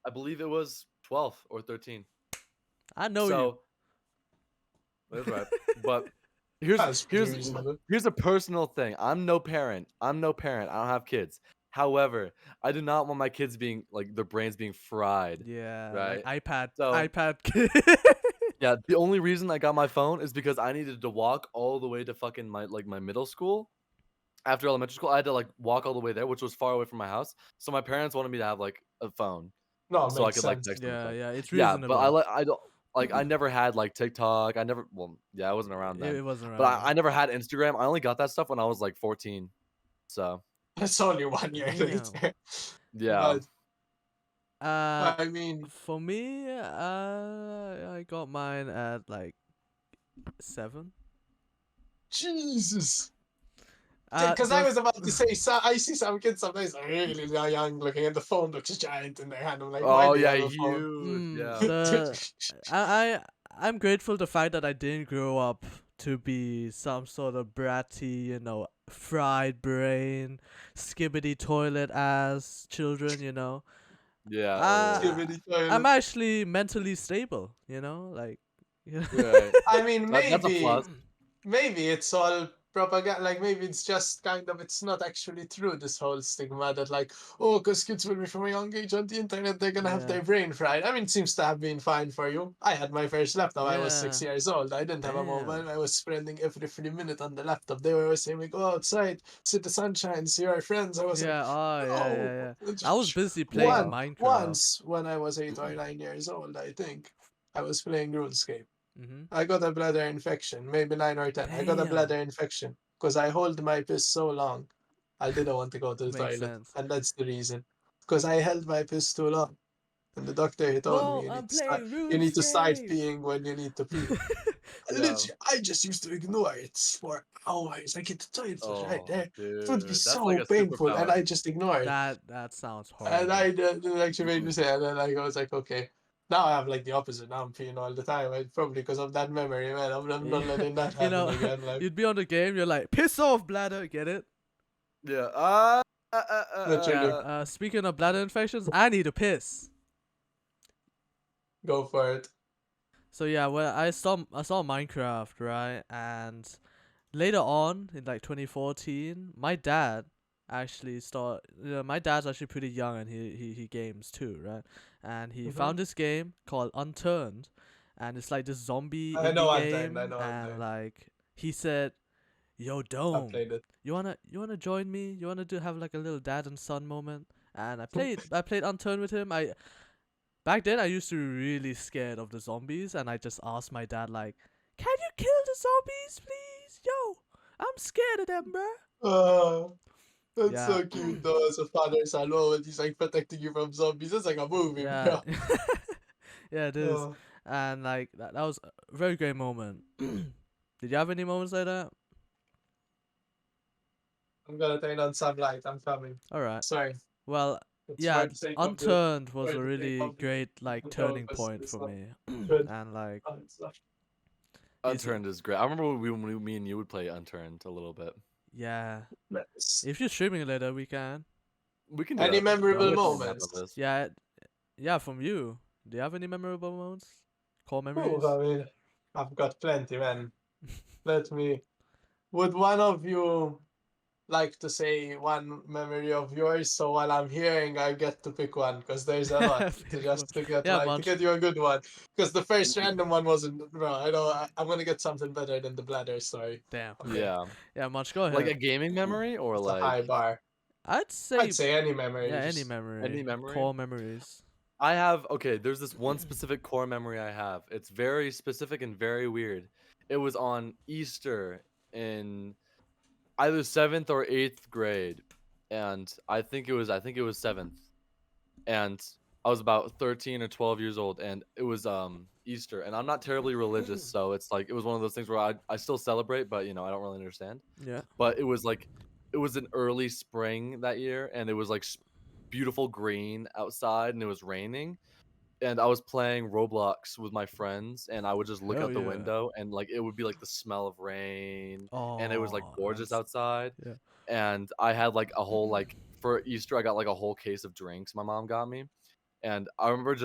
Speaker 2: I believe it was 12 or 13.
Speaker 1: I know you.
Speaker 2: So that's right. But here's
Speaker 3: That's pretty
Speaker 2: here's
Speaker 3: reasonable.
Speaker 2: here's a personal thing. I'm no parent. I don't have kids. However, I do not want my kids being like their brains being fried.
Speaker 1: Yeah,
Speaker 2: Right.
Speaker 1: like iPad,
Speaker 2: So-
Speaker 1: iPad kid.
Speaker 2: Yeah, the only reason I got my phone is because I needed to walk all the way to fucking my middle school. After elementary school, I had to like walk all the way there, which was far away from my house. So my parents wanted me to have like a phone,
Speaker 3: No, it
Speaker 2: so I
Speaker 3: makes
Speaker 2: could like
Speaker 3: sense.
Speaker 2: text them. and
Speaker 1: Yeah,
Speaker 2: stuff.
Speaker 1: yeah, it's
Speaker 2: Yeah,
Speaker 1: reasonable.
Speaker 2: but I don't like I never had like TikTok. I wasn't around then.
Speaker 1: It wasn't
Speaker 2: But
Speaker 1: around.
Speaker 2: I never had Instagram. I only got that stuff when I was like 14. So
Speaker 3: That's only 1 year
Speaker 1: Damn.
Speaker 3: later.
Speaker 2: yeah,
Speaker 3: I mean,
Speaker 1: For me, I got mine at like 7.
Speaker 3: Jesus. Because I was about to say, I see some kids sometimes really young looking, and the phone looks giant in their hand. I'm like, why
Speaker 2: oh
Speaker 3: do you
Speaker 2: yeah,
Speaker 3: have a phone?
Speaker 2: huge. Yeah,
Speaker 1: I'm grateful the fact that I didn't grow up to be some sort of bratty, fried brain, skibbity toilet ass children,
Speaker 2: yeah.
Speaker 1: Ah,
Speaker 2: oh,
Speaker 3: Skibbity toilet.
Speaker 1: I'm actually mentally stable, like.
Speaker 2: right.
Speaker 3: I mean,
Speaker 2: That's a plus.
Speaker 3: maybe it's all propaganda. Like maybe it's just it's not actually true. This whole stigma that like, oh, because kids will be from a young age on the internet, they're gonna have their
Speaker 1: Yeah.
Speaker 3: brain fried. I mean, it seems to have been fine for you. I had my first laptop. I was 6
Speaker 1: Yeah.
Speaker 3: years old. I didn't have a mobile.
Speaker 1: Damn.
Speaker 3: I was spending every free minute on the laptop. They were always saying, "We go outside, see the sunshine, see our friends." I was
Speaker 1: Yeah,
Speaker 3: like,
Speaker 1: yeah.
Speaker 3: "No."
Speaker 1: I was busy playing Minecraft.
Speaker 3: Once when I was 8 or 9 years old, I think I was playing RuneScape.
Speaker 1: Mm-hmm.
Speaker 3: I got a bladder infection, maybe 9 or 10. I got a
Speaker 1: Damn.
Speaker 3: bladder infection because I hold my piss so long. I didn't want to go to the
Speaker 1: Makes
Speaker 3: toilet.
Speaker 1: sense.
Speaker 3: And that's the reason. Because I held my piss too long. And the doctor he told me you need to start peeing when you need to pee. Literally, I just used to ignore it for hours. Like the toilet was right there.
Speaker 2: Dude,
Speaker 3: It would be
Speaker 2: that's
Speaker 3: so
Speaker 2: like a
Speaker 3: painful. And
Speaker 2: superpower.
Speaker 3: I just ignored it.
Speaker 1: That sounds horrible.
Speaker 3: And it actually made me say, and then I was like, okay. Now I have like the opposite. Now I'm peeing all the time. Probably because of that memory, man. I'm not letting that happen again. Like,
Speaker 1: you'd be on the game, you're like, piss off, bladder, get it?
Speaker 2: Yeah.
Speaker 3: Literally.
Speaker 1: Speaking of bladder infections, I need to piss.
Speaker 3: Go for it.
Speaker 1: So yeah, well, I saw Minecraft, right? And later on in like 2014, my dad actually my dad's actually pretty young and he games too, right? And he found this game called Unturned, and it's like this zombie
Speaker 3: I know
Speaker 1: indie
Speaker 3: Unturned,
Speaker 1: game.
Speaker 3: I know
Speaker 1: And
Speaker 3: Unturned.
Speaker 1: like he said, "Yo,
Speaker 3: I
Speaker 1: Dome,
Speaker 3: played it.
Speaker 1: you wanna join me? You wanna have like a little dad and son moment?" And I played Unturned with him. Back then I used to be really scared of the zombies, and I just asked my dad like, "Can you kill the zombies, please? Yo, I'm scared of them, bro."
Speaker 3: That's
Speaker 1: Yeah.
Speaker 3: so cute though, as a father-son role, and he's like protecting you from zombies. It's like a movie,
Speaker 1: Yeah.
Speaker 3: bro.
Speaker 1: Yeah, it is.
Speaker 3: Oh,
Speaker 1: And like that was a very great moment. Did you have any moments like that?
Speaker 3: I'm gonna turn on some light. I'm coming.
Speaker 1: All right.
Speaker 3: Sorry.
Speaker 1: Well,
Speaker 3: It's
Speaker 1: yeah,
Speaker 3: for the sake of the
Speaker 1: Unturned was
Speaker 3: for
Speaker 1: a
Speaker 3: the sake
Speaker 1: really
Speaker 3: of the
Speaker 1: great like
Speaker 3: show,
Speaker 1: turning
Speaker 3: because
Speaker 1: point
Speaker 3: it's
Speaker 1: for
Speaker 3: not
Speaker 1: me.
Speaker 3: good.
Speaker 1: And like
Speaker 3: It's not-
Speaker 1: Is it-
Speaker 2: Unturned is great. I remember me and you would play Unturned a little bit.
Speaker 1: yeah,
Speaker 3: Nice.
Speaker 1: if you're streaming it later, we can.
Speaker 2: We can do
Speaker 3: Any
Speaker 2: that.
Speaker 3: memorable
Speaker 2: We'll get to the
Speaker 3: moments?
Speaker 2: map of this.
Speaker 1: Yeah, yeah, from you. Do you have any memorable moments? Core memories?
Speaker 3: Oh, I mean, I've got plenty, man. Let me. Would one of you like to say one memory of yours? So while I'm hearing, I get to pick one because there's a lot to just to get
Speaker 1: Yeah,
Speaker 3: like to
Speaker 1: Munch.
Speaker 3: get you a good one. Because the first random one wasn't. Bro, I know I'm gonna get something better than the bladder story.
Speaker 1: Damn.
Speaker 3: Okay.
Speaker 2: Yeah.
Speaker 1: Yeah, Munch, go ahead.
Speaker 2: Like a gaming memory or
Speaker 3: It's a high
Speaker 2: like
Speaker 3: bar.
Speaker 1: I'd say
Speaker 3: I'd say any memory.
Speaker 1: yeah, any
Speaker 3: just-
Speaker 1: memory.
Speaker 2: any memory?
Speaker 1: Core memories.
Speaker 2: I have okay, there's this one specific core memory I have. It's very specific and very weird. It was on Easter in either 7th or 8th grade. And I think it was 7th. And I was about 13 or 12 years old and it was Easter and I'm not terribly religious, so it's like it was one of those things where I still celebrate, but you know, I don't really understand.
Speaker 1: Yeah.
Speaker 2: But it was an early spring that year and it was like beautiful green outside and it was raining and I was playing Roblox with my friends and I would just look
Speaker 1: Hell
Speaker 2: out the
Speaker 1: yeah.
Speaker 2: window and like it would be like the smell of rain
Speaker 1: Oh,
Speaker 2: and it was like gorgeous
Speaker 1: that's-
Speaker 2: outside.
Speaker 1: yeah.
Speaker 2: And I had like a whole like for Easter I got like a whole case of drinks my mom got me. And I remember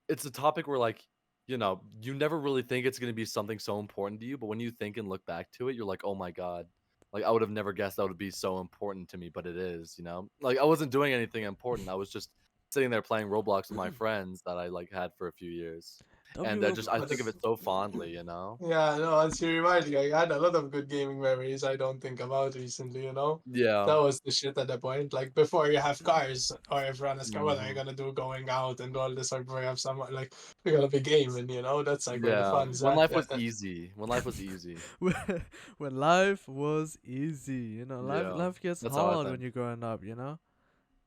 Speaker 2: it's a topic where like you know, you never really think it's going to be something so important to you, but when you think and look back to it, you're like, "Oh my god." Like I would have never guessed that would be so important to me, but it is, you know? Like I wasn't doing anything important. I was just sitting there playing Roblox with my friends that I like had for a few years. And I think of it so fondly, you know?
Speaker 3: Yeah, no, as you remind me, I had a lot of good gaming memories I don't think about recently, you know?
Speaker 2: Yeah.
Speaker 3: That was the shit at the point. Like before you have cars or everyone has car, what are you
Speaker 2: Mhm.
Speaker 3: gonna do going out and all this, or before you have someone like you're gonna be gaming, you know? That's like where the
Speaker 2: Yeah.
Speaker 3: fun's
Speaker 2: When
Speaker 3: at.
Speaker 2: life was easy. When life was easy.
Speaker 1: when life was easy, you know,
Speaker 2: Yeah,
Speaker 1: life gets
Speaker 2: that's how I
Speaker 1: hard when
Speaker 2: think.
Speaker 1: you're growing up, you know.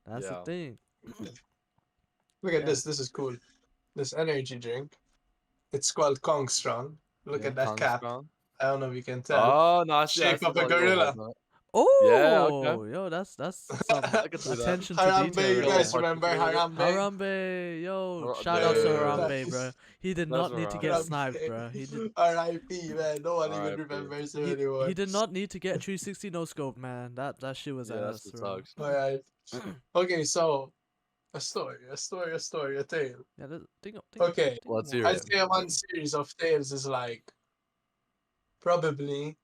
Speaker 1: That's the
Speaker 2: Yeah.
Speaker 1: thing.
Speaker 3: Look at
Speaker 1: Yeah.
Speaker 3: this is cool. This energy drink. It's called Kong Strong. Look
Speaker 2: Yeah,
Speaker 3: at that
Speaker 2: Kong
Speaker 3: cap.
Speaker 2: Strong.
Speaker 3: I don't know if you can tell.
Speaker 2: Oh, no, I see
Speaker 3: Shape
Speaker 2: the
Speaker 3: of a
Speaker 2: little
Speaker 3: gorilla.
Speaker 2: holes on it.
Speaker 1: Oh,
Speaker 2: Yeah, okay.
Speaker 1: yo, that's some
Speaker 2: I could see that.
Speaker 1: attention to
Speaker 3: Harambe,
Speaker 1: detail.
Speaker 3: you
Speaker 1: right
Speaker 3: guys
Speaker 1: there.
Speaker 3: remember Harambe?
Speaker 1: Harambe, yo,
Speaker 2: Har-
Speaker 1: shout out to
Speaker 2: dude.
Speaker 1: Harambe, bro.
Speaker 3: Nice.
Speaker 1: He did
Speaker 2: That's
Speaker 1: not need to get
Speaker 2: Harambe.
Speaker 1: sniped, bro. He did.
Speaker 3: R.I.P. man. No one even
Speaker 2: R.I.P.
Speaker 3: remembers him anymore.
Speaker 1: He did not need to get a 360 no scope, man. That shit was
Speaker 2: Yeah, that's
Speaker 1: ass,
Speaker 2: what
Speaker 1: bro.
Speaker 2: sucks.
Speaker 3: Alright. Okay, so a story, a tale.
Speaker 1: Yeah, think
Speaker 3: Okay,
Speaker 1: think
Speaker 2: Let's
Speaker 1: more.
Speaker 2: hear
Speaker 3: I'd
Speaker 2: it.
Speaker 3: say one series of tales is like probably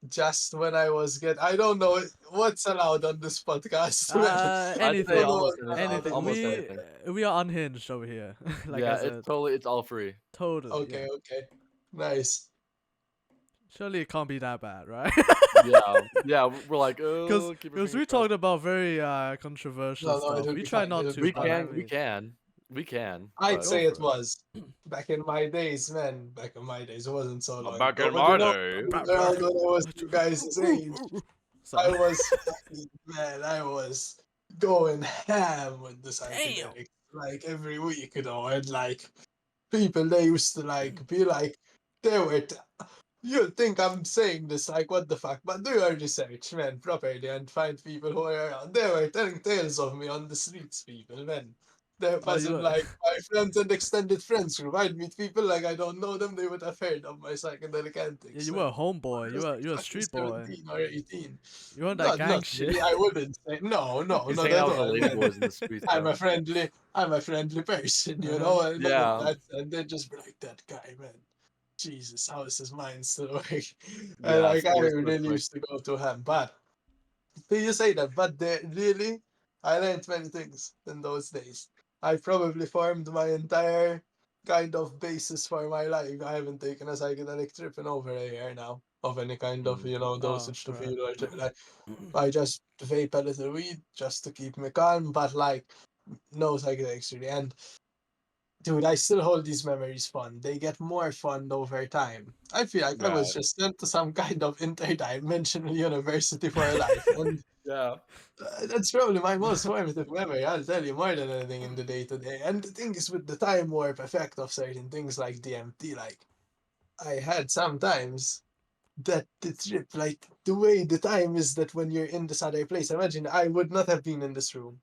Speaker 3: just when I was I don't know what's allowed on this podcast. man.
Speaker 2: I'd say
Speaker 1: Anything,
Speaker 2: almost
Speaker 3: Anything.
Speaker 1: anything.
Speaker 2: almost
Speaker 1: We
Speaker 2: anything.
Speaker 1: we are unhinged over here. Like
Speaker 2: Yeah,
Speaker 1: I said,
Speaker 2: it's all free.
Speaker 1: totally.
Speaker 3: Okay,
Speaker 1: Yeah.
Speaker 3: okay. Nice.
Speaker 1: Surely it can't be that bad, right?
Speaker 2: Yeah, we're like, oh,
Speaker 1: Because
Speaker 2: keep your
Speaker 1: we
Speaker 2: fingers
Speaker 1: talked about very controversial
Speaker 3: No, it
Speaker 1: stuff.
Speaker 3: will
Speaker 1: We
Speaker 3: be
Speaker 1: try
Speaker 3: fine,
Speaker 1: not
Speaker 3: it'll
Speaker 1: to.
Speaker 3: be
Speaker 2: We
Speaker 1: but I
Speaker 2: can,
Speaker 1: mean,
Speaker 2: we can.
Speaker 3: I'd
Speaker 2: but-
Speaker 3: say
Speaker 1: Go
Speaker 3: it
Speaker 1: for it.
Speaker 3: was. Back in my days, man. Back in my days, it wasn't so long.
Speaker 2: Back
Speaker 3: ago,
Speaker 2: in
Speaker 3: but
Speaker 2: my
Speaker 3: you know,
Speaker 2: day.
Speaker 3: around when I was you guys' age, I
Speaker 1: Sorry.
Speaker 3: was man, I was going ham with the psychedelics like every week, you know, and like people they used to like be like they were you think I'm saying this like what the fuck, but do your research, man, properly and find people who are around. They were telling tales of me on the streets, people, man. There
Speaker 1: Oh, you
Speaker 3: wasn't
Speaker 1: were-
Speaker 3: like my friends and extended friends group. I'd meet people like I don't know them, they would have heard of my psychedelic antics.
Speaker 1: Yeah, you
Speaker 3: man.
Speaker 1: were a homeboy. You
Speaker 3: I was
Speaker 1: were
Speaker 3: like
Speaker 1: you were a
Speaker 3: fucking
Speaker 1: street boy.
Speaker 3: 17 or 18.
Speaker 1: You weren't that gang
Speaker 3: Not
Speaker 1: shit.
Speaker 3: really, I wouldn't say no,
Speaker 2: He's
Speaker 3: not
Speaker 2: hanging
Speaker 3: at
Speaker 2: out with the
Speaker 3: all.
Speaker 2: lady
Speaker 3: man.
Speaker 2: boys in the streets.
Speaker 3: I'm
Speaker 2: though.
Speaker 3: a friendly person, you
Speaker 1: Uh-huh.
Speaker 3: know, and none
Speaker 2: Yeah.
Speaker 3: of that, and they just be like that guy, man. Jesus, how is his mind still work? And
Speaker 2: Yeah,
Speaker 3: like I
Speaker 2: stories so
Speaker 3: really
Speaker 2: quick.
Speaker 3: used to go to him, but you say that, but they really, I learned many things in those days. I probably formed my entire kind of basis for my life. I haven't taken a psychedelic trip in over a year now of any kind of dosage to
Speaker 1: right.
Speaker 3: feel or like I just vape a little weed just to keep me calm, but like no psychedelics really. And dude, I still hold these memories fun. They get more fun over time. I feel like I was
Speaker 2: Right.
Speaker 3: just sent to some kind of interdimensional university for life, and
Speaker 2: Yeah.
Speaker 3: that's probably my most formative memory. I'll tell you more than anything in the day to day. And the thing is, with the time warp effect of certain things like DMT, like I had sometimes that the trip, like the way the time is that when you're in this other place. Imagine I would not have been in this room.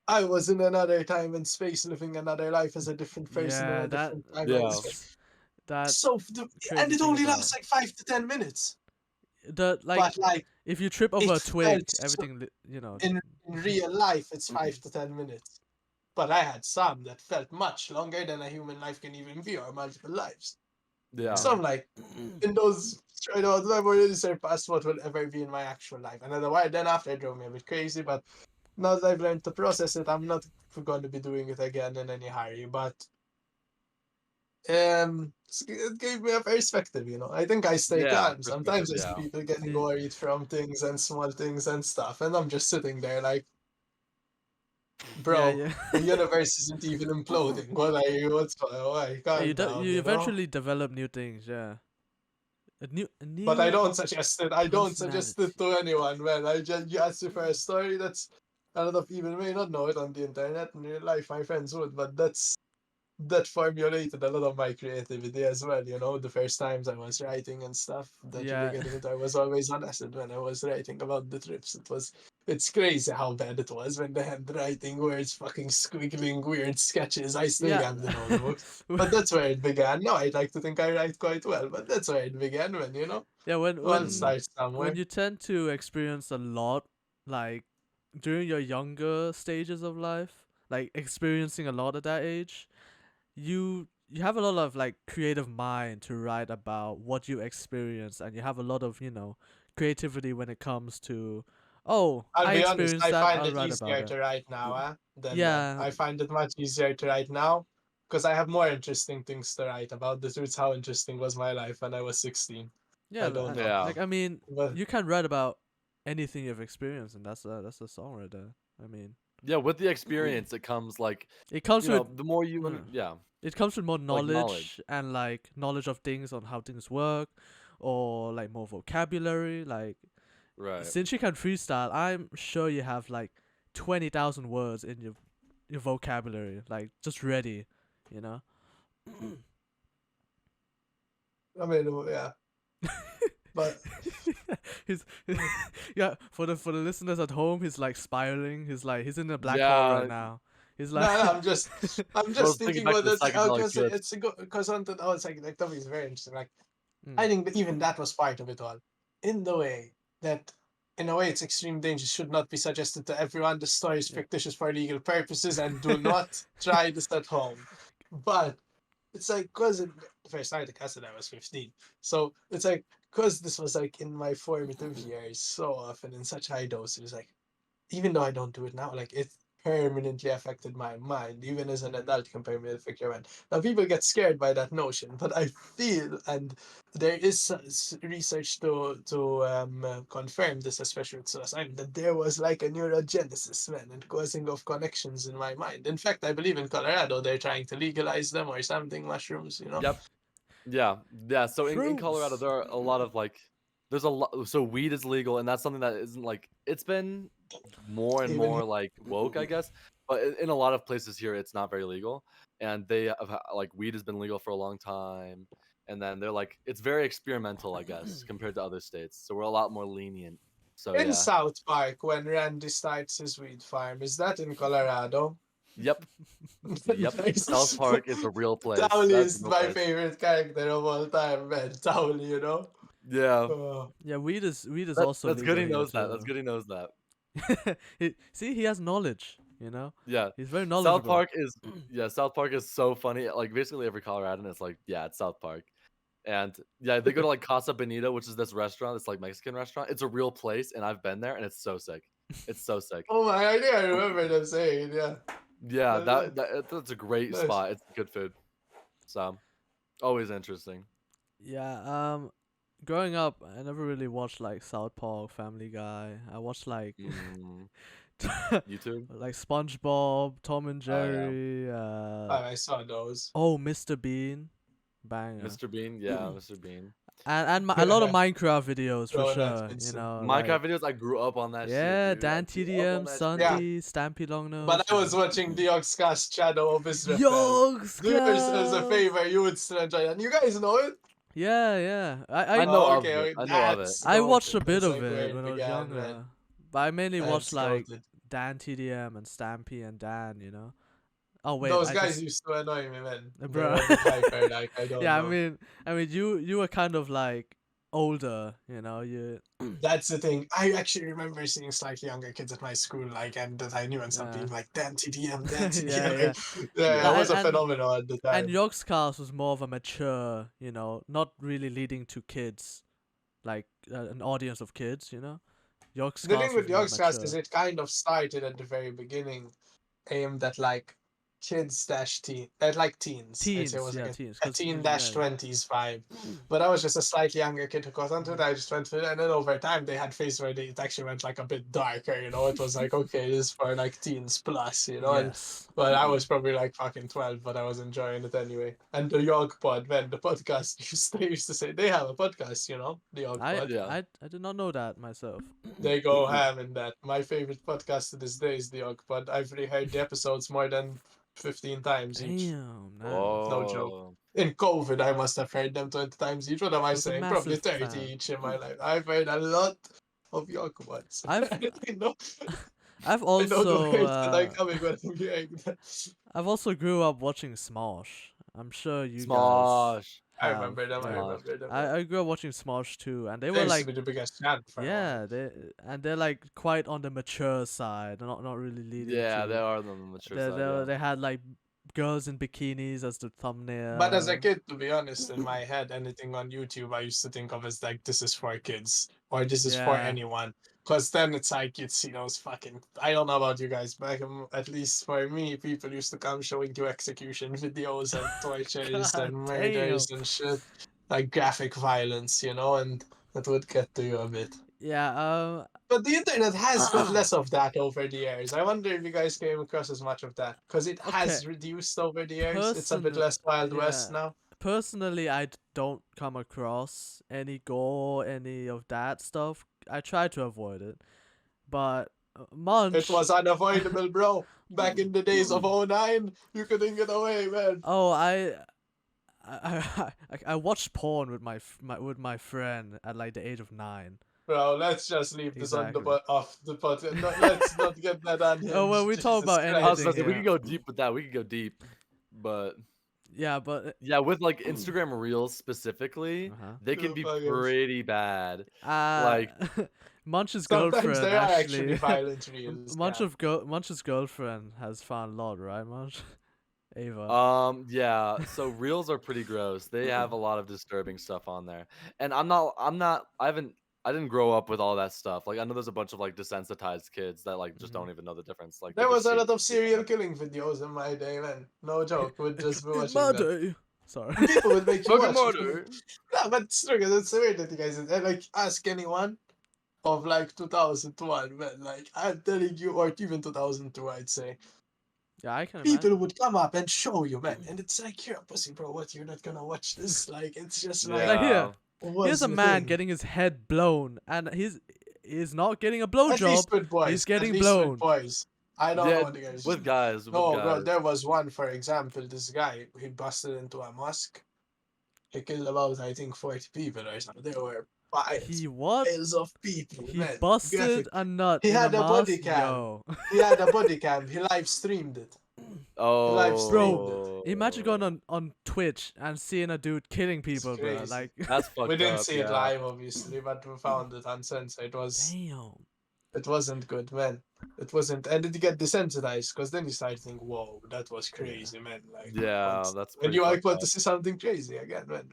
Speaker 3: I was in another time and space, living another life as a different person in
Speaker 1: Yeah,
Speaker 3: a different time and
Speaker 2: Yeah.
Speaker 3: space.
Speaker 1: that's
Speaker 3: So, and
Speaker 1: crazy
Speaker 3: it
Speaker 1: thing
Speaker 3: only
Speaker 1: about
Speaker 3: lasts like 5 to 10 minutes.
Speaker 1: the like
Speaker 3: But like,
Speaker 1: if you trip over
Speaker 3: it
Speaker 1: a twig,
Speaker 3: felt so,
Speaker 1: everything
Speaker 3: in real life, it's 5 to 10 minutes. But I had some that felt much longer than a human life can even be, or multiple lives.
Speaker 2: Yeah.
Speaker 3: So I'm like, in those, I've already surpassed what will ever be in my actual life. And then after it drove me a bit crazy, but now that I've learned to process it, I'm not going to be doing it again in any hurry. But it gave me a perspective, I think I stay
Speaker 2: Yeah.
Speaker 3: calm.
Speaker 2: Perspective.
Speaker 3: Sometimes I see
Speaker 2: Yeah.
Speaker 3: people getting
Speaker 1: Y-
Speaker 3: worried from things and small things and stuff, and I'm just sitting there like,
Speaker 1: yeah,
Speaker 3: bro,
Speaker 1: yeah.
Speaker 3: the universe isn't even imploding. What are you? Why?
Speaker 1: Yeah,
Speaker 3: Calm down,
Speaker 1: you eventually develop new things. Yeah, a
Speaker 3: But I
Speaker 1: new
Speaker 3: don't suggest it. I don't suggest
Speaker 1: personality.
Speaker 3: it to anyone. Well, I just you asked me for a story that's a lot of people may not know it on the internet. In real life, my friends would, but that formulated a lot of my creativity as well. The first times I was writing and stuff, that the
Speaker 1: Yeah,
Speaker 3: beginning, I was always on acid when I was writing about the trips. It's crazy how bad it was when the handwriting words fucking squiggling weird sketches. I still
Speaker 1: yeah,
Speaker 3: have the notebooks. But that's where it began. No, I'd like to think I write quite well, but that's where it began when,
Speaker 1: yeah.
Speaker 3: well, it starts
Speaker 1: When
Speaker 3: somewhere.
Speaker 1: you tend to experience a lot, like during your younger stages of life, like experiencing a lot at that age, you have a lot of like creative mind to write about what you experience, and you have a lot of creativity when it comes to, oh,
Speaker 3: I'll
Speaker 1: I
Speaker 3: be honest,
Speaker 1: experienced
Speaker 3: I
Speaker 1: that,
Speaker 3: find
Speaker 1: I'll
Speaker 3: it
Speaker 1: write about
Speaker 3: easier
Speaker 1: it.
Speaker 3: to write now than then.
Speaker 1: Yeah,
Speaker 3: I find it much easier to write now because I have more interesting things to write about. The truth, how interesting was my life when I was 16.
Speaker 1: yeah.
Speaker 3: I don't know.
Speaker 2: Yeah.
Speaker 1: Like I mean,
Speaker 3: But
Speaker 1: you can write about anything you've experienced, and that's a song right there. I mean,
Speaker 2: Yeah. With the experience, it comes like,
Speaker 1: it comes with
Speaker 2: the more
Speaker 1: uh,
Speaker 2: yeah,
Speaker 1: it comes with more
Speaker 2: like knowledge.
Speaker 1: knowledge, and like knowledge of things on how things work, or like more vocabulary. Like
Speaker 2: Right.
Speaker 1: since you can freestyle, I'm sure you have like 20,000 words in your vocabulary, like just ready, you know.
Speaker 3: I mean, yeah. But
Speaker 1: he's yeah, for the listeners at home, he's like spiraling. He's in a black hole right
Speaker 2: Yeah.
Speaker 1: now. He's
Speaker 3: no,
Speaker 1: like
Speaker 3: no, I'm
Speaker 2: Bro's
Speaker 3: just
Speaker 2: thinking
Speaker 3: thinking
Speaker 2: back
Speaker 3: about
Speaker 2: to the
Speaker 3: that. I was
Speaker 2: psychedelic
Speaker 3: gonna say
Speaker 2: trips.
Speaker 3: it's a good because on the oh, like topic is very interesting. Like
Speaker 1: mm,
Speaker 3: I think that even that was part of it all, in the way that, in a way, it's extreme danger should not be suggested to everyone. The story is
Speaker 1: yeah.
Speaker 3: fictitious for legal purposes, and do not try this at home. But it's like because the first time I casted, I was 15, so it's like because this was like in my formative years, so often in such high doses, like even though I don't do it now, like it permanently affected my mind. Even as an adult, can permanently affect your mind. Now, people get scared by that notion, but I feel, and there is research to confirm this, especially with psilocybin, that there was like a neurogenesis, man, and causing of connections in my mind. In fact, I believe in Colorado they're trying to legalize them or something, mushrooms.
Speaker 2: Yep. Yeah. Yeah. So in Colorado,
Speaker 1: Shrooms.
Speaker 2: there are a lot of like, there's a lot. So weed is legal, and that's something that isn't like, it's been more and
Speaker 3: Even here.
Speaker 2: more like woke, I guess. But in a lot of places here, it's not very legal, and they have like weed has been legal for a long time, and then they're like, it's very experimental, I guess, compared to other states. So we're a lot more lenient. So
Speaker 3: In
Speaker 2: yeah.
Speaker 3: South Park, when Randy starts his weed farm, is that in Colorado?
Speaker 2: Yep. Yep. South
Speaker 3: Nice.
Speaker 2: Park is a real place.
Speaker 3: Towelie
Speaker 2: That's a
Speaker 3: is
Speaker 2: real
Speaker 3: my
Speaker 2: place.
Speaker 3: favorite character of all time, man. Towelie.
Speaker 2: Yeah.
Speaker 3: Oh,
Speaker 1: Yeah, weed is
Speaker 2: That,
Speaker 1: also
Speaker 2: that's good.
Speaker 1: legal
Speaker 2: He
Speaker 1: here
Speaker 2: knows that. That's
Speaker 1: too.
Speaker 2: good. He knows that.
Speaker 1: See, he has knowledge.
Speaker 2: Yeah.
Speaker 1: He's very
Speaker 2: South
Speaker 1: knowledgeable.
Speaker 2: Park is yeah, South Park is so funny. Like basically every Coloradan is like, yeah, it's South Park. And yeah, they go to like Casa Bonita, which is this restaurant. It's like Mexican restaurant. It's a real place, and I've been there, and it's so sick. It's so sick.
Speaker 3: oh my, I think I remember them saying, yeah.
Speaker 2: Yeah,
Speaker 3: That- that-
Speaker 2: that's a great
Speaker 3: Nice.
Speaker 2: spot. It's good food. So always interesting.
Speaker 1: Yeah. Growing up, I never really watched like South Park, Family Guy. I watched like
Speaker 2: Mm, YouTube.
Speaker 1: Like SpongeBob, Tom and
Speaker 2: Oh, yeah.
Speaker 1: Jerry.
Speaker 3: I saw those.
Speaker 1: Oh, Mr. Bean, banger.
Speaker 2: Mr. Bean, yeah, Mr. Bean.
Speaker 1: And a lot of Minecraft videos for
Speaker 3: Throwing at
Speaker 1: sure. You
Speaker 3: Vincent.
Speaker 1: know,
Speaker 2: Minecraft
Speaker 1: like
Speaker 2: videos, I grew up on that
Speaker 1: yeah,
Speaker 2: shit, dude. I
Speaker 1: Dan
Speaker 2: grew up on
Speaker 1: TDM,
Speaker 2: that shit.
Speaker 1: Sunday, Stampy Longnose.
Speaker 3: But I was
Speaker 1: you know.
Speaker 3: watching the Yogscast Shadow of Israel.
Speaker 1: Yogscast.
Speaker 3: There's a favor you would still enjoy, and you guys know it.
Speaker 1: Yeah.
Speaker 2: I know of it. I know of it.
Speaker 3: that's
Speaker 1: I watched a
Speaker 3: goated.
Speaker 1: bit
Speaker 3: That's,
Speaker 1: of
Speaker 3: like, where
Speaker 1: it when I was
Speaker 3: began,
Speaker 1: younger,
Speaker 3: man.
Speaker 1: but I mainly watched
Speaker 3: That's
Speaker 1: like
Speaker 3: goated.
Speaker 1: Dan TDM and Stampy and Dan. You know. Oh wait,
Speaker 3: Those
Speaker 1: I
Speaker 3: guys
Speaker 1: just,
Speaker 3: used to annoy me, man. They
Speaker 1: Bruh.
Speaker 3: were a bit hyper, like I don't
Speaker 1: yeah.
Speaker 3: know.
Speaker 1: I mean, you were kind of like older. You know, you.
Speaker 3: That's the thing. I actually remember seeing slightly younger kids at my school, like, and that I knew, and some being like, "Damn TDM, damn TDM."
Speaker 1: Yeah,
Speaker 3: It was a
Speaker 1: and-
Speaker 3: phenomenon at the time.
Speaker 1: And Yogscast was more of a mature, you know, not really leading to kids, like an audience of kids, you know. Yogscast.
Speaker 3: The thing with
Speaker 1: was more
Speaker 3: Yogscast is
Speaker 1: mature.
Speaker 3: it kind of started at the very beginning, aimed at like kids dash teen, at like teens. I'd
Speaker 1: Teens,
Speaker 3: say it was
Speaker 1: yeah,
Speaker 3: like
Speaker 1: teens.
Speaker 3: a
Speaker 1: 'cause
Speaker 3: teen
Speaker 1: yeah,
Speaker 3: dash 20s vibe. But I was just a slightly younger kid who got onto it. I just went with it, and then over time they had phases where it actually went like a bit darker. You know, it was like okay, this is for like teens plus. You know, and
Speaker 1: Yes.
Speaker 3: but I was probably like fucking 12, but I was enjoying it anyway. And the Yog Pod, man, the podcast they used to say they have a podcast. You know, the Yog
Speaker 1: I,
Speaker 3: Pod.
Speaker 2: Yeah.
Speaker 1: I did not know that myself.
Speaker 3: They go ham in that. My favorite podcast to this day is the Yog Pod. I've reheard the episodes more than 15 times each.
Speaker 1: Damn, nice.
Speaker 3: No joke. In COVID, I must have heard them 20 times each. What am I
Speaker 1: That's a
Speaker 3: saying? Probably
Speaker 1: massive
Speaker 3: 30
Speaker 1: fan.
Speaker 3: each in my life. I've heard a lot of Yog Pods.
Speaker 1: I've-
Speaker 3: I know.
Speaker 1: I've
Speaker 3: I know the
Speaker 1: also
Speaker 3: words that are coming when I'm hearing that.
Speaker 1: I've also grew up watching Smosh. I'm sure you guys.
Speaker 2: Smosh.
Speaker 3: I
Speaker 1: have,
Speaker 3: remember them. I
Speaker 1: yeah.
Speaker 3: remember them.
Speaker 1: I grew up watching Smosh too, and they
Speaker 3: They
Speaker 1: were
Speaker 3: used to
Speaker 1: like
Speaker 3: be the biggest fan for a while.
Speaker 1: yeah, they're like quite on the mature side, not really leading.
Speaker 2: Yeah,
Speaker 1: to,
Speaker 2: they are on the mature side.
Speaker 1: They had like girls in bikinis as the thumbnail.
Speaker 3: But as a kid, to be honest, in my head, anything on YouTube, I used to think of as like, this is for kids, or this is for
Speaker 1: Yeah.
Speaker 3: anyone. Because then it's like, you'd see those fucking, I don't know about you guys, but at least for me, people used to come showing you execution videos and tortures
Speaker 1: God
Speaker 3: and murders and shit. Like graphic violence, you know, and that would get to you a bit.
Speaker 1: Yeah,
Speaker 3: But the internet has got less of that over the years. I wonder if you guys came across as much of that. Because it has
Speaker 1: Okay.
Speaker 3: reduced over the years. It's a bit
Speaker 1: Personal-
Speaker 3: less Wild West
Speaker 1: yeah.
Speaker 3: now.
Speaker 1: personally, don't come across any gore, any of that stuff. I try to avoid it, but Munch.
Speaker 3: It was unavoidable, bro. Back in the days of 09, you couldn't get away, man.
Speaker 1: Oh, I watched porn with my friend at like the age of 9.
Speaker 3: Bro, let's just leave this on
Speaker 1: Exactly.
Speaker 3: the off the pot. No, let's not get that on.
Speaker 1: Oh, well, we talk about
Speaker 2: I was
Speaker 1: anything
Speaker 2: gonna say, we
Speaker 1: here.
Speaker 2: could go deep with that. We could go deep, but
Speaker 1: Yeah, but
Speaker 2: yeah, with like Instagram Reels specifically,
Speaker 1: uh-huh.
Speaker 2: they can be
Speaker 3: Fucking-
Speaker 2: pretty bad.
Speaker 1: Munch's
Speaker 3: Sometimes
Speaker 1: girlfriend
Speaker 3: they are
Speaker 1: actually.
Speaker 3: violent reels. yeah.
Speaker 1: Munch's girlfriend has found a lot, right, Munch? Ava.
Speaker 2: Yeah. So Reels are pretty gross. They have a lot of disturbing stuff on there, and I didn't grow up with all that stuff. Like I know there's a bunch of like desensitized kids that like just don't even know the difference. Like they
Speaker 3: There was
Speaker 2: just
Speaker 3: a
Speaker 2: see
Speaker 3: lot of
Speaker 2: stupid
Speaker 3: serial
Speaker 2: stuff.
Speaker 3: killing videos in my day, man. No joke. We'd just be
Speaker 1: In
Speaker 3: watching
Speaker 1: my
Speaker 3: that.
Speaker 1: day. Sorry.
Speaker 3: People would make you
Speaker 2: Fucking
Speaker 3: watch.
Speaker 2: murder.
Speaker 3: No, but it's true. 'Cause it's weird that you guys like ask anyone of like 2001, man. Like I'm telling you, or even 2002, I'd say.
Speaker 1: Yeah, I can
Speaker 3: People
Speaker 1: imagine.
Speaker 3: would come up and show you, man, and it's like, you're a pussy, bro. What? You're not gonna watch this? Like, it's just like,
Speaker 1: Like, here,
Speaker 3: what's
Speaker 1: Here's a
Speaker 3: the
Speaker 1: man
Speaker 3: thing?
Speaker 1: getting his head blown, and he's not getting a
Speaker 3: At
Speaker 1: blowjob.
Speaker 3: least with boys.
Speaker 1: he's getting
Speaker 3: at least
Speaker 1: blown.
Speaker 3: With boys. I don't
Speaker 2: Yeah,
Speaker 3: know what the guys.
Speaker 2: with guys. With
Speaker 3: No,
Speaker 2: guys.
Speaker 3: bro. There was one, for example. This guy, he busted into a mosque. He killed about, I think, 40 people or something. There were
Speaker 1: He what?
Speaker 3: piles of people.
Speaker 1: He
Speaker 3: man.
Speaker 1: busted
Speaker 3: Graphic.
Speaker 1: a nut.
Speaker 3: He
Speaker 1: in
Speaker 3: had a body
Speaker 1: mosque?
Speaker 3: cam.
Speaker 1: Yo.
Speaker 3: He had a body cam. He live streamed it.
Speaker 2: Oh,
Speaker 1: Bro, Imagine going on Twitch and seeing a dude killing people, bro.
Speaker 3: crazy.
Speaker 1: Like,
Speaker 2: That's fucked
Speaker 3: We didn't
Speaker 2: up,
Speaker 3: see it
Speaker 2: yeah.
Speaker 3: live, obviously, but we found it uncensored.
Speaker 1: damn.
Speaker 3: It wasn't good, man. It wasn't. And did you get desensitized? Because then you start thinking, whoa, that was crazy, man. Like,
Speaker 2: Yeah,
Speaker 3: what?
Speaker 2: that's
Speaker 3: And
Speaker 2: pretty
Speaker 3: you like
Speaker 2: fucked
Speaker 3: want
Speaker 2: up.
Speaker 3: to see something crazy again, man.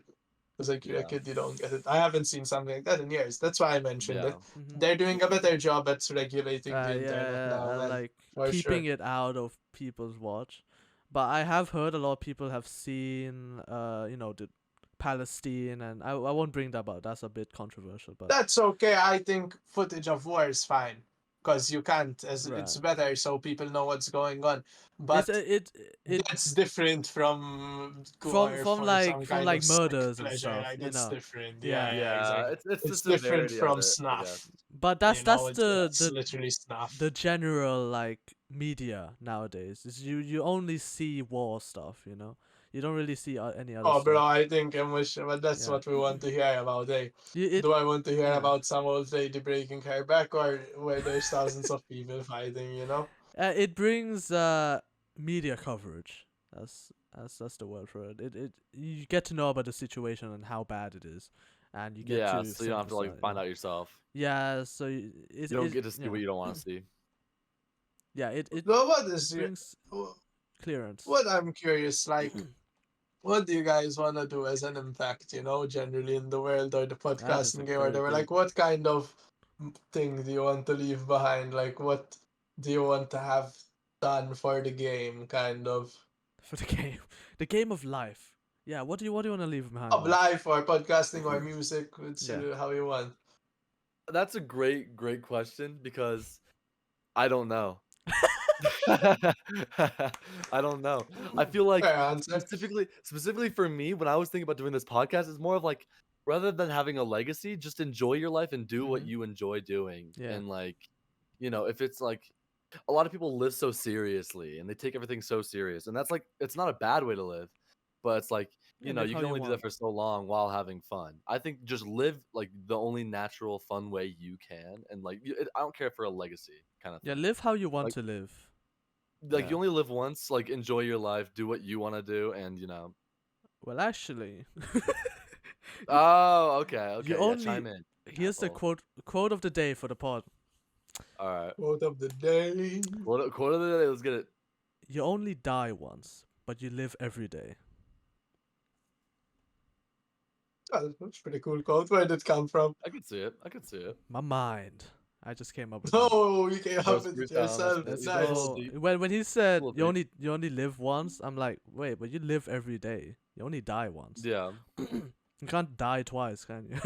Speaker 3: Because like you're a
Speaker 2: Yeah.
Speaker 3: kid, you don't get it. I haven't seen something like that in years. That's why I mentioned
Speaker 2: Yeah.
Speaker 3: it.
Speaker 1: Mhm.
Speaker 3: They're doing a better job at regulating the
Speaker 1: Yeah,
Speaker 3: internet now, man.
Speaker 1: like
Speaker 3: for
Speaker 1: keeping
Speaker 3: sure.
Speaker 1: it out of people's watch. But I have heard a lot of people have seen, the Palestine, and I won't bring that up. That's a bit controversial, but
Speaker 3: That's okay. I think footage of war is fine. because you can't. As it's
Speaker 1: Right.
Speaker 3: better so people know what's going on.
Speaker 1: It's
Speaker 3: But
Speaker 1: it
Speaker 3: that's different from
Speaker 1: from
Speaker 3: going
Speaker 1: from
Speaker 3: for
Speaker 1: like
Speaker 3: some
Speaker 1: from
Speaker 3: kind
Speaker 1: like
Speaker 3: of sick
Speaker 1: murders and
Speaker 3: pleasure.
Speaker 1: stuff,
Speaker 3: Like
Speaker 1: you
Speaker 3: that's
Speaker 1: know.
Speaker 3: different. Yeah,
Speaker 1: Yeah.
Speaker 3: yeah,
Speaker 2: Yeah,
Speaker 3: exactly.
Speaker 2: it's the
Speaker 3: It's different
Speaker 2: severity of
Speaker 3: from
Speaker 2: it, I guess.
Speaker 3: snuff.
Speaker 1: But
Speaker 3: You know,
Speaker 1: that's the
Speaker 3: that's literally snuff.
Speaker 1: the general like media nowadays. Is you only see war stuff, you know. You don't really see any other
Speaker 3: Oh, bro,
Speaker 1: stuff.
Speaker 3: I think but that's
Speaker 1: Yeah.
Speaker 3: what we want to hear about, eh?
Speaker 1: It
Speaker 3: Do I want to hear
Speaker 1: yeah.
Speaker 3: about some old lady breaking her back or where there's thousands of people fighting, you know?
Speaker 1: It brings media coverage. That's the word for it. It you get to know about the situation and how bad it is, and you get
Speaker 2: Yeah,
Speaker 1: to
Speaker 2: so you don't have to like
Speaker 1: sympathize.
Speaker 2: find out yourself.
Speaker 1: Yeah, so
Speaker 2: You don't get to see what you don't want to see.
Speaker 1: yeah it
Speaker 3: No, what is
Speaker 1: brings clearance.
Speaker 3: what I'm curious, like, what do you guys want to do as an impact, you know, generally in the world or the
Speaker 1: That is a
Speaker 3: podcasting game or
Speaker 1: very
Speaker 3: whatever?
Speaker 1: good
Speaker 3: Like, what kind of thing do you want to leave behind? Like, what do you want to have done for the game, kind of?
Speaker 1: for the game of life. Yeah, what do you want to leave behind,
Speaker 3: Of
Speaker 1: Munch?
Speaker 3: life or podcasting or music, it's
Speaker 1: Yeah,
Speaker 3: how you want.
Speaker 2: That's a great question because I don't know. I don't know. I feel like
Speaker 3: Fair answer.
Speaker 2: specifically for me, when I was thinking about doing this podcast, it's more of like rather than having a legacy, just enjoy your life and do what
Speaker 1: Mhm.
Speaker 2: you enjoy doing.
Speaker 1: Yeah.
Speaker 2: And like, if it's like a lot of people live so seriously and they take everything so serious, and that's like it's not a bad way to live, but it's like
Speaker 1: Yeah, live
Speaker 2: you
Speaker 1: how
Speaker 2: can
Speaker 1: you
Speaker 2: only do that
Speaker 1: want.
Speaker 2: for so long while having fun. I think just live like the only natural fun way you can, and like I don't care for a legacy kind of
Speaker 1: Yeah,
Speaker 2: thing.
Speaker 1: live how you want
Speaker 2: Like
Speaker 1: to live.
Speaker 2: you
Speaker 1: Yeah.
Speaker 2: only live once, like enjoy your life, do what you want to do, and
Speaker 1: Well, actually,
Speaker 2: oh, okay,
Speaker 1: you
Speaker 2: okay, yeah,
Speaker 1: only
Speaker 2: chime in,
Speaker 1: here's the
Speaker 2: asshole.
Speaker 1: quote of the day for the pod.
Speaker 2: All right,
Speaker 3: Quote of the day.
Speaker 2: quote of the day, let's get it.
Speaker 1: You only die once, but you live every day.
Speaker 3: Oh, that's a pretty cool quote. Where did it come from?
Speaker 2: I could see it.
Speaker 1: My mind. I just came up with that.
Speaker 3: Oh, you came
Speaker 2: Bro,
Speaker 3: up with it
Speaker 2: freestyle, that's
Speaker 3: yourself.
Speaker 2: it.
Speaker 1: Let's
Speaker 2: He's a little
Speaker 3: Nice.
Speaker 1: go.
Speaker 2: deep.
Speaker 1: When he said
Speaker 2: Little
Speaker 1: you
Speaker 2: deep.
Speaker 1: only live once, I'm like, wait, but you live every day. You only die once.
Speaker 2: Yeah,
Speaker 1: You can't die twice, can you?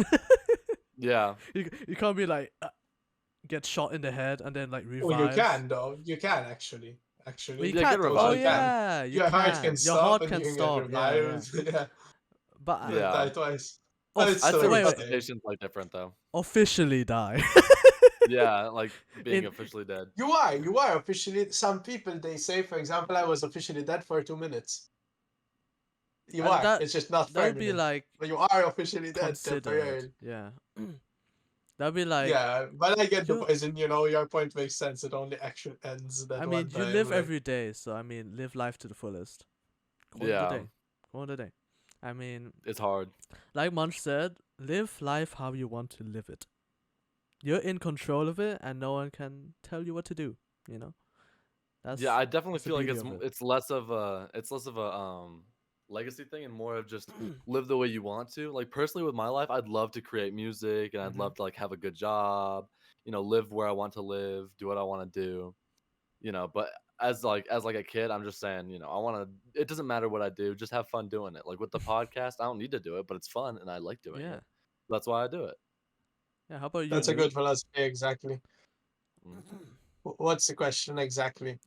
Speaker 2: yeah.
Speaker 1: You can't be like get shot in the head and then like
Speaker 3: Oh, you
Speaker 1: revives.
Speaker 3: can though. You can actually.
Speaker 1: Well,
Speaker 3: Actually,
Speaker 1: you
Speaker 2: Yeah,
Speaker 1: can't.
Speaker 2: get
Speaker 1: Oh
Speaker 2: revived,
Speaker 3: totally can.
Speaker 1: yeah, you
Speaker 3: Your heart
Speaker 1: can.
Speaker 3: can
Speaker 1: Your
Speaker 3: stop
Speaker 1: heart
Speaker 3: and you
Speaker 1: can
Speaker 3: can get
Speaker 1: stop. Yeah, yeah.
Speaker 3: revived. Yeah,
Speaker 1: But
Speaker 3: you can
Speaker 2: Yeah.
Speaker 3: die twice.
Speaker 1: Off-
Speaker 3: It's
Speaker 2: I'd
Speaker 3: still
Speaker 2: say
Speaker 1: wait, wait.
Speaker 2: resuscitation's like different though.
Speaker 1: officially die.
Speaker 2: Yeah, like being
Speaker 1: In-
Speaker 2: officially dead.
Speaker 3: You are officially. Some people they say, for example, I was officially dead for 2 minutes. You
Speaker 1: And
Speaker 3: are.
Speaker 1: that
Speaker 3: It's just not
Speaker 1: that would be
Speaker 3: permanent.
Speaker 1: like
Speaker 3: But you are officially dead
Speaker 1: considered.
Speaker 3: temporarily.
Speaker 1: Yeah. That'd be like
Speaker 3: Yeah, but I get the
Speaker 1: you.
Speaker 3: poison. You know, your point makes sense. It only actually ends that
Speaker 1: I
Speaker 3: one
Speaker 1: mean, you
Speaker 3: time.
Speaker 1: live
Speaker 3: like-
Speaker 1: every day, so I mean, live life to the fullest. Quote of
Speaker 2: Yeah,
Speaker 1: the day. Quote of the day. I mean,
Speaker 2: it's hard.
Speaker 1: like Munch said, live life how you want to live it. You're in control of it, and no one can tell you what to do. You know. That's
Speaker 2: Yeah, I definitely
Speaker 1: that's the
Speaker 2: feel like
Speaker 1: beauty of it.
Speaker 2: it's less of a legacy thing and more of just live the way you want to. Like personally with my life, I'd love to create music and I'd
Speaker 1: Mhm.
Speaker 2: love to like have a good job, live where I want to live, do what I want to do. But as a kid, I'm just saying, I want to it doesn't matter what I do, just have fun doing it. Like with the podcast, I don't need to do it, but it's fun and I like doing
Speaker 1: Yeah.
Speaker 2: it. That's why I do it.
Speaker 1: Yeah. How about you?
Speaker 3: That's a
Speaker 1: Lou?
Speaker 3: good philosophy, exactly.
Speaker 2: Mm.
Speaker 3: What's the question exactly?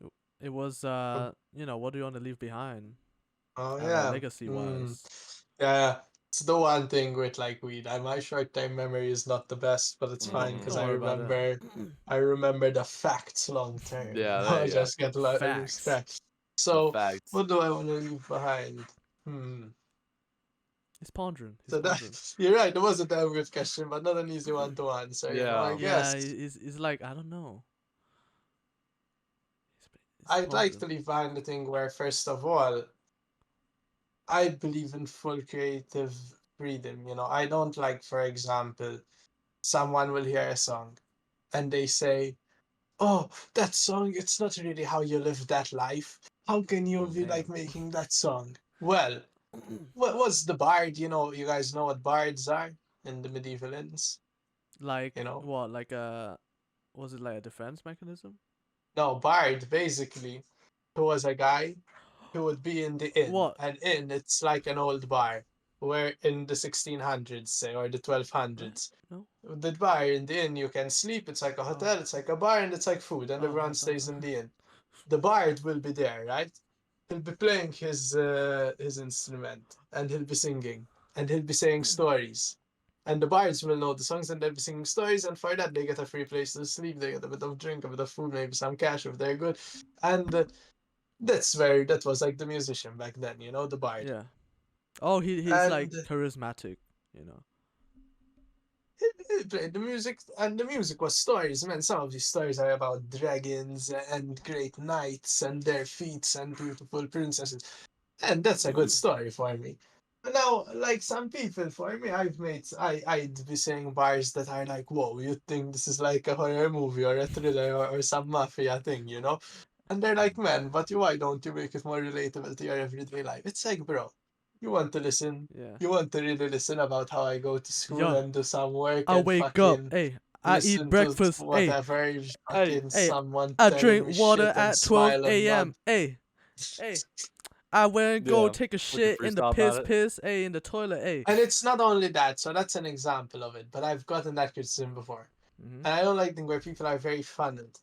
Speaker 1: It was what do you want to leave behind?
Speaker 3: Oh yeah,
Speaker 1: legacy wise.
Speaker 3: yeah. It's the one thing with like weed. My short-term memory is not the best, but it's fine because
Speaker 1: Don't
Speaker 3: I
Speaker 1: worry about
Speaker 3: remember. I remember the facts long term.
Speaker 2: Yeah,
Speaker 3: You
Speaker 2: there
Speaker 3: know, I
Speaker 2: you go.
Speaker 3: just get
Speaker 1: Facts.
Speaker 3: facts.
Speaker 2: The
Speaker 3: So
Speaker 2: facts.
Speaker 3: what do I want to leave behind?
Speaker 1: He's pondering.
Speaker 3: So that you're right. It was a damn good question, but not an easy one to answer. You know, I
Speaker 2: Yeah.
Speaker 3: guess.
Speaker 1: He's like, I don't know.
Speaker 3: I'd like to leave behind the thing where, first of all, I believe in full creative freedom. You know, I don't like, for example, someone will hear a song and they say, "Oh, that song, it's not really how you live that life. How can you be like making that song?" Well, what was the bard? You guys know what bards are in the medieval inns?
Speaker 1: like
Speaker 3: you know?
Speaker 1: what? Like was it like a defense mechanism?
Speaker 3: No, bard, basically, who was a guy who would be in the inn.
Speaker 1: What?
Speaker 3: An inn, it's like an old bar where in the 1600s, say, or the
Speaker 1: What?
Speaker 3: 1200s,
Speaker 1: No.
Speaker 3: the bar in the inn, you can sleep. It's like a hotel. It's like a bar, and it's like food, and
Speaker 1: Oh my
Speaker 3: everyone
Speaker 1: god.
Speaker 3: stays in the inn. The bard will be there, right? He'll be playing his instrument, and he'll be singing, and he'll be saying stories. And the bards will know the songs, and they'll be singing stories, and for that they get a free place to sleep, they get a bit of drink, a bit of food, maybe some cash if they're good. And that was like the musician back then, the bard.
Speaker 1: Yeah. Oh, he's like
Speaker 3: And
Speaker 1: charismatic, you know.
Speaker 3: he played the music, and the music was stories, man. Some of these stories are about dragons and great knights and their feats and beautiful princesses. And that's a good story for me. Now, like some people, for me, I'd be saying bars that are like, whoa, you think this is like a horror movie or a thriller or some mafia thing, you know? And they're like, man, but why don't you make it more relatable to your everyday life? It's like, bro, you want to listen,
Speaker 1: Yeah.
Speaker 3: you want to really listen about how I go to school
Speaker 1: Yo,
Speaker 3: and do some work
Speaker 1: I
Speaker 3: and
Speaker 1: wake up.
Speaker 3: fucking
Speaker 1: Hey, I eat
Speaker 3: listen to
Speaker 1: breakfast. Hey,
Speaker 3: whatever,
Speaker 2: Hey,
Speaker 3: fucking
Speaker 1: hey,
Speaker 3: someone
Speaker 1: I
Speaker 3: telling
Speaker 1: drink
Speaker 3: me
Speaker 1: water
Speaker 3: shit and
Speaker 1: at 12
Speaker 3: smile and nod.
Speaker 1: a.m. Hey, I went and go
Speaker 2: yeah,
Speaker 1: take a
Speaker 2: we can
Speaker 1: shit in the
Speaker 2: freestyle about it.
Speaker 1: piss. Hey, in the toilet. Hey.
Speaker 3: And it's not only that, so that's an example of it, but I've gotten that criticism before.
Speaker 1: Mhm.
Speaker 3: And I don't like things where people are very funneled.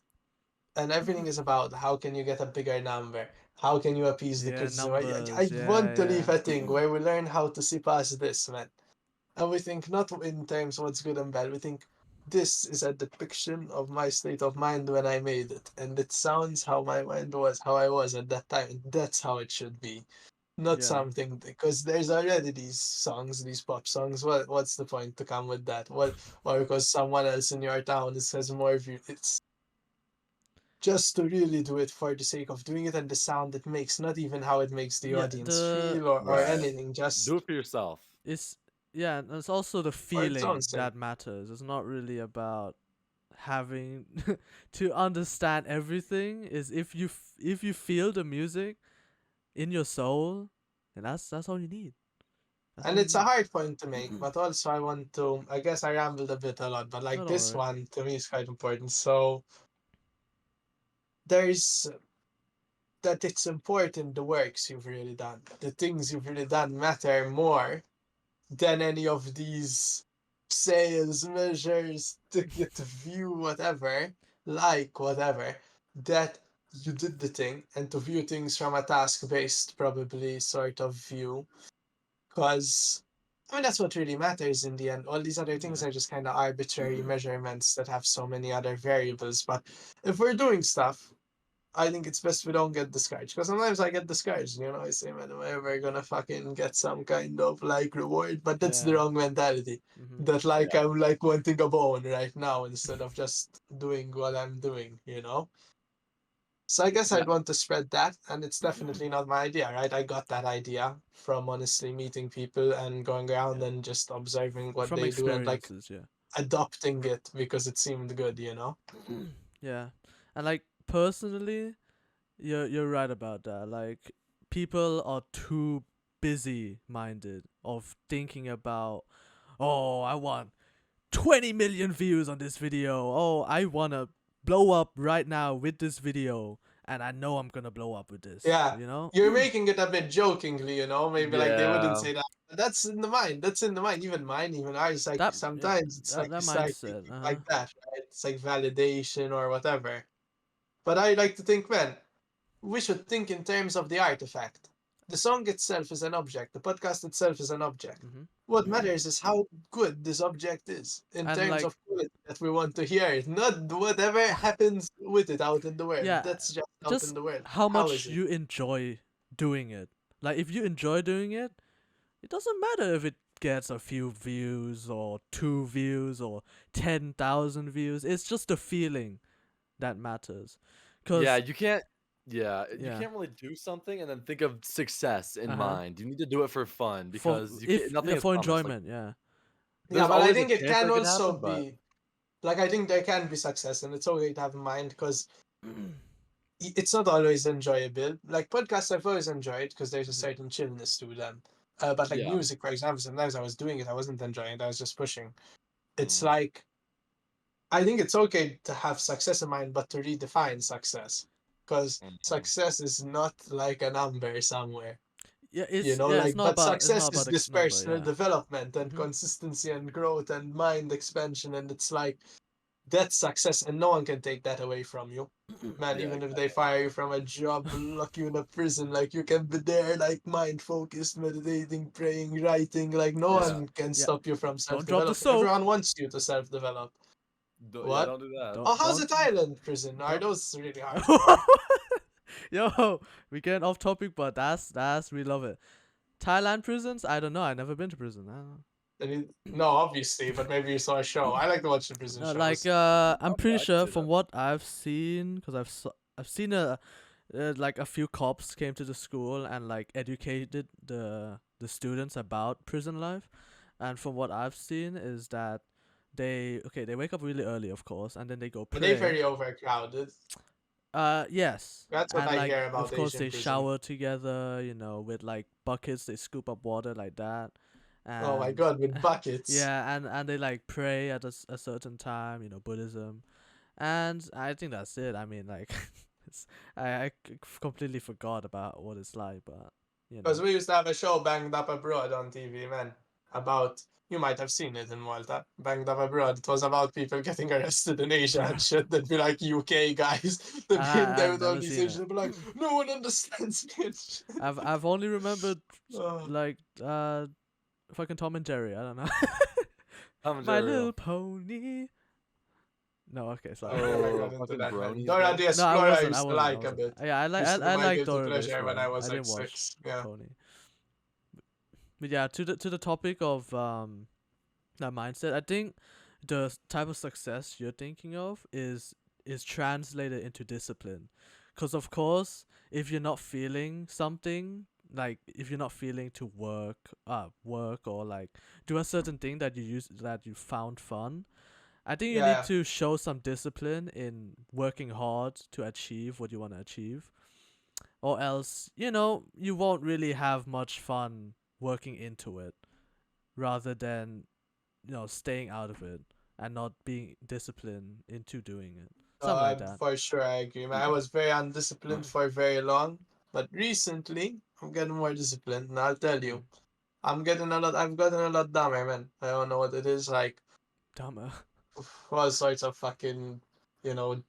Speaker 3: And everything is about how can you get a bigger number? How can you appease the
Speaker 1: Yeah,
Speaker 3: criticism? I
Speaker 1: numbers.
Speaker 3: want to
Speaker 1: Yeah,
Speaker 3: leave a thing where we learn how to see past this, man. And we think not in terms of what's good and bad. We think this is a depiction of my state of mind when I made it. And it sounds how my mind was, how I was at that time. That's how it should be. Not
Speaker 1: yeah,
Speaker 3: something because there's already these songs, these pop songs. What's the point to come with that? What or because someone else in your town has more view? It's just to really do it for the sake of doing it and the sound it makes, not even how it makes the
Speaker 1: yeah.
Speaker 3: audience
Speaker 1: The
Speaker 3: feel or
Speaker 2: Right.
Speaker 3: anything,
Speaker 2: Do
Speaker 3: just
Speaker 2: it for yourself.
Speaker 1: it's yeah, and it's also the
Speaker 3: for its own
Speaker 1: feeling
Speaker 3: sake.
Speaker 1: that matters. It's not really about having to understand everything. Is if you feel the music in your soul, and that's all you need. That's all
Speaker 3: And
Speaker 1: you
Speaker 3: it's a
Speaker 1: need.
Speaker 3: hard point to make, but also I guess I rambled a bit a lot, but
Speaker 1: No,
Speaker 3: like
Speaker 1: don't
Speaker 3: this
Speaker 1: worry.
Speaker 3: one to me is quite important. So there's that it's important the works you've really done. The things you've really done matter more than any of these sales measures to get to view whatever, like whatever, that you did the thing and to view things from a task based, probably sort of view. Because, I mean, that's what really matters in the end. All these other things
Speaker 1: Yeah.
Speaker 3: are just kind of arbitrary measurements that have so many other variables. But if we're doing stuff, I think it's best we don't get discouraged. Because sometimes I get discouraged, I say, man, am I ever gonna fucking get some kind of like reward? But that's the
Speaker 1: Yeah.
Speaker 3: wrong mentality.
Speaker 1: Mhm.
Speaker 3: That like
Speaker 2: Yeah.
Speaker 3: I'm like wanting a bone right now instead of just doing what I'm doing. So I guess
Speaker 2: Yeah.
Speaker 3: I'd want to spread that, and it's definitely not my idea, right? I got that idea from honestly meeting people and going around
Speaker 1: Yeah.
Speaker 3: and just observing what
Speaker 1: From
Speaker 3: they do and like
Speaker 1: experiences, yeah.
Speaker 3: adopting it because it seemed good.
Speaker 1: Yeah. And like personally, you're right about that. Like people are too busy minded of thinking about, oh, I want 20 million views on this video. Oh, I want to blow up right now with this video, and I know I'm going to blow up with this,
Speaker 3: Yeah,
Speaker 1: you know?
Speaker 3: you're making it a bit jokingly. Maybe like they wouldn't
Speaker 2: Yeah.
Speaker 3: say that. But that's in the mind. That's in the mind. Even mine, even ours. Like
Speaker 1: That yeah,
Speaker 3: sometimes it's like
Speaker 1: that
Speaker 3: you start
Speaker 1: mindset.
Speaker 3: thinking
Speaker 1: Uh-huh.
Speaker 3: like that, right? It's like validation or whatever. But I like to think, man, we should think in terms of the artifact. The song itself is an object. The podcast itself is an object.
Speaker 1: Mhm.
Speaker 3: What matters is how good this object is in
Speaker 1: And
Speaker 3: terms
Speaker 1: like
Speaker 3: of quality that we want to hear it, not whatever happens with it out in the world.
Speaker 1: yeah,
Speaker 3: That's just out in
Speaker 1: just
Speaker 3: the world.
Speaker 1: how
Speaker 3: How is
Speaker 1: much
Speaker 3: it?
Speaker 1: you enjoy doing it. Like if you enjoy doing it, it doesn't matter if it gets a few views or 2 views or 10,000 views. It's just the feeling that matters.
Speaker 2: Yeah,
Speaker 1: Cause
Speaker 2: you can't yeah, you
Speaker 1: yeah,
Speaker 2: can't really do something and then think of success in
Speaker 1: uh huh.
Speaker 2: mind. You need to do it for fun
Speaker 1: For
Speaker 2: because you can't
Speaker 1: if
Speaker 2: nothing
Speaker 1: yeah,
Speaker 2: is
Speaker 1: for
Speaker 2: promised. Like
Speaker 1: enjoyment, yeah,
Speaker 3: Yeah,
Speaker 2: there's
Speaker 3: but I
Speaker 2: always a
Speaker 3: think it
Speaker 2: chance
Speaker 3: can
Speaker 2: that it could
Speaker 3: also
Speaker 2: happen, but
Speaker 3: be like I think there can be success, and it's okay to have in mind because it's not always enjoyable. Like podcasts, I've always enjoyed because there's a
Speaker 1: Mhm.
Speaker 3: certain chillness to them. But like
Speaker 2: yeah.
Speaker 3: music, for example, sometimes I was doing it, I wasn't enjoying it, I was just pushing. It's
Speaker 2: Mhm.
Speaker 3: like I think it's okay to have success in mind, but to redefine success because
Speaker 2: Mhm.
Speaker 3: success is not like a number somewhere.
Speaker 1: Yeah,
Speaker 3: You
Speaker 1: it's
Speaker 3: know,
Speaker 1: yeah, it's
Speaker 3: like,
Speaker 1: not
Speaker 3: but
Speaker 1: about it's
Speaker 3: success
Speaker 1: not
Speaker 3: is
Speaker 1: about
Speaker 3: this
Speaker 1: the number.
Speaker 3: personal
Speaker 1: Yeah.
Speaker 3: development and
Speaker 1: Hmm.
Speaker 3: consistency and growth and mind expansion, and it's like that's success, and no one can take that away from you. Man,
Speaker 2: Yeah,
Speaker 3: even if they fire you from a job, lock you in a prison, like you can be there, like mind focused, meditating, praying, writing. Like no
Speaker 2: yeah.
Speaker 3: one can
Speaker 1: Yeah.
Speaker 3: stop you from self
Speaker 1: Don't drop the
Speaker 3: developing.
Speaker 1: soap.
Speaker 3: Everyone wants you to self develop.
Speaker 2: Yeah,
Speaker 3: What?
Speaker 2: don't do that.
Speaker 3: Oh,
Speaker 1: Don't
Speaker 3: how's the
Speaker 1: don't
Speaker 3: Thailand prison? Are
Speaker 1: don't.
Speaker 3: those really hard?
Speaker 1: Yo, we getting off topic, but that's we love it. Thailand prisons? I don't know. I never been to prison. I don't know.
Speaker 3: No, obviously, but maybe you saw a show. I like to watch the prison
Speaker 1: Like
Speaker 3: shows.
Speaker 1: I'm
Speaker 2: Oh, yeah,
Speaker 1: pretty
Speaker 2: I can
Speaker 1: sure
Speaker 2: see
Speaker 1: from
Speaker 2: that.
Speaker 1: what I've seen, because I've seen like a few cops came to the school and like educated the students about prison life, and from what I've seen is that they wake up really early, of course, and then they go
Speaker 3: Are they
Speaker 1: pray.
Speaker 3: very overcrowded?
Speaker 1: Yes.
Speaker 3: That's what
Speaker 1: And
Speaker 3: I
Speaker 1: like
Speaker 3: hear
Speaker 1: of
Speaker 3: about
Speaker 1: course
Speaker 3: Asian
Speaker 1: they
Speaker 3: prison.
Speaker 1: shower together, with like buckets, they scoop up water like that.
Speaker 3: Oh my
Speaker 1: And
Speaker 3: god, with buckets.
Speaker 1: yeah, and they like pray at a certain time, Buddhism. And I think that's it. I mean, like I completely forgot about what it's like, but
Speaker 3: Because we used to have a show, Banged Up Abroad, on TV, man. About, you might have seen it in Malta. Banged Up Abroad. It was about people getting arrested in Asia and shit. They'd be like UK guys. They'd be in there
Speaker 1: I've
Speaker 3: with all
Speaker 1: never
Speaker 3: these
Speaker 1: seen it.
Speaker 3: Asians. They'd be like, no one understands me. And shit.
Speaker 1: I've only remembered
Speaker 3: Oh.
Speaker 1: like fucking Tom and Jerry. I don't know.
Speaker 2: Tom and
Speaker 1: My
Speaker 2: Jerry.
Speaker 1: Little Pony. No, okay, sorry.
Speaker 3: I never
Speaker 2: Oh,
Speaker 3: got into
Speaker 2: fucking
Speaker 3: that, man.
Speaker 2: bronies,
Speaker 3: Dora
Speaker 2: bro.
Speaker 3: the
Speaker 1: No,
Speaker 3: Explorer I used
Speaker 1: I
Speaker 3: to
Speaker 1: wasn't.
Speaker 3: like a bit.
Speaker 1: Yeah,
Speaker 3: Used to be
Speaker 1: I
Speaker 3: my
Speaker 1: like
Speaker 3: guilty
Speaker 1: Dora the
Speaker 3: pleasure when I
Speaker 1: Explorer.
Speaker 3: was
Speaker 1: I
Speaker 3: like
Speaker 1: didn't watch
Speaker 3: 6. Yeah.
Speaker 1: Pony. But yeah, to the topic of that mindset, I think the type of success you're thinking of is translated into discipline. Cause of course, if you're not feeling something, like if you're not feeling to work or like do a certain thing that you found fun, I think you need
Speaker 3: Yeah.
Speaker 1: to show some discipline in working hard to achieve what you want to achieve, or else you won't really have much fun working into it, rather than staying out of it and not being disciplined into doing it, something like that.
Speaker 3: For sure, I agree, man. I was very undisciplined for very long, but recently I'm getting more disciplined, and I'll tell you, I've gotten a lot dumber, man. I don't know what it is, like
Speaker 1: Dumber.
Speaker 3: all sorts of fucking,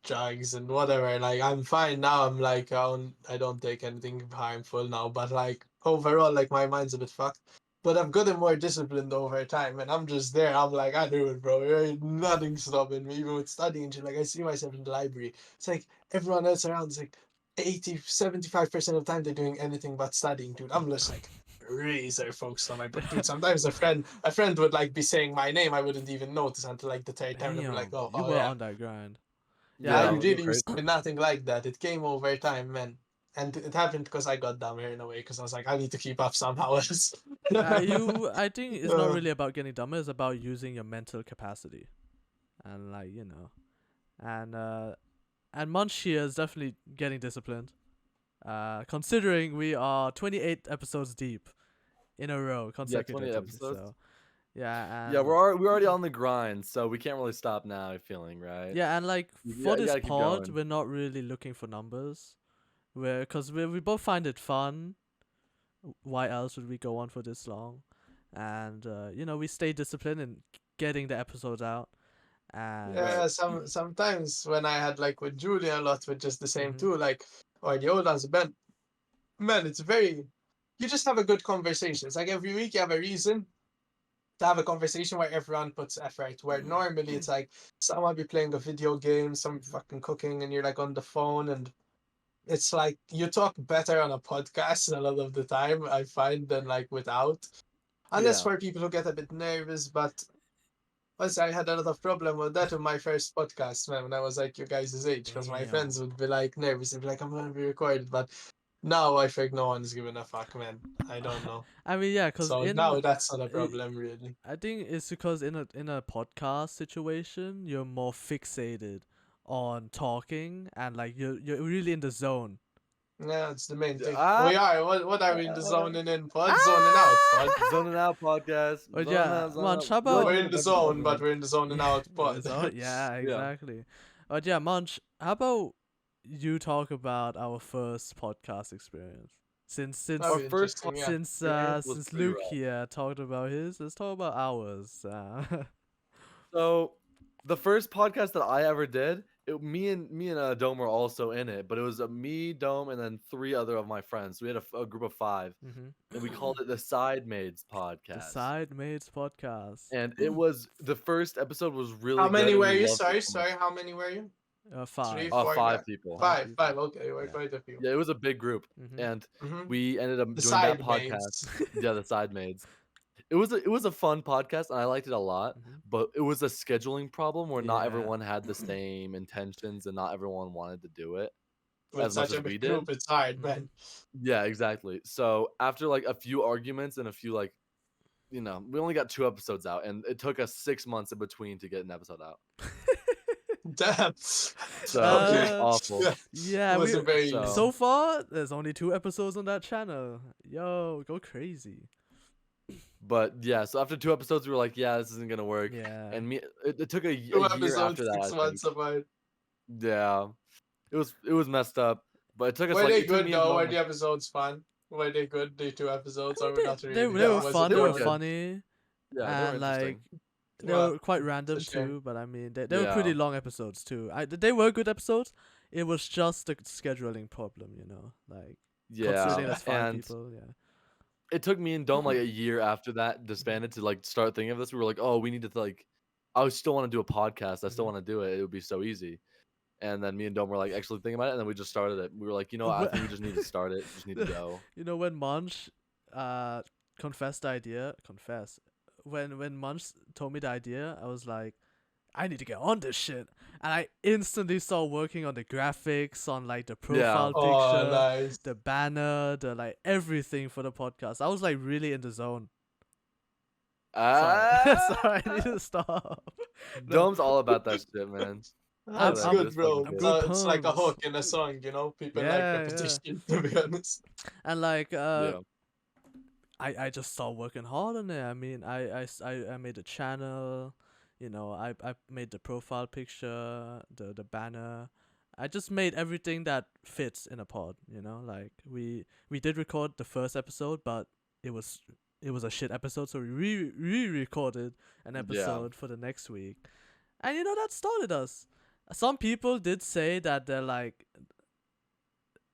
Speaker 3: drugs and whatever. Like I'm fine now. I'm like I don't take anything harmful now, but like overall, like my mind's a bit fucked. But I've gotten more disciplined over time, and I'm just there. I'm like, I do it, bro. Ain't nothing stopping me, even with studying. Shit. Like I see myself in the library. It's like everyone else around is like 75% of the time they're doing anything but studying, dude. I'm just like razor focused on my book, dude. Sometimes a friend would like be saying my name, I wouldn't even notice until like the third time. I'd be like,
Speaker 1: Damn,
Speaker 3: oh,
Speaker 1: you
Speaker 3: oh
Speaker 1: were
Speaker 3: yeah.
Speaker 1: on that grind. Yeah,
Speaker 3: I
Speaker 2: Yeah,
Speaker 1: I
Speaker 2: you're
Speaker 3: really
Speaker 2: crazy.
Speaker 3: used to be nothing like that. It came over time, man. And it happened because I got dumber in a way, because I was like, I need to keep up somehow else.
Speaker 1: I think it's not
Speaker 3: Uh,
Speaker 1: really about getting dumber, it's about using your mental capacity. And like, and Munch here is definitely getting disciplined. Considering we are 28 episodes deep in a row
Speaker 2: Yeah, 20
Speaker 1: consecutively.
Speaker 2: episodes.
Speaker 1: So yeah,
Speaker 2: Yeah,
Speaker 1: and
Speaker 2: we're already on the grind, so we can't really stop now. I'm feeling right.
Speaker 1: yeah, and like
Speaker 2: Yeah,
Speaker 1: for
Speaker 2: you
Speaker 1: this
Speaker 2: gotta keep
Speaker 1: pod,
Speaker 2: going.
Speaker 1: we're not really looking for numbers. Because we both find it fun. Why else would we go on for this long? And we stay disciplined in getting the episodes out. And
Speaker 3: yeah, sometimes when I had like with Julia a lot with just the same
Speaker 1: mhm.
Speaker 3: two, like or the old ones, man, it's very you just have a good conversation. It's like every week you have a reason to have a conversation where everyone puts effort. Where normally it's like someone be playing a video game, some fucking cooking, and you're like on the phone, and it's like you talk better on a podcast a lot of the time, I find, than like without. Unless
Speaker 2: Yeah.
Speaker 3: for people who get a bit nervous, but once I had a lot of problem with that in my first podcast, man, when I was like your guys' age, because my friends
Speaker 1: Damn.
Speaker 3: would be like nervous, they'd be like, I'm gonna be recorded, but now I think no one's giving a fuck, man. I don't know.
Speaker 1: I mean, yeah, cause
Speaker 3: So
Speaker 1: in
Speaker 3: now that's not a
Speaker 1: I
Speaker 3: problem, really.
Speaker 1: I think it's because in a podcast situation, you're more fixated on talking and like you're really in the zone.
Speaker 3: Yeah, it's the main thing.
Speaker 2: Ah,
Speaker 3: We are. What are we in the
Speaker 2: uh,
Speaker 3: zoning in pod? Zoning out pod.
Speaker 1: Ah!
Speaker 2: Zonin Out Podcast.
Speaker 1: But
Speaker 2: Zonin
Speaker 1: yeah,
Speaker 2: Out, Zonin
Speaker 1: Munch,
Speaker 2: Out.
Speaker 1: how
Speaker 2: We like
Speaker 1: about
Speaker 3: We're
Speaker 2: doing
Speaker 3: in
Speaker 2: it
Speaker 3: the
Speaker 2: every time,
Speaker 3: zone, but
Speaker 2: man.
Speaker 3: we're in the zoning out
Speaker 1: in the
Speaker 3: pod.
Speaker 1: zone? Yeah,
Speaker 2: Yeah.
Speaker 1: exactly. But yeah, Munch, how about you talk about our first podcast experience? Since
Speaker 3: That'd
Speaker 2: Our
Speaker 3: be
Speaker 2: first
Speaker 3: interesting, yeah.
Speaker 2: was
Speaker 1: since
Speaker 2: pretty
Speaker 1: Luke
Speaker 2: rough.
Speaker 1: here talked about his, let's talk about ours.
Speaker 2: So the first podcast that I ever did, me and Dome were also in it, but it was me, Dome, and then 3 other of my friends. We had a group of 5, and we called it the Side Maids
Speaker 1: The
Speaker 2: podcast.
Speaker 1: Side Mates podcast.
Speaker 2: And it was the first episode was really
Speaker 3: How many
Speaker 2: good.
Speaker 3: were
Speaker 2: and we
Speaker 3: you?
Speaker 2: loved it
Speaker 3: Sorry,
Speaker 2: so much.
Speaker 3: sorry. How many were you?
Speaker 1: 5.
Speaker 3: 3, 4
Speaker 2: 5
Speaker 3: guys?
Speaker 2: people.
Speaker 1: Five people.
Speaker 3: Five. Okay, we're
Speaker 2: Yeah.
Speaker 3: quite a few.
Speaker 2: Yeah, it was a big group,
Speaker 1: Mhm.
Speaker 2: and
Speaker 3: Mhm.
Speaker 2: we ended up
Speaker 3: The
Speaker 2: doing that
Speaker 3: side
Speaker 2: podcast.
Speaker 3: maids.
Speaker 2: Yeah, the Side Maids. It was a fun podcast, and I liked it a lot.
Speaker 1: Mhm.
Speaker 2: But it was a scheduling problem where not
Speaker 1: Yeah.
Speaker 2: everyone had the same intentions, and not everyone wanted to do it
Speaker 3: With
Speaker 2: as much
Speaker 3: such a
Speaker 2: as we
Speaker 3: big
Speaker 2: did.
Speaker 3: group, it's hard, man.
Speaker 2: Yeah, exactly. So after like a few arguments and a few like, we only got 2 episodes out, and it took us 6 months in between to get an episode out.
Speaker 3: Damn.
Speaker 2: So
Speaker 3: Okay.
Speaker 2: it was awful.
Speaker 1: Yeah,
Speaker 3: It wasn't very
Speaker 2: so-
Speaker 3: easy.
Speaker 1: so far there's only 2 episodes on that channel. Yo, go crazy.
Speaker 2: But yeah, so after 2 episodes, we were like, yeah, this isn't gonna work.
Speaker 1: Yeah.
Speaker 2: And it took a
Speaker 3: 2
Speaker 2: year
Speaker 3: episodes,
Speaker 2: after that.
Speaker 3: 6
Speaker 2: I think.
Speaker 3: months apart.
Speaker 2: Yeah, it was messed up, but it took us
Speaker 3: Were
Speaker 2: like
Speaker 3: they
Speaker 2: it took
Speaker 3: good
Speaker 2: me and
Speaker 3: though?
Speaker 2: Dom,
Speaker 3: Were
Speaker 2: like-
Speaker 3: the episodes fun? Were they good? The 2 episodes, or were not really?
Speaker 1: They
Speaker 3: good?
Speaker 1: were
Speaker 3: Was it
Speaker 1: fun.
Speaker 2: they
Speaker 1: They
Speaker 2: were
Speaker 1: were
Speaker 2: good.
Speaker 1: funny.
Speaker 2: Yeah, they were
Speaker 1: And like
Speaker 2: interesting.
Speaker 1: they
Speaker 3: Well,
Speaker 1: were quite random
Speaker 3: a shame.
Speaker 1: too, but I mean they were pretty
Speaker 2: Yeah.
Speaker 1: long episodes too. They were good episodes. It was just the scheduling problem, like considering
Speaker 2: Yeah,
Speaker 1: that's 5
Speaker 2: and
Speaker 1: people. Yeah.
Speaker 2: it took me and Dome like a year after that disbanded to like start thinking of this. We were like, oh, we need to like, I still want to do a podcast. I still
Speaker 1: Mhm.
Speaker 2: want to do it. It would be so easy. And then me and Dome were like actually thinking about it, and then we just started it. We were like, I think we just need to start it. Just need to go.
Speaker 1: When Munch confessed the idea, when Munch told me the idea, I was like, I need to get on this shit. And I instantly started working on the graphics, on like the profile
Speaker 3: Oh,
Speaker 1: picture,
Speaker 3: nice.
Speaker 1: the banner, the like everything for the podcast. I was like really in the zone. Sorry, sorry, I need to stop.
Speaker 2: Dome's all about that shit, man.
Speaker 3: That's
Speaker 1: I'm-
Speaker 3: good, bro.
Speaker 2: I'm
Speaker 1: good
Speaker 3: It's like a
Speaker 1: pumped.
Speaker 3: hook in a song, People like
Speaker 1: Yeah,
Speaker 3: repetition, to be honest.
Speaker 1: And like
Speaker 2: Yeah.
Speaker 1: I just started working hard on it. I mean, I made a channel, I made the profile picture, the banner. I just made everything that fits in a pod, like we did record the first episode, but it was a shit episode, so we re-recorded an episode for the next week. And that started us. Some people did say that they're like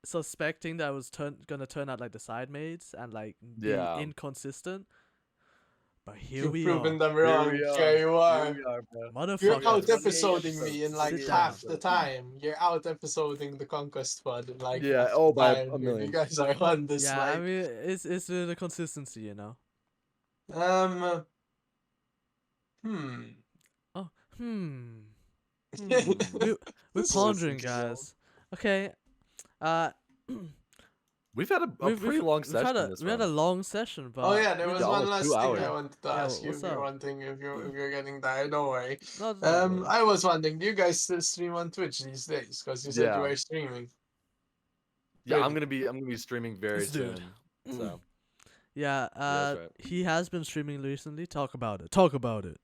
Speaker 1: suspecting that I was gonna turn out like the side mates and like be
Speaker 2: Yeah.
Speaker 1: inconsistent. But here
Speaker 3: You've
Speaker 1: we
Speaker 3: proven
Speaker 1: are,
Speaker 3: them wrong. Here you are.
Speaker 2: bro.
Speaker 3: You're
Speaker 1: motherfuckers.
Speaker 3: out
Speaker 2: Yeah,
Speaker 3: episoding me in like
Speaker 1: Sit
Speaker 3: half
Speaker 2: down.
Speaker 3: the time. You're out episoding the Conquest pod in like
Speaker 2: Yeah,
Speaker 3: half
Speaker 2: oh,
Speaker 3: the
Speaker 2: by
Speaker 3: time.
Speaker 2: a million.
Speaker 3: You guys are on this
Speaker 1: Yeah,
Speaker 3: like
Speaker 1: I mean it's the consistency,
Speaker 3: um
Speaker 1: Oh, hmm.
Speaker 3: This
Speaker 1: We're
Speaker 3: is
Speaker 1: pondering,
Speaker 3: interesting, though.
Speaker 1: guys. Okay.
Speaker 2: We've had a pretty long session this
Speaker 1: we had a
Speaker 2: one.
Speaker 1: long session, but
Speaker 3: Oh yeah, there
Speaker 2: we
Speaker 3: was
Speaker 2: did
Speaker 3: one
Speaker 2: almost
Speaker 3: last
Speaker 2: 2
Speaker 3: thing I
Speaker 2: hours.
Speaker 3: wanted to
Speaker 1: Yeah,
Speaker 3: ask you.
Speaker 1: what's
Speaker 3: If you're
Speaker 1: up?
Speaker 3: wanting, if you're getting tired, don't worry.
Speaker 1: not really.
Speaker 3: I was wondering, do you guys still stream on Twitch these days? Because you said
Speaker 2: Yeah.
Speaker 3: you were streaming.
Speaker 2: Yeah,
Speaker 3: Good.
Speaker 2: I'm gonna be streaming very
Speaker 1: This dude.
Speaker 2: soon. So
Speaker 1: Yeah,
Speaker 2: that's right.
Speaker 1: he has been streaming recently. Talk about it. Talk about it.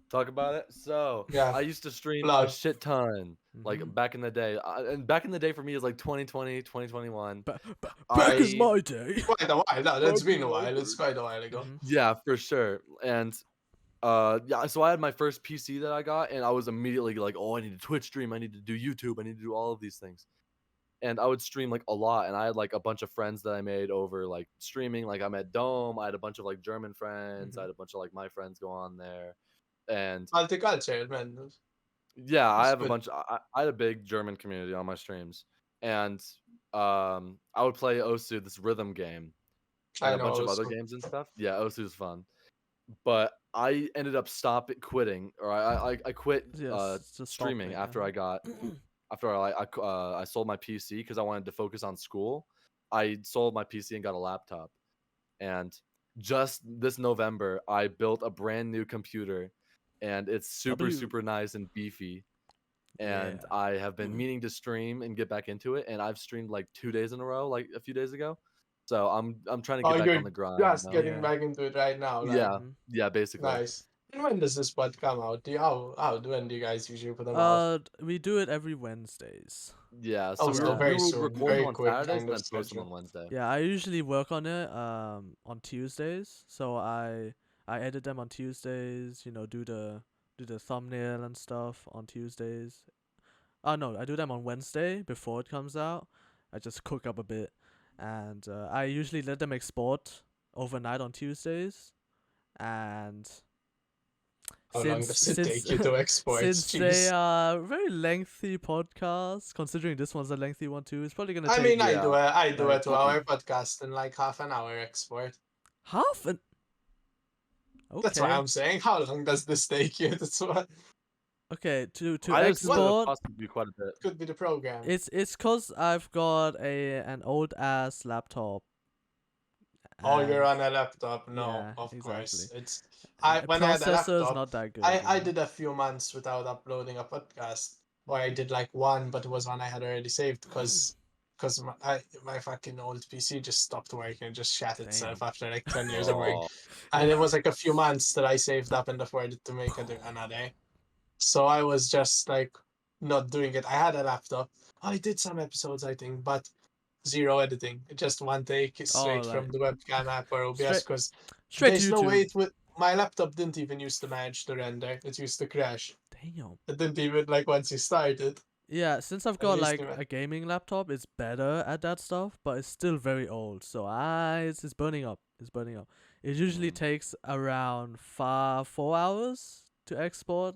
Speaker 2: talk about it. So
Speaker 3: Yeah.
Speaker 2: I used to stream
Speaker 3: Plug.
Speaker 2: a shit ton, like
Speaker 1: Mhm.
Speaker 2: back in the day. And back in the day for me is like 2020, 2021.
Speaker 1: Back in
Speaker 2: I-
Speaker 1: my day.
Speaker 3: Quite a while. No, that's been a
Speaker 2: Fucking
Speaker 3: while. It's
Speaker 2: word.
Speaker 3: quite a while ago.
Speaker 1: Mhm.
Speaker 2: Yeah, for sure. And yeah, so I had my first PC that I got, and I was immediately like, oh, I need to Twitch stream, I need to do YouTube, I need to do all of these things. And I would stream like a lot, and I had like a bunch of friends that I made over like streaming. Like I met Dome, I had a bunch of like German friends, I had a bunch of like my friends go on there, and
Speaker 3: Multicultural, man.
Speaker 2: yeah, I
Speaker 3: That's
Speaker 2: have a
Speaker 3: good.
Speaker 2: bunch. I had a big German community on my streams, and I would play Osu, this rhythm game,
Speaker 3: I
Speaker 2: and a
Speaker 3: know.
Speaker 2: bunch of other
Speaker 3: Osu.
Speaker 2: games and stuff. Yeah, Osu's fun, but I ended up quitting, or I quit
Speaker 1: Yes, just stop
Speaker 2: streaming
Speaker 1: it,
Speaker 2: after
Speaker 1: yeah.
Speaker 2: I got after I sold my PC because I wanted to focus on school. I sold my PC and got a laptop, and just this November I built a brand new computer, and it's super
Speaker 1: W.
Speaker 2: super nice and beefy. And
Speaker 1: Yeah.
Speaker 2: I have been meaning to stream and get back into it, and I've streamed like 2 days in a row, like a few days ago. So I'm trying to
Speaker 3: Oh,
Speaker 2: get back
Speaker 3: you're
Speaker 2: on the grind.
Speaker 3: just
Speaker 2: now.
Speaker 3: getting
Speaker 1: Yeah.
Speaker 3: back into it right now. Like,
Speaker 2: Yeah,
Speaker 1: Mhm.
Speaker 2: yeah, basically.
Speaker 3: Nice. And when does this pod come out? When do you guys usually put them out?
Speaker 1: We do it every Wednesdays.
Speaker 2: Yeah, so
Speaker 3: Oh,
Speaker 2: we
Speaker 3: so
Speaker 2: were,
Speaker 1: Yeah.
Speaker 2: we
Speaker 3: very
Speaker 2: were
Speaker 3: soon,
Speaker 2: recording
Speaker 3: very
Speaker 2: on
Speaker 3: quick
Speaker 2: Saturdays
Speaker 3: kind
Speaker 2: and
Speaker 3: of
Speaker 2: then posting on
Speaker 3: schedule.
Speaker 2: Wednesday.
Speaker 1: Yeah, I usually work on it on Tuesdays. So I edit them on Tuesdays, do the thumbnail and stuff on Tuesdays. Oh no, I do them on Wednesday before it comes out. I just cook up a bit, and I usually let them export overnight on Tuesdays. And
Speaker 3: How long does it
Speaker 1: since
Speaker 3: take you to export?
Speaker 1: since they
Speaker 3: Jeez.
Speaker 1: are very lengthy podcasts, considering this one's a lengthy one too, it's probably gonna
Speaker 3: I
Speaker 1: take
Speaker 3: mean,
Speaker 2: Yeah.
Speaker 3: I do
Speaker 1: like
Speaker 3: a 2-hour podcast in like half an hour export.
Speaker 1: half an.
Speaker 3: That's why
Speaker 1: Okay,
Speaker 3: I'm saying, how long does this take you? That's what
Speaker 1: okay. To
Speaker 2: I assume that it
Speaker 1: export,
Speaker 2: cost me quite a bit.
Speaker 3: could be the program.
Speaker 1: it's cause I've got an old ass laptop.
Speaker 3: Oh, you're
Speaker 1: and-
Speaker 3: on a laptop? No,
Speaker 1: Yeah,
Speaker 3: of course.
Speaker 1: exactly.
Speaker 3: It's
Speaker 1: And
Speaker 3: when I had a
Speaker 1: processor's
Speaker 3: laptop,
Speaker 1: not that good.
Speaker 3: I did a few months without uploading a podcast, or I did like one, but it was one I had already saved because my fucking old PC just stopped working and just shat itself
Speaker 1: Damn.
Speaker 3: after like 10 years of work,
Speaker 2: Oh,
Speaker 3: and it was like a few months that I saved up and afforded to make another. So I was just like not doing it. I had a laptop. I did some episodes, I think, but zero editing. Just one take straight from
Speaker 1: like
Speaker 3: the webcam app or OBS
Speaker 1: straight
Speaker 3: because
Speaker 1: straight
Speaker 3: there's
Speaker 1: to
Speaker 3: no way
Speaker 1: YouTube.
Speaker 3: it would. My laptop didn't even used to manage the render. It used to crash.
Speaker 1: Damn.
Speaker 3: It didn't even like once you started.
Speaker 1: Yeah, since I've
Speaker 3: It
Speaker 1: got
Speaker 3: used
Speaker 1: like
Speaker 3: to
Speaker 1: a gaming laptop, it's better at that stuff, but it's still very old. So it's burning up. It's burning up. It usually takes around 4 hours to export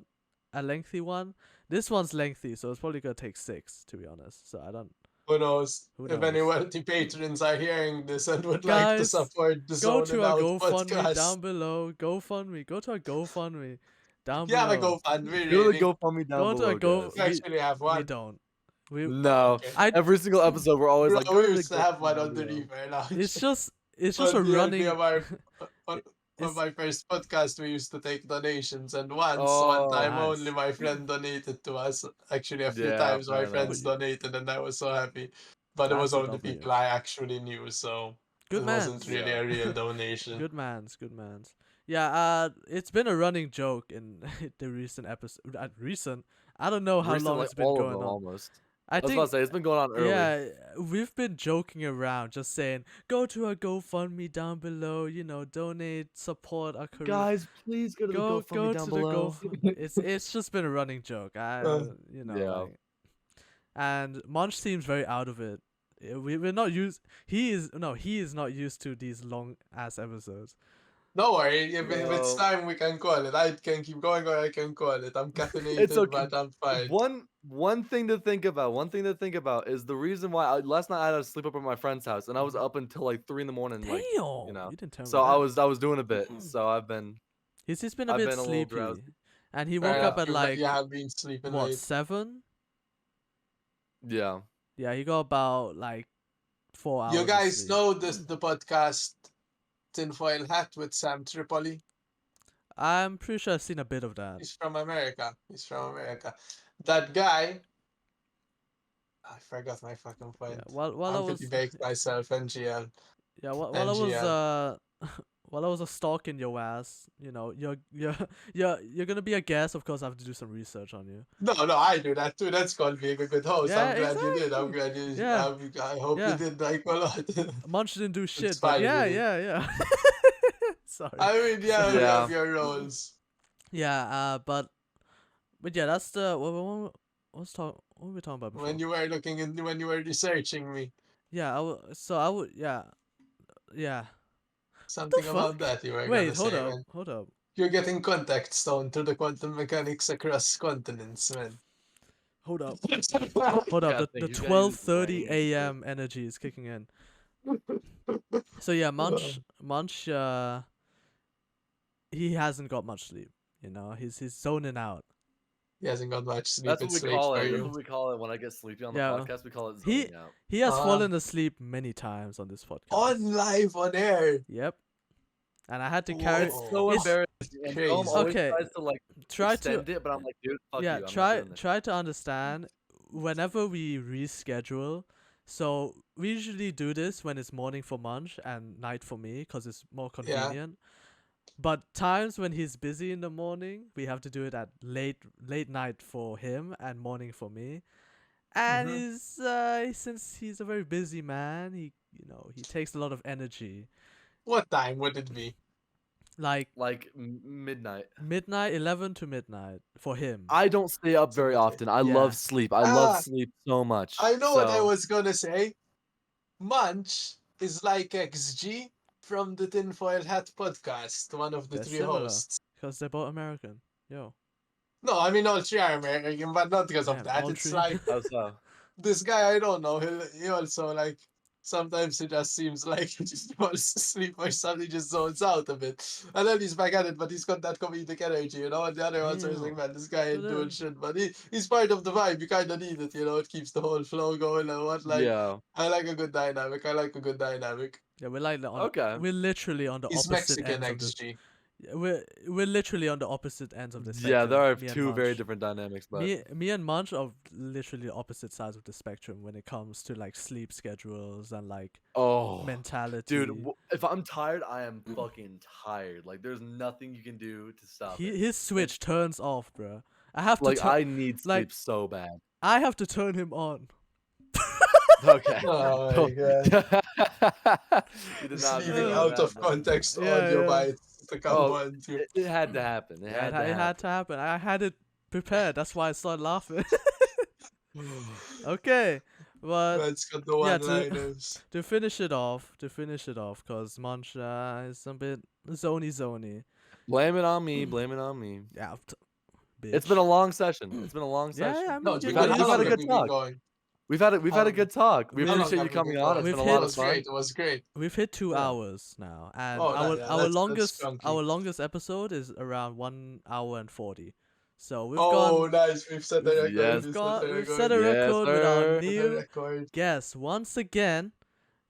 Speaker 1: a lengthy one. This one's lengthy, so it's probably gonna take 6, to be honest. So I don't.
Speaker 3: Who knows?
Speaker 1: Who
Speaker 3: If any
Speaker 1: knows?
Speaker 3: wealthy patrons are hearing this and would like to
Speaker 1: Guys,
Speaker 3: support the
Speaker 1: Go
Speaker 3: Zonin
Speaker 1: to our
Speaker 3: Out
Speaker 1: GoFundMe
Speaker 3: podcast,
Speaker 1: down below. GoFundMe. Go to our GoFundMe down
Speaker 3: yeah, my
Speaker 1: below.
Speaker 3: GoFundMe
Speaker 2: go to
Speaker 3: really.
Speaker 2: the GoFundMe down
Speaker 1: Go to our
Speaker 2: below,
Speaker 1: Go.
Speaker 3: We
Speaker 2: guys.
Speaker 3: actually have
Speaker 1: We
Speaker 3: one.
Speaker 1: don't. We
Speaker 2: No,
Speaker 3: Okay.
Speaker 1: I.
Speaker 2: every single episode we're always
Speaker 3: Bro,
Speaker 2: like,
Speaker 3: we
Speaker 2: go to the
Speaker 3: used to have one
Speaker 2: GoFundMe
Speaker 3: on the
Speaker 2: below.
Speaker 3: Reaper Lounge.
Speaker 1: It's just a
Speaker 3: On the
Speaker 1: running.
Speaker 3: of our, on
Speaker 1: It's-
Speaker 3: my first podcast, we used to take donations, and one
Speaker 2: Oh,
Speaker 3: time
Speaker 1: nice.
Speaker 3: only my friend donated to us. Actually, a few
Speaker 2: Yeah,
Speaker 3: times my
Speaker 2: fair enough.
Speaker 3: friends donated, and I was so happy. But it was
Speaker 1: That's
Speaker 3: only
Speaker 1: lovely.
Speaker 3: people I actually knew, so
Speaker 1: Good
Speaker 3: it wasn't
Speaker 1: mans.
Speaker 3: really
Speaker 2: Yeah.
Speaker 3: a real donation.
Speaker 1: Good mans. Good mans. Yeah. It's been a running joke in the recent episode. Recent. I don't know how
Speaker 2: Recent,
Speaker 1: long
Speaker 2: like,
Speaker 1: it's been
Speaker 2: all of
Speaker 1: going
Speaker 2: them,
Speaker 1: on.
Speaker 2: almost.
Speaker 1: I
Speaker 2: I was
Speaker 1: think.
Speaker 2: about to say it's been going on early.
Speaker 1: Yeah, we've been joking around, just saying, go to our GoFundMe down below, donate, support our career.
Speaker 2: Guys, please go to the
Speaker 1: go
Speaker 2: GoFundMe down
Speaker 1: to
Speaker 2: below.
Speaker 1: the it's just been a running joke.
Speaker 2: Yeah.
Speaker 1: Like, and Munch seems very out of it. We're not used. He is not used to these long ass episodes.
Speaker 3: Don't worry, if it's
Speaker 2: No.
Speaker 3: time, we can call it. I can keep going, or I can call it. I'm caffeinated,
Speaker 2: It's okay.
Speaker 3: but I'm fine.
Speaker 2: One thing to think about. One thing to think about is the reason why last night I had to sleep up at my friend's house, and I was up until like 3 in the morning.
Speaker 1: Damn,
Speaker 2: Like,
Speaker 1: you
Speaker 2: know.
Speaker 1: didn't tell me
Speaker 2: So
Speaker 1: that.
Speaker 2: I was doing a bit. So I've been
Speaker 1: He's been a
Speaker 2: I've
Speaker 1: bit
Speaker 2: been a little
Speaker 1: sleepy,
Speaker 2: drowsy.
Speaker 1: and he
Speaker 3: Fair
Speaker 1: woke up
Speaker 3: enough,
Speaker 1: at like
Speaker 3: you have been sleeping
Speaker 1: what
Speaker 3: late.
Speaker 1: 7?
Speaker 2: Yeah.
Speaker 1: Yeah, he got about like 4 hours.
Speaker 3: You
Speaker 1: of
Speaker 3: guys
Speaker 1: sleep.
Speaker 3: know the podcast Tinfoil Hat with Sam Tripoli?
Speaker 1: I'm pretty sure I've seen a bit of that.
Speaker 3: He's from America. That guy. I forgot my fucking point.
Speaker 1: Yeah, while I
Speaker 3: I'm
Speaker 1: was
Speaker 3: pretty baked myself, NGL.
Speaker 1: yeah while I was
Speaker 3: NGL.
Speaker 1: while I was stalking your ass, you're gonna be a guest. Of course, I have to do some research on you.
Speaker 3: No, I do that too. That's called being a good host.
Speaker 1: Yeah,
Speaker 3: I'm glad you did. I'm
Speaker 1: exactly.
Speaker 3: glad you.
Speaker 1: Yeah.
Speaker 3: I hope
Speaker 1: Yeah.
Speaker 3: you did like a lot.
Speaker 1: Munch didn't do shit,
Speaker 3: fine,
Speaker 1: but yeah,
Speaker 3: really.
Speaker 1: yeah. Sorry.
Speaker 3: I mean, yeah, we
Speaker 2: Yeah.
Speaker 3: have your roles.
Speaker 1: Yeah, but yeah, that's the what were we talking about before?
Speaker 3: When you were when you were researching me,
Speaker 1: Yeah, yeah.
Speaker 3: something
Speaker 1: fuck?
Speaker 3: about that you were
Speaker 1: Wait,
Speaker 3: gonna say, man.
Speaker 1: hold up.
Speaker 3: You're getting contact stone through the quantum mechanics across continents, man.
Speaker 1: Hold up.
Speaker 2: Yeah,
Speaker 1: The
Speaker 2: thank you.
Speaker 1: 12:30 a.m. energy is kicking in. So yeah, Munch he hasn't got much sleep, he's zoning out.
Speaker 3: He hasn't got much sleep.
Speaker 2: That's what
Speaker 3: It's
Speaker 2: we
Speaker 3: late
Speaker 2: call
Speaker 3: for
Speaker 2: it. That's
Speaker 3: you.
Speaker 2: what we call it when I get sleepy on the
Speaker 1: Yeah.
Speaker 2: podcast. We call it
Speaker 1: He-
Speaker 2: zoning out.
Speaker 1: He has
Speaker 3: Ah.
Speaker 1: fallen asleep many times on this podcast.
Speaker 3: On live, on air.
Speaker 1: Yep. And I had to carry
Speaker 2: It's
Speaker 3: Whoa.
Speaker 2: so
Speaker 1: It's
Speaker 2: embarrassing. And
Speaker 3: crazy.
Speaker 2: Dom always
Speaker 1: Okay.
Speaker 2: tries to like
Speaker 1: try to
Speaker 2: extend it, but I'm like, dude, fuck
Speaker 1: yeah,
Speaker 2: you. I'm not
Speaker 1: try
Speaker 2: doing this.
Speaker 1: try to understand whenever we reschedule. So we usually do this when it's morning for Munch and night for me because it's more convenient. But times when he's busy in the morning, we have to do it at late night for him and morning for me. And
Speaker 3: Mhm.
Speaker 1: since he's a very busy man, he takes a lot of energy.
Speaker 3: What time would it be?
Speaker 1: Like
Speaker 2: Like midnight.
Speaker 1: midnight, 11 to midnight for him.
Speaker 2: I don't stay up very
Speaker 3: Absolutely.
Speaker 2: often. I
Speaker 1: Yeah.
Speaker 2: love sleep. I love
Speaker 3: Ah,
Speaker 2: sleep so much.
Speaker 3: I know what I
Speaker 2: So-
Speaker 3: was gonna say. Munch is like XG from the Tinfoil Hat podcast, one of the
Speaker 1: They're
Speaker 3: three
Speaker 1: similar.
Speaker 3: hosts.
Speaker 1: Because they're both American. Yo.
Speaker 3: No, I mean all three are American, but not because
Speaker 1: Yeah,
Speaker 3: of that.
Speaker 1: all
Speaker 3: It's
Speaker 1: three.
Speaker 3: like
Speaker 2: How so?
Speaker 3: this guy I don't know. He also like sometimes it just seems like he just falls asleep or something, just zones out a bit. And then he's back at it, but he's got that comedic energy, you know. And the other ones are like,
Speaker 1: Damn.
Speaker 3: man, this guy ain't
Speaker 1: But,
Speaker 3: doing shit, but he's part of the vibe. You kind of need it, you know. It keeps the whole flow going and what. Like,
Speaker 2: Yeah.
Speaker 3: I like a good dynamic. I like a good dynamic.
Speaker 1: Yeah, we're like
Speaker 2: Okay.
Speaker 1: we're literally on the
Speaker 3: He's
Speaker 1: opposite
Speaker 3: Mexican
Speaker 1: ends of the.
Speaker 3: XG.
Speaker 1: Yeah, we're literally on the opposite ends of the spectrum.
Speaker 2: Yeah, there are
Speaker 1: me and
Speaker 2: two very
Speaker 1: Munch.
Speaker 2: different dynamics, but
Speaker 1: Me and Munch are literally opposite sides of the spectrum when it comes to like sleep schedules and like
Speaker 2: oh,
Speaker 1: mentality.
Speaker 2: dude, if I'm tired, I am fucking tired. Like, there's nothing you can do to stop it.
Speaker 1: His switch turns off, bro. I have to
Speaker 2: Like,
Speaker 1: turn.
Speaker 2: I need sleep
Speaker 1: like-
Speaker 2: so bad.
Speaker 1: I have to turn him on.
Speaker 2: Okay.
Speaker 3: Oh my god.
Speaker 2: You did
Speaker 3: Just
Speaker 2: not
Speaker 3: leaving
Speaker 2: deserve
Speaker 3: out
Speaker 2: that,
Speaker 3: of
Speaker 2: bro.
Speaker 3: context
Speaker 1: Yeah,
Speaker 3: audio
Speaker 1: yeah.
Speaker 3: bites to come
Speaker 2: Oh,
Speaker 3: on to.
Speaker 2: It had to happen. It
Speaker 1: Yeah,
Speaker 2: had
Speaker 1: it
Speaker 2: to
Speaker 1: had
Speaker 2: happen.
Speaker 1: to happen. I had it prepared. That's why I started laughing. Okay, but
Speaker 3: Man's got the
Speaker 1: yeah, to-
Speaker 3: one-liners.
Speaker 1: to finish it off, cause Munch is a bit zony.
Speaker 2: Blame it on me. Blame it on me.
Speaker 1: Yeah,
Speaker 2: It's been a
Speaker 1: bitch.
Speaker 2: long session. It's been a long
Speaker 1: Yeah,
Speaker 2: session.
Speaker 1: I mean,
Speaker 3: No,
Speaker 1: you
Speaker 3: we've
Speaker 1: know,
Speaker 3: had,
Speaker 2: we've
Speaker 3: how
Speaker 2: had
Speaker 3: long
Speaker 2: a
Speaker 3: have
Speaker 2: good
Speaker 3: we been
Speaker 2: talk.
Speaker 3: going?
Speaker 2: We've had a good talk. We
Speaker 1: How long
Speaker 2: appreciate you
Speaker 3: have we
Speaker 2: coming
Speaker 3: been
Speaker 2: on.
Speaker 3: going?
Speaker 2: It's
Speaker 1: We've
Speaker 2: been a
Speaker 1: hit-
Speaker 2: lot
Speaker 3: It
Speaker 2: of
Speaker 3: was
Speaker 2: fun.
Speaker 3: great. It was great.
Speaker 1: We've hit 2
Speaker 3: Yeah.
Speaker 1: hours now, and
Speaker 3: Oh,
Speaker 1: our
Speaker 3: that's
Speaker 1: longest
Speaker 3: chunky.
Speaker 1: our longest episode is around 1 hour and 40. So we've
Speaker 3: Oh,
Speaker 1: gone.
Speaker 3: nice. We've set the record.
Speaker 2: Yes.
Speaker 1: We've set a
Speaker 2: Yes,
Speaker 1: record with our
Speaker 2: sir.
Speaker 3: The
Speaker 1: new
Speaker 3: record.
Speaker 1: guest. Once again,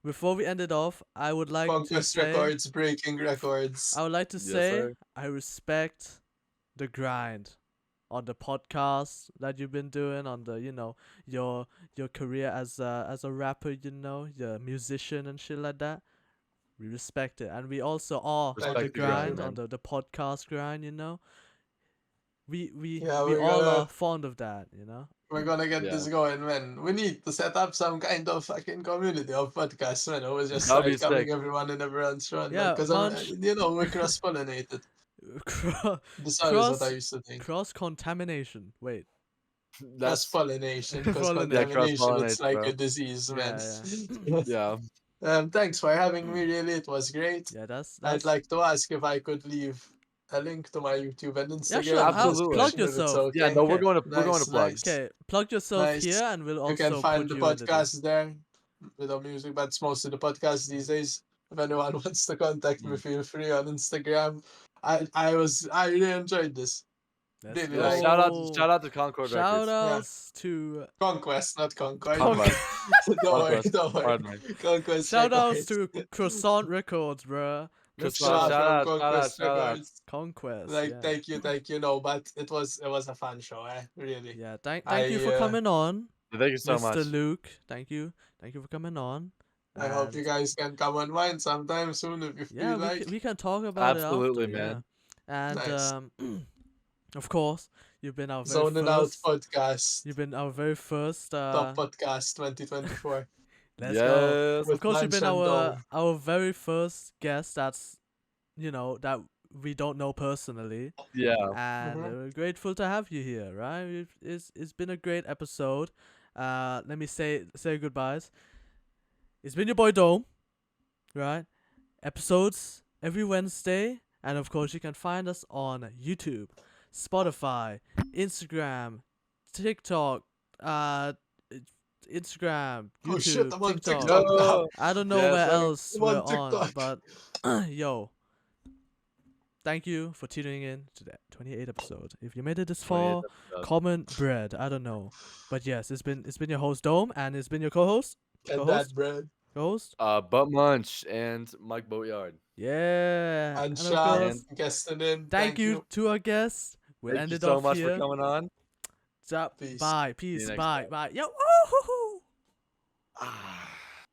Speaker 1: before we end it off, I would like to
Speaker 3: Conquest
Speaker 1: say,
Speaker 3: records, breaking records.
Speaker 1: I would like to
Speaker 2: Yes,
Speaker 1: say,
Speaker 2: sir.
Speaker 1: I respect the grind on the podcast that you've been doing, on the your career as a rapper, your musician and shit like that. We respect it, and we also are on
Speaker 2: Respect
Speaker 1: the
Speaker 2: the grind,
Speaker 1: grind, on
Speaker 2: man.
Speaker 1: the podcast grind. We
Speaker 3: Yeah,
Speaker 1: we
Speaker 3: we're
Speaker 1: all
Speaker 3: gonna-
Speaker 1: are fond of that.
Speaker 3: We're gonna get
Speaker 2: Yeah.
Speaker 3: this going, man. We need to set up some kind of fucking community of podcasts, man. Always just
Speaker 2: That'd be
Speaker 3: start coming
Speaker 2: sick.
Speaker 3: everyone in everyone's front.
Speaker 1: Yeah,
Speaker 3: Because
Speaker 1: Munch.
Speaker 3: we're cross-pollinated. This is what I used to think.
Speaker 1: Cross contamination. Wait.
Speaker 2: That's
Speaker 3: Cross-pollination. Because
Speaker 1: Pollinate.
Speaker 2: Yeah,
Speaker 3: contamination, it's
Speaker 2: cross-pollinate,
Speaker 3: like
Speaker 2: bro.
Speaker 3: a disease, man.
Speaker 2: yeah.
Speaker 3: Thanks for having me, really. It was great.
Speaker 1: Yeah, that's
Speaker 3: I'd like to ask if I could leave a link to my YouTube and Instagram.
Speaker 1: Yeah, sure.
Speaker 3: in the
Speaker 2: Absolutely.
Speaker 1: Plug
Speaker 3: description if it's
Speaker 1: yourself.
Speaker 2: Yeah,
Speaker 3: okay.
Speaker 2: no, we're
Speaker 1: Okay.
Speaker 2: going to
Speaker 3: Nice,
Speaker 2: plug.
Speaker 3: nice.
Speaker 1: okay. Plug yourself
Speaker 3: Nice.
Speaker 1: here, and we'll also
Speaker 3: You can find
Speaker 1: put
Speaker 3: the
Speaker 1: you in
Speaker 3: podcast there without music, but it's mostly the podcast these days. If anyone wants to contact me, feel free on Instagram. I really enjoyed this.
Speaker 1: Let's
Speaker 3: Really
Speaker 2: Yeah,
Speaker 3: like-
Speaker 2: shout out to Concord
Speaker 1: Shout
Speaker 2: Records.
Speaker 1: outs to
Speaker 3: Conquest, not Concord.
Speaker 2: Conquest.
Speaker 3: don't worry,
Speaker 2: Conquest.
Speaker 3: don't worry.
Speaker 2: Pardon me.
Speaker 3: Conquest.
Speaker 1: shout outs
Speaker 3: Records.
Speaker 1: to Croissant Records, bruh. Let's
Speaker 2: Croissant,
Speaker 1: shout
Speaker 2: shout out,
Speaker 3: Conquest
Speaker 2: shout out.
Speaker 3: Records.
Speaker 1: Conquest.
Speaker 3: Like,
Speaker 1: yeah.
Speaker 3: thank you. No, but it was a fun show, really.
Speaker 1: Yeah, thank
Speaker 3: I,
Speaker 1: you for coming on,
Speaker 2: Thank you so
Speaker 1: Mr.
Speaker 2: much.
Speaker 1: Luke. Thank you for coming on.
Speaker 3: I hope you
Speaker 1: And
Speaker 3: guys can come on mine sometime soon if you feel
Speaker 1: Yeah,
Speaker 3: like.
Speaker 1: we can talk about
Speaker 2: Absolutely,
Speaker 1: it after,
Speaker 2: man.
Speaker 1: yeah. And
Speaker 3: Nice.
Speaker 1: of course, you've been our very
Speaker 3: Zonin Out
Speaker 1: first.
Speaker 3: Podcast.
Speaker 1: You've been our very first.
Speaker 3: Top Podcast 2024.
Speaker 1: Let's go.
Speaker 2: Yes.
Speaker 3: With
Speaker 1: Of course, you've been
Speaker 3: Munch and
Speaker 1: our very first guest. That's that we don't know personally,
Speaker 2: Yeah.
Speaker 1: and we're grateful to have you here. Right? It's been a great episode. Let me say goodbyes. It's been your boy Dome. Right? Episodes every Wednesday, and of course you can find us on YouTube, Spotify, Instagram, TikTok, Instagram,
Speaker 3: Oh shit,
Speaker 1: YouTube,
Speaker 3: I'm on
Speaker 1: TikTok.
Speaker 3: TikTok now.
Speaker 2: No.
Speaker 1: I don't know
Speaker 2: Yes,
Speaker 1: where
Speaker 2: sir.
Speaker 1: else
Speaker 3: I'm
Speaker 1: we're
Speaker 3: on
Speaker 1: on,
Speaker 3: TikTok.
Speaker 1: but yo, thank you for tuning in to the 28th episode. If you made it this far,
Speaker 2: 28th episode.
Speaker 1: comment bread. I don't know, but yes, it's been your host Dome, and it's been your co-host,
Speaker 3: And
Speaker 1: Co-host?
Speaker 3: that bread.
Speaker 1: co-host.
Speaker 2: But Munch and Mike Boatyard.
Speaker 1: Yeah,
Speaker 3: And
Speaker 1: of
Speaker 3: Sean
Speaker 1: course,
Speaker 3: guesting in.
Speaker 1: thank you to our guests. We'll
Speaker 2: Thank
Speaker 1: end
Speaker 2: you
Speaker 1: it
Speaker 2: so
Speaker 1: off
Speaker 2: much
Speaker 1: here.
Speaker 2: for coming on.
Speaker 1: So,
Speaker 3: Peace.
Speaker 1: bye,
Speaker 2: See you
Speaker 1: peace,
Speaker 2: next
Speaker 1: bye,
Speaker 2: time.
Speaker 1: bye. Yo, woo-hoo-hoo.
Speaker 2: Ah.